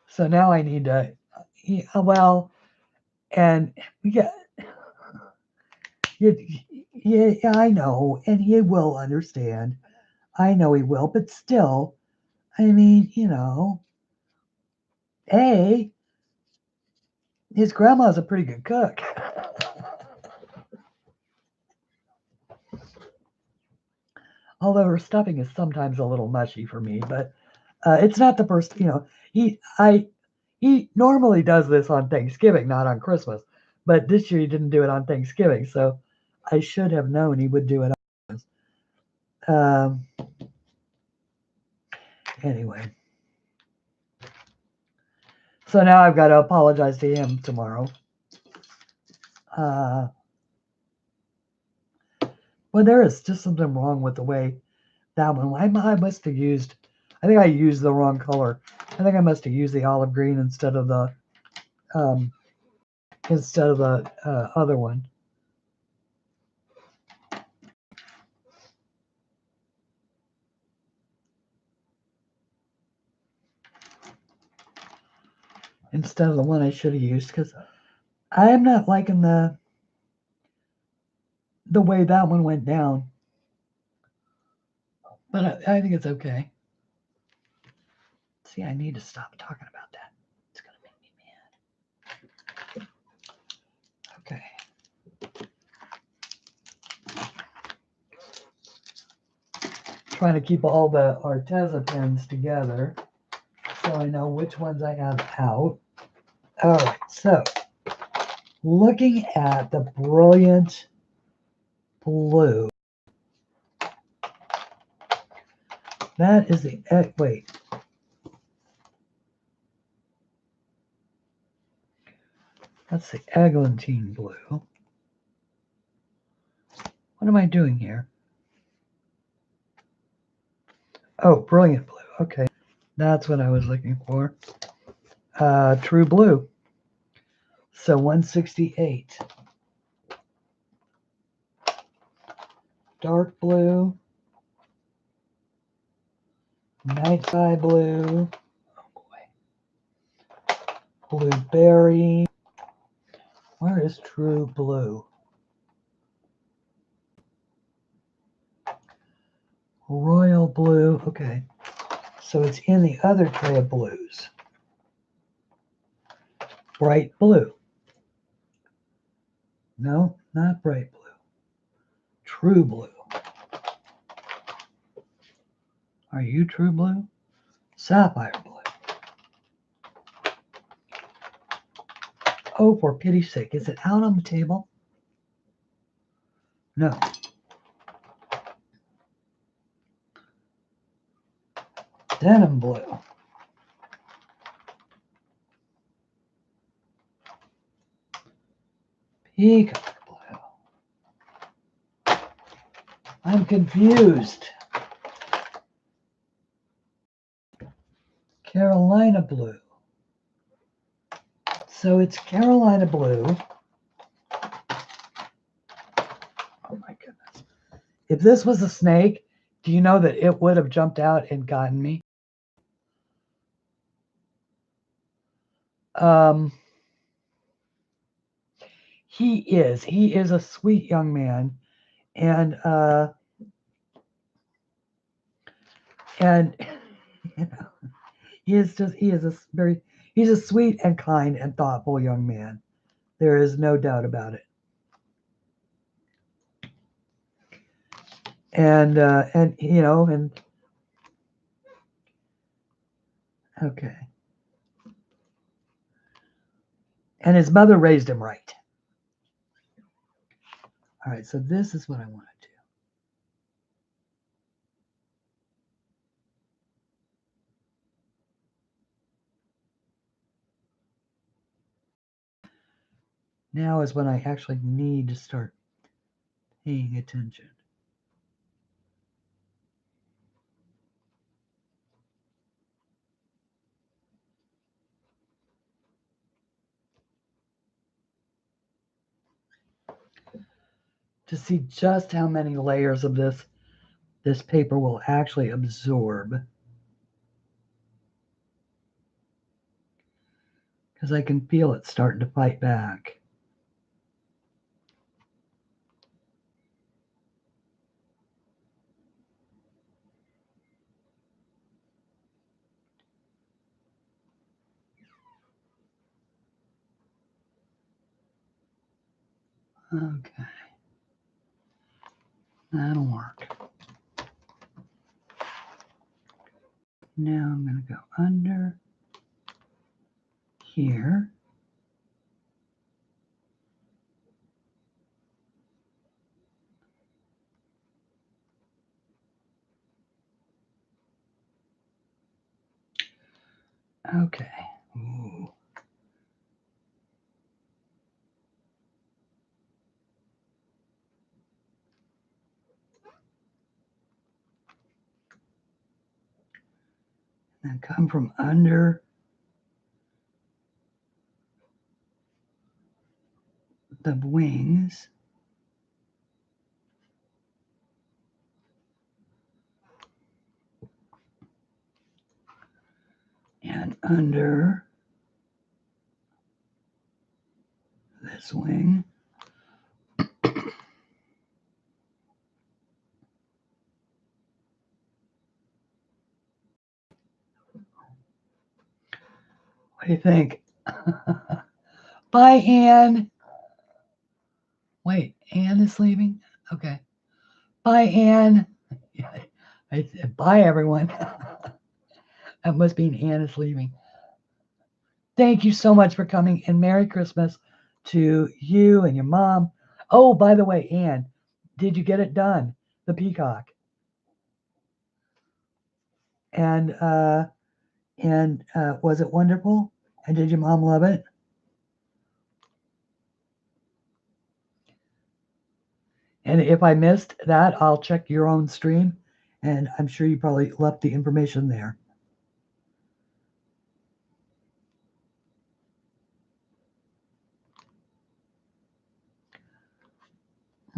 So now I need to, well, and yeah, yeah, I know, and he will understand. I know he will, but still, I mean, A, his grandma's a pretty good cook. Although her stuffing is sometimes a little mushy for me, but it's not the first, he normally does this on Thanksgiving, not on Christmas. But this year he didn't do it on Thanksgiving, so I should have known he would do it on Christmas. Anyway. So now I've got to apologize to him tomorrow. Well, there is just something wrong with the way that one. I must have used. I think I used the wrong color. I think I must have used the olive green instead of the other one. Instead of the one I should have used, because I am not liking the way that one went down. But I think it's okay. See, I need to stop talking about that. It's going to make me mad. Okay. Trying to keep all the Arteza pens together so I know which ones I have out. All right, so looking at the Brilliant Blue. That is the, wait. That's the Eglantine Blue. What am I doing here? Oh, Brilliant Blue. Okay, that's what I was looking for. True Blue. So 168. Dark Blue. Night Sky Blue. Oh boy. Blueberry. Where is True Blue? Royal Blue. Okay. So it's in the other tray of blues. Bright Blue. No, not Bright Blue. True Blue. Are you True Blue? Sapphire blue. Oh, for pity's sake, is it out on the table? No. Denim blue. Peacock blue. I'm confused. Carolina blue. So it's Carolina blue. Oh my goodness. If this was a snake, do you know that it would have jumped out and gotten me? He is a sweet young man, and you know, he's a sweet and kind and thoughtful young man. There is no doubt about it. And you know, and okay. And his mother raised him right. All right, so this is what I want to do. Now is when I actually need to start paying attention. To see just how many layers of this paper will actually absorb. Because I can feel it starting to fight back. Okay. That'll work. Now I'm going to go under here. Okay. Ooh. And come from under the wings. And under this wing. What do you think? Bye, Anne. Wait, Anne is leaving? Okay. Bye, Anne. I said, bye, everyone. That must mean Anne is leaving. Thank you so much for coming, and Merry Christmas to you and your mom. Oh, by the way, Anne, did you get it done? The peacock. And was it wonderful? And did your mom love it? And if I missed that, I'll check your own stream, and I'm sure you probably left the information there.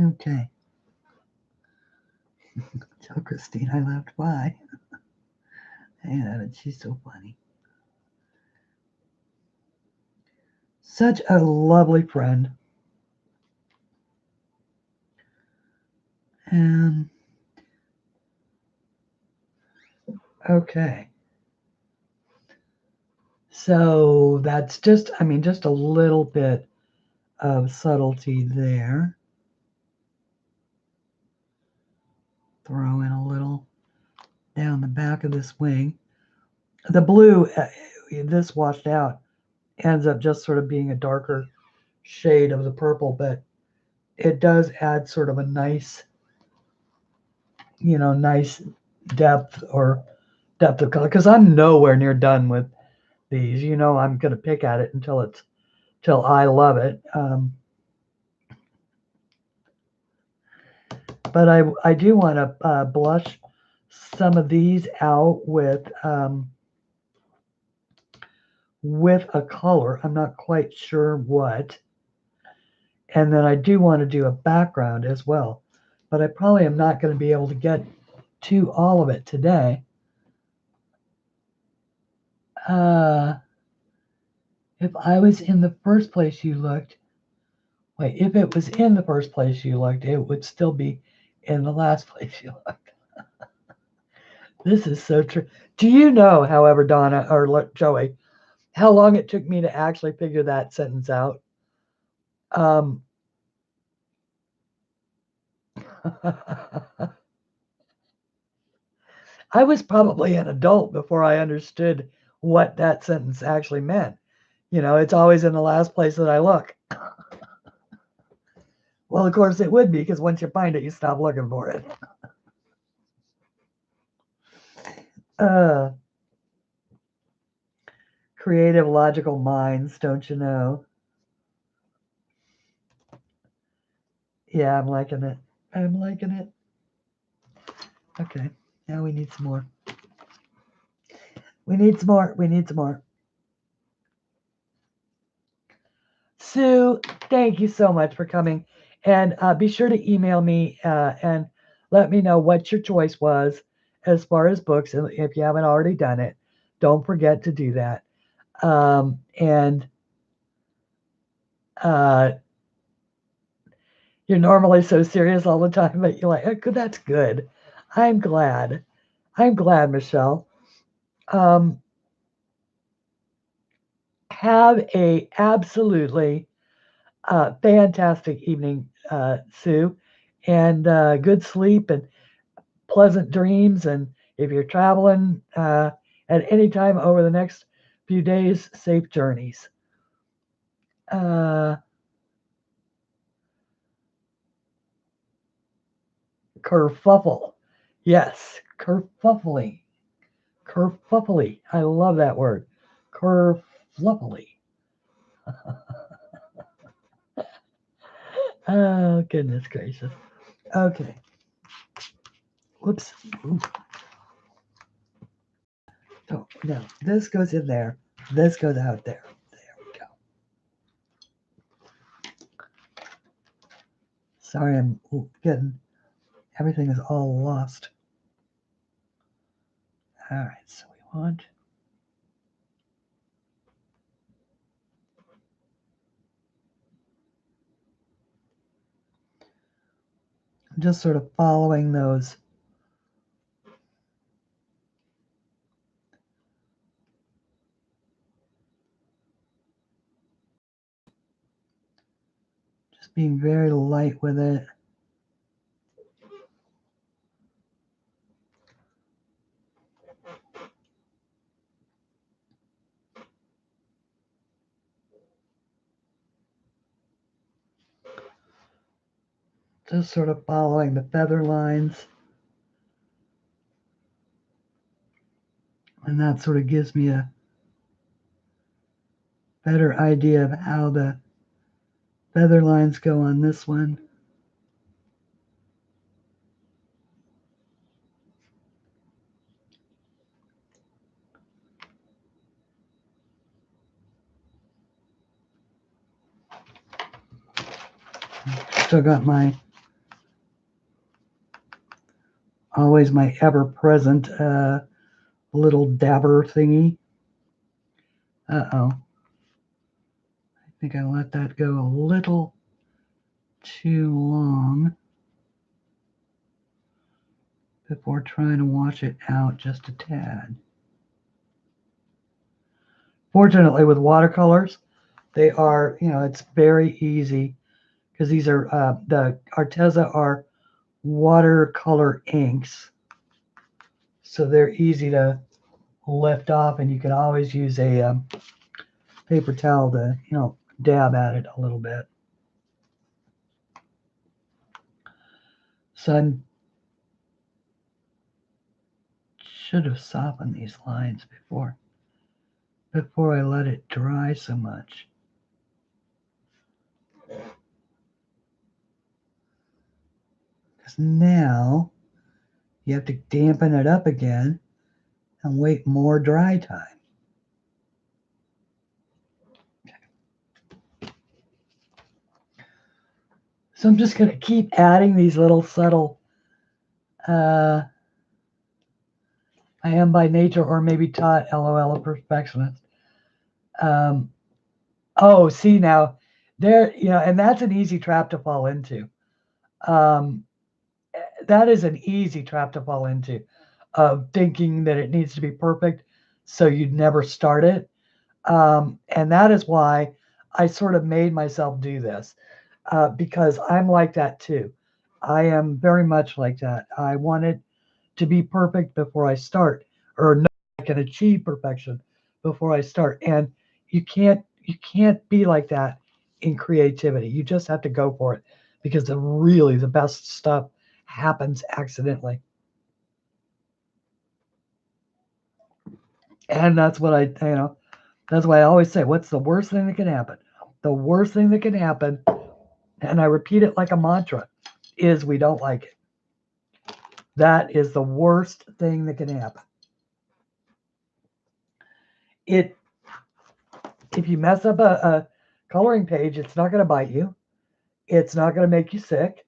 Okay. Tell Christine I laughed by. And she's so funny. Such a lovely friend. And okay. So that's just, I mean, just a little bit of subtlety there. Throw in a little down the back of this wing. The blue, this washed out, ends up just sort of being a darker shade of the purple, but it does add sort of a nice, nice depth of color. Because I'm nowhere near done with these. I'm going to pick at it till I love it. But I do want to blush some of these out with a color. I'm not quite sure what. And then I do want to do a background as well. But I probably am not going to be able to get to all of it today. If I was in the first place you looked, wait, if it was in the first place you looked, it would still be in the last place you looked. This is so true. Do you know, however, Donna or Joey, how long it took me to actually figure that sentence out? I was probably an adult before I understood what that sentence actually meant. It's always in the last place that I look. Well, of course it would be, because once you find it, you stop looking for it. Creative, logical minds, don't you know? Yeah, I'm liking it. I'm liking it. Okay, now we need some more. We need some more. We need some more. Sue, thank you so much for coming. And be sure to email me and let me know what your choice was as far as books. And if you haven't already done it, don't forget to do that. And you're normally so serious all the time, but you're like, oh, that's good. I'm glad. I'm glad, Michelle. Have a absolutely fantastic evening, Sue, and good sleep and pleasant dreams. And if you're traveling at any time over the next few days, safe journeys. Kerfuffle. Yes, kerfuffly. Kerfuffly. I love that word. Kerfluffly. Oh, goodness gracious. Okay. Whoops. Ooh. Oh, no. This goes in there. This goes out there. There we go. Sorry, I'm getting, everything is all lost. All right, so we want just sort of following those just being very light with it. Just sort of following the feather lines. And that sort of gives me a better idea of how the feather lines go on this one. Still got always my ever-present little dabber thingy. Uh-oh. I think I let that go a little too long before trying to wash it out just a tad. Fortunately, with watercolors, they are, it's very easy, because these are, the Arteza are watercolor inks. So they're easy to lift off, and you can always use a paper towel to, dab at it a little bit. So I should have softened these lines before I let it dry so much. Because now you have to dampen it up again and wait more dry time. So I'm just going to keep adding these little subtle, I am by nature, or maybe taught, LOL, a perfectionist. Oh, see now, there, and that's an easy trap to fall into. That is an easy trap to fall into, of thinking that it needs to be perfect, so you'd never start it. And that is why I sort of made myself do this, because I'm like that too. I am very much like that. I want it to be perfect before I start, or know I can achieve perfection before I start. And you can't be like that in creativity. You just have to go for it, because the best stuff happens accidentally. And that's what that's why I always say, what's the worst thing that can happen? The worst thing that can happen, and I repeat it like a mantra, is we don't like it. That is the worst thing that can happen. If you mess up a coloring page, it's not going to bite you. It's not going to make you sick.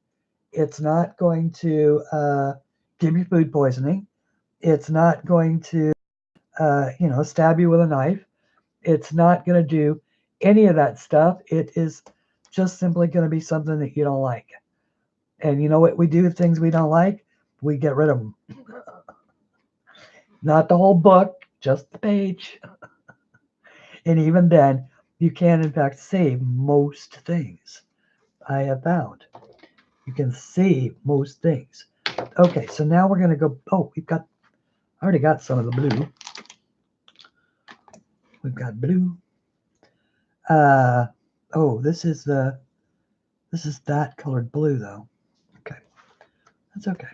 It's not going to give you food poisoning. It's not going to, stab you with a knife. It's not going to do any of that stuff. It is just simply going to be something that you don't like. And you know what we do with things we don't like? We get rid of them. Not the whole book, just the page. And even then, you can, in fact, save most things. I have found. You can save most things. Okay, so now we're going to go. Oh, I already got some of the blue. We've got blue. This is that colored blue, though. Okay, that's okay.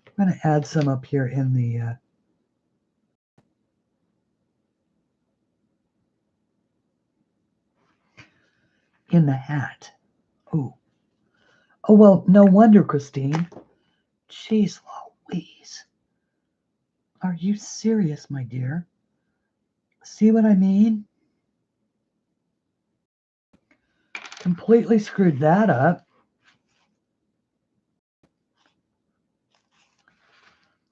I'm going to add some up here in the hat. Oh, well, no wonder, Christine. Jeez Louise. Are you serious, my dear? See what I mean? Completely screwed that up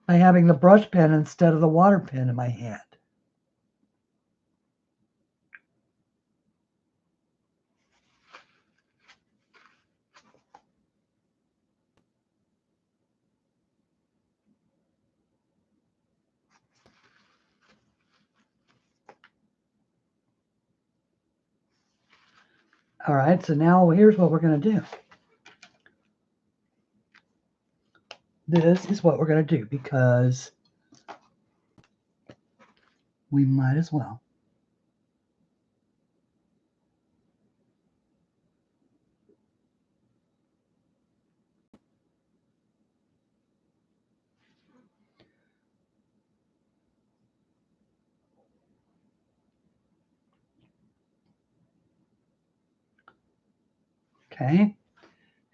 by having the brush pen instead of the water pen in my hand. All right, so now here's what we're going to do. This is what we're going to do, because we might as well. Okay,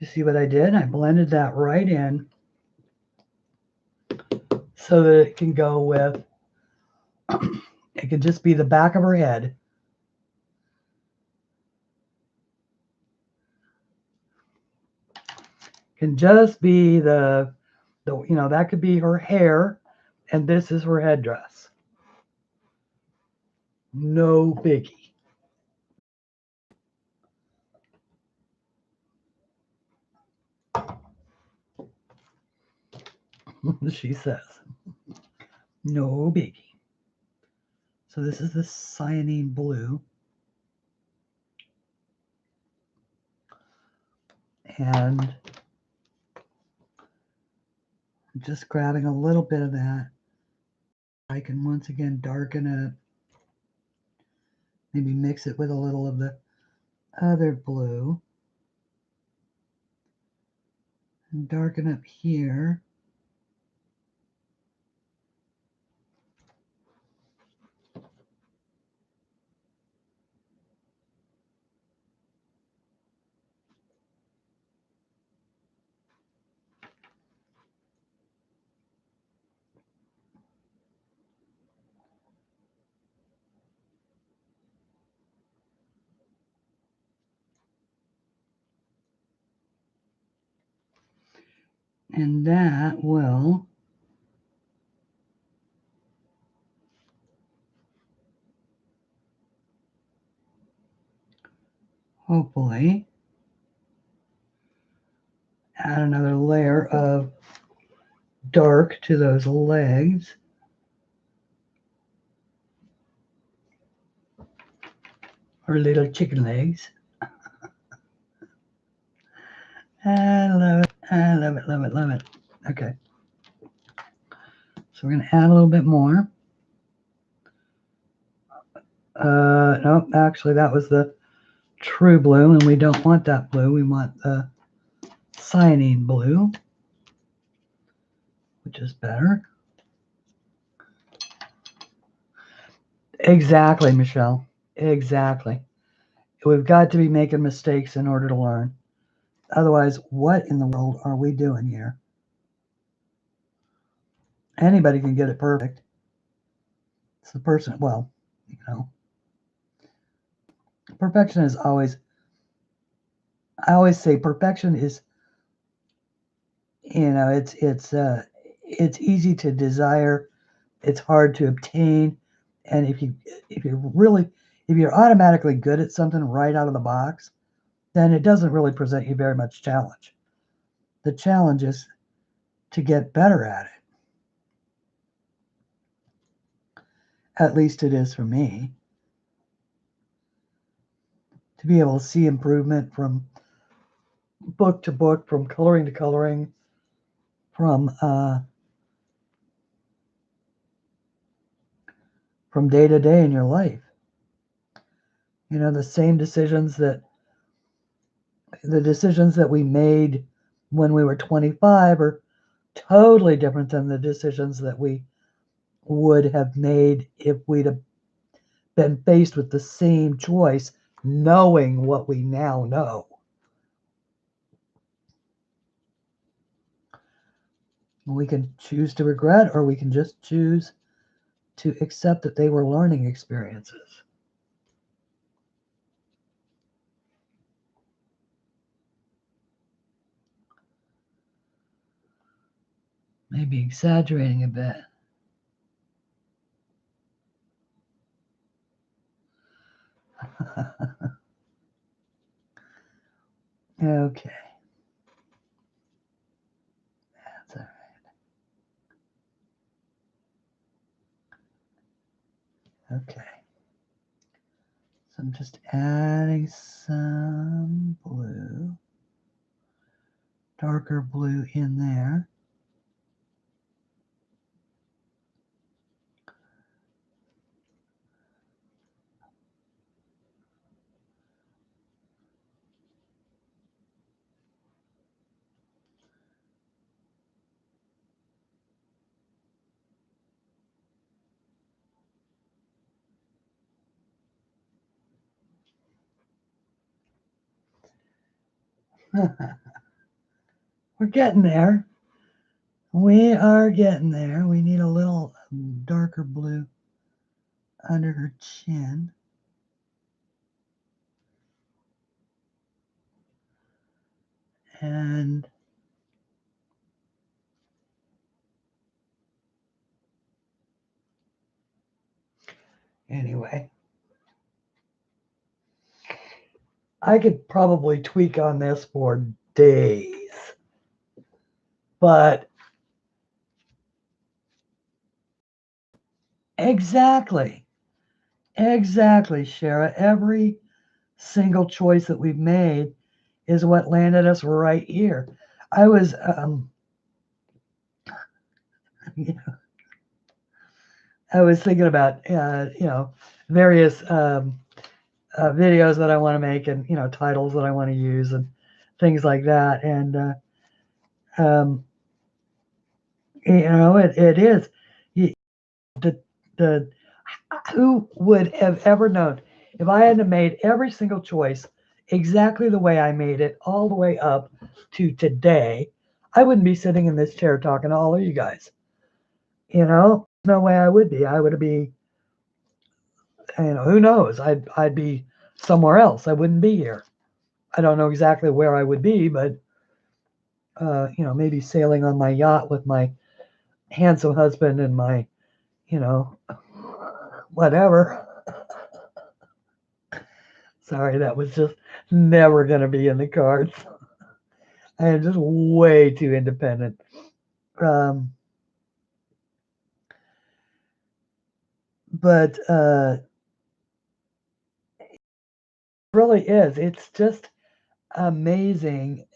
you see what I did? I blended that right in so that it can go with, it can just be the back of her head. Can just be the that could be her hair, and this is her headdress. No biggie. She says. No biggie. So this is the cyanine blue. And I'm just grabbing a little bit of that. I can once again darken it. Maybe mix it with a little of the other blue. And darken up here. And that will hopefully add another layer of dark to those legs. Or little chicken legs. I love it. I love it, love it, love it. Okay. So we're going to add a little bit more. No, actually that was the true blue, and we don't want that blue. We want the cyanine blue, which is better. Exactly, Michelle. Exactly. We've got to be making mistakes in order to learn. Otherwise, what in the world are we doing here? Anybody can get it perfect. It's the person, well, you know, perfection is always, I always say perfection is, you know, it's easy to desire, it's hard to obtain, and if you're automatically good at something right out of the box, then it doesn't really present you very much challenge. The challenge is to get better at it. At least it is for me. To be able to see improvement from book to book, from coloring to coloring, from day to day in your life. You know, the decisions that we made when we were 25 are totally different than the decisions that we would have made if we'd have been faced with the same choice, knowing what we now know. We can choose to regret, or we can just choose to accept that they were learning experiences. Maybe exaggerating a bit. Okay. That's all right. Okay. So I'm just adding some blue, darker blue in there. We're getting there. We are getting there. We need a little darker blue under her chin. And anyway, I could probably tweak on this for days. But exactly, Shara. Every single choice that we've made is what landed us right here. I was, you know, I was thinking about, various videos that I want to make, and titles that I want to use, and things like that. And um, it is the the who would have ever known if I hadn't made every single choice exactly the way I made it all the way up to today, I wouldn't be sitting in this chair talking to all of you guys. No way I would be. I would be, who knows? I'd be somewhere else. I wouldn't be here. I don't know exactly where I would be, but maybe sailing on my yacht with my handsome husband and my, you know, whatever. Sorry, that was just never going to be in the cards. I am just way too independent. But it really is. It's just amazing.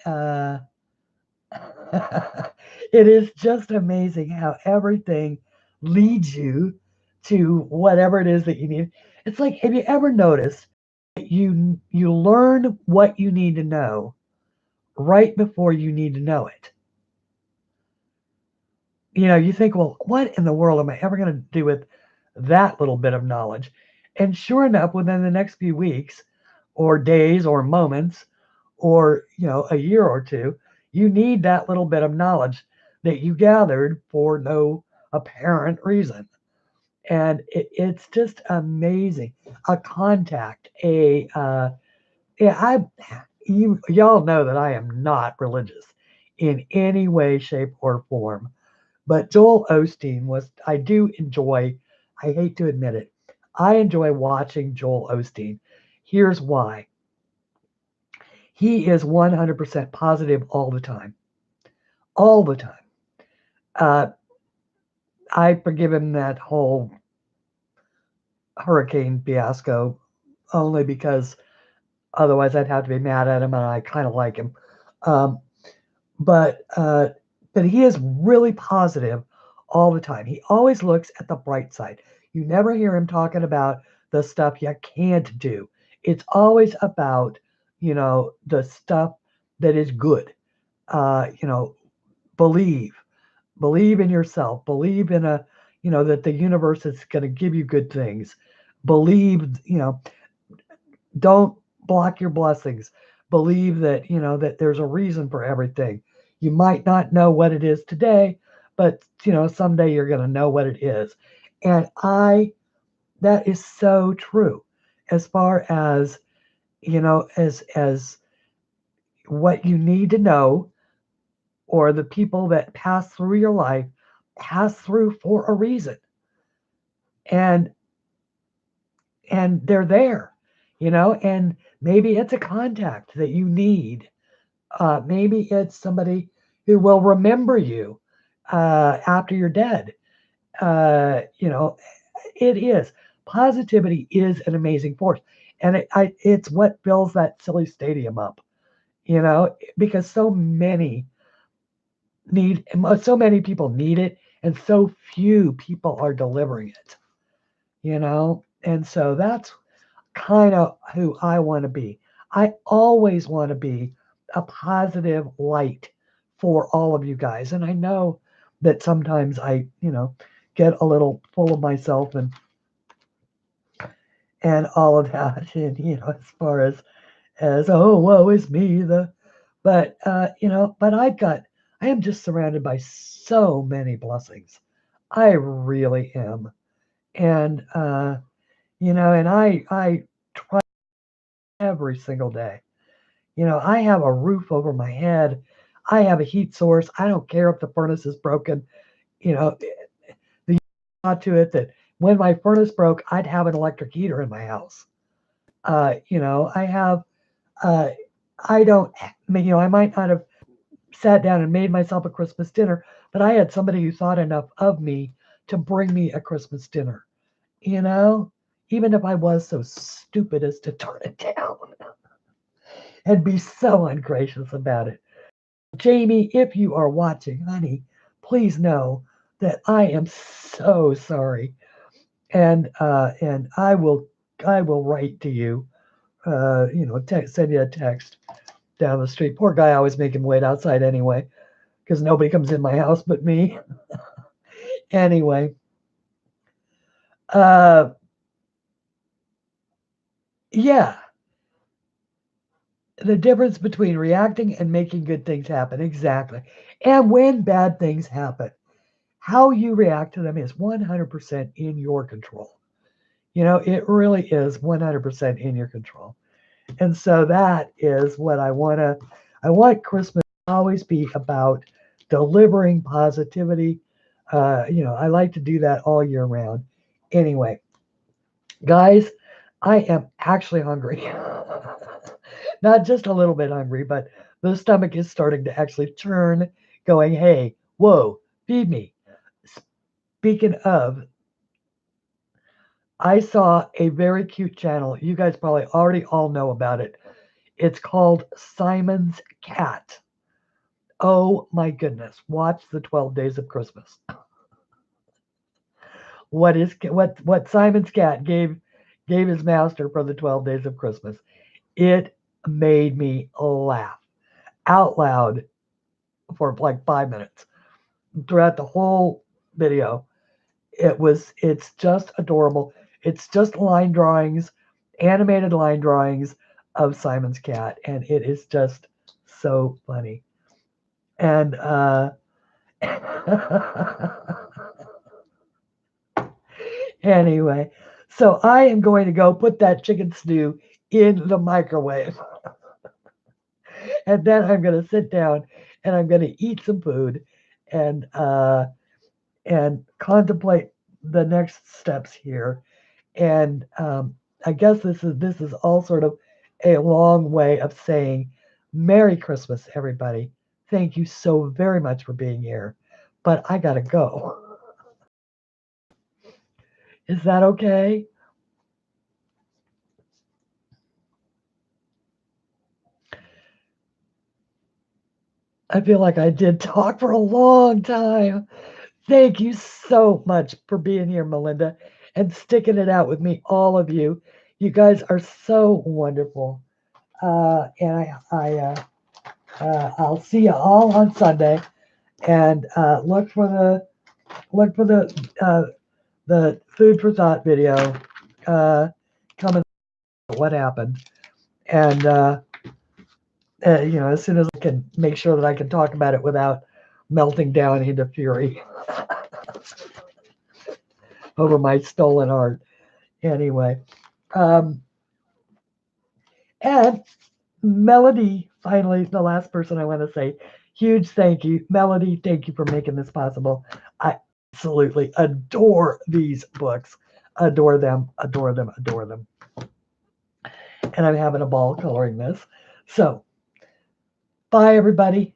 It is just amazing how everything leads you to whatever it is that you need. It's like, have you ever noticed that you learn what you need to know right before you need to know it? You think, well, what in the world am I ever going to do with that little bit of knowledge? And sure enough, within the next few weeks or days or moments or, a year or two, you need that little bit of knowledge that you gathered for no apparent reason. And it's just amazing. A contact, y'all know that I am not religious in any way, shape, or form. But Joel Osteen I do enjoy, I hate to admit it, I enjoy watching Joel Osteen. Here's why. He is 100% positive all the time. All the time. Uh, I forgive him that whole hurricane fiasco only because otherwise I'd have to be mad at him, and I kind of like him. Um, but he is really positive all the time. He always looks at the bright side. You never hear him talking about the stuff you can't do. It's always about, the stuff that is good. Believe, believe in yourself, believe in that the universe is going to give you good things. Believe, don't block your blessings. Believe that, that there's a reason for everything. You might not know what it is today, but, someday you're going to know what it is. And that is so true as far as, as what you need to know, or the people that pass through your life pass through for a reason. And they're there, and maybe it's a contact that you need. Maybe it's somebody who will remember you after you're dead. It is. Positivity is an amazing force. And it's what fills that silly stadium up, because so many people need it, and so few people are delivering it, and so that's kind of who I want to be. I always want to be a positive light for all of you guys. And I know that sometimes I, get a little full of myself and all of that. And, as far as, oh, woe is me, but, but I am just surrounded by so many blessings. I really am. And, and I try every single day. I have a roof over my head. I have a heat source. I don't care if the furnace is broken. The thought to it that when my furnace broke, I'd have an electric heater in my house. I have, I don't, I might not have sat down and made myself a Christmas dinner, but I had somebody who thought enough of me to bring me a Christmas dinner, even if I was so stupid as to turn it down and be so ungracious about it. Jamie, if you are watching, honey, please know that I am so sorry. and I will write to you, send you a text down the street. Poor guy, I always make him wait outside anyway, because nobody comes in my house but me. Anyway, yeah, the difference between reacting and making good things happen. Exactly. And when bad things happen, how you react to them is 100% in your control. It really is 100% in your control. And so that is what I want Christmas to always be about, delivering positivity. I like to do that all year round. Anyway, guys, I am actually hungry. Not just a little bit hungry, but the stomach is starting to actually turn, going, hey, whoa, feed me. Speaking of, I saw a very cute channel. You guys probably already all know about it. It's called Simon's Cat. Oh my goodness. Watch the 12 Days of Christmas. What Simon's cat gave his master for the 12 Days of Christmas. It made me laugh out loud for like 5 minutes throughout the whole video. It's just adorable. It's just line drawings, animated line drawings of Simon's cat, and it is just so funny. And anyway, so I am going to go put that chicken stew in the microwave. And then I'm going to sit down and I'm going to eat some food and contemplate the next steps here. And I guess this is all sort of a long way of saying Merry Christmas, everybody. Thank you so very much for being here. But I gotta go. Is that okay? I feel like I did talk for a long time. Thank you so much for being here, Melinda, and sticking it out with me, all of you. You guys are so wonderful. And I'll see you all on Sunday. And look for the food for thought video coming. What happened? And as soon as I can make sure that I can talk about it without melting down into fury over my stolen art. Anyway, and Melody, finally, the last person I want to say, huge thank you. Melody, thank you for making this possible. I absolutely adore these books. Adore them, adore them, adore them. And I'm having a ball coloring this. So, bye, everybody.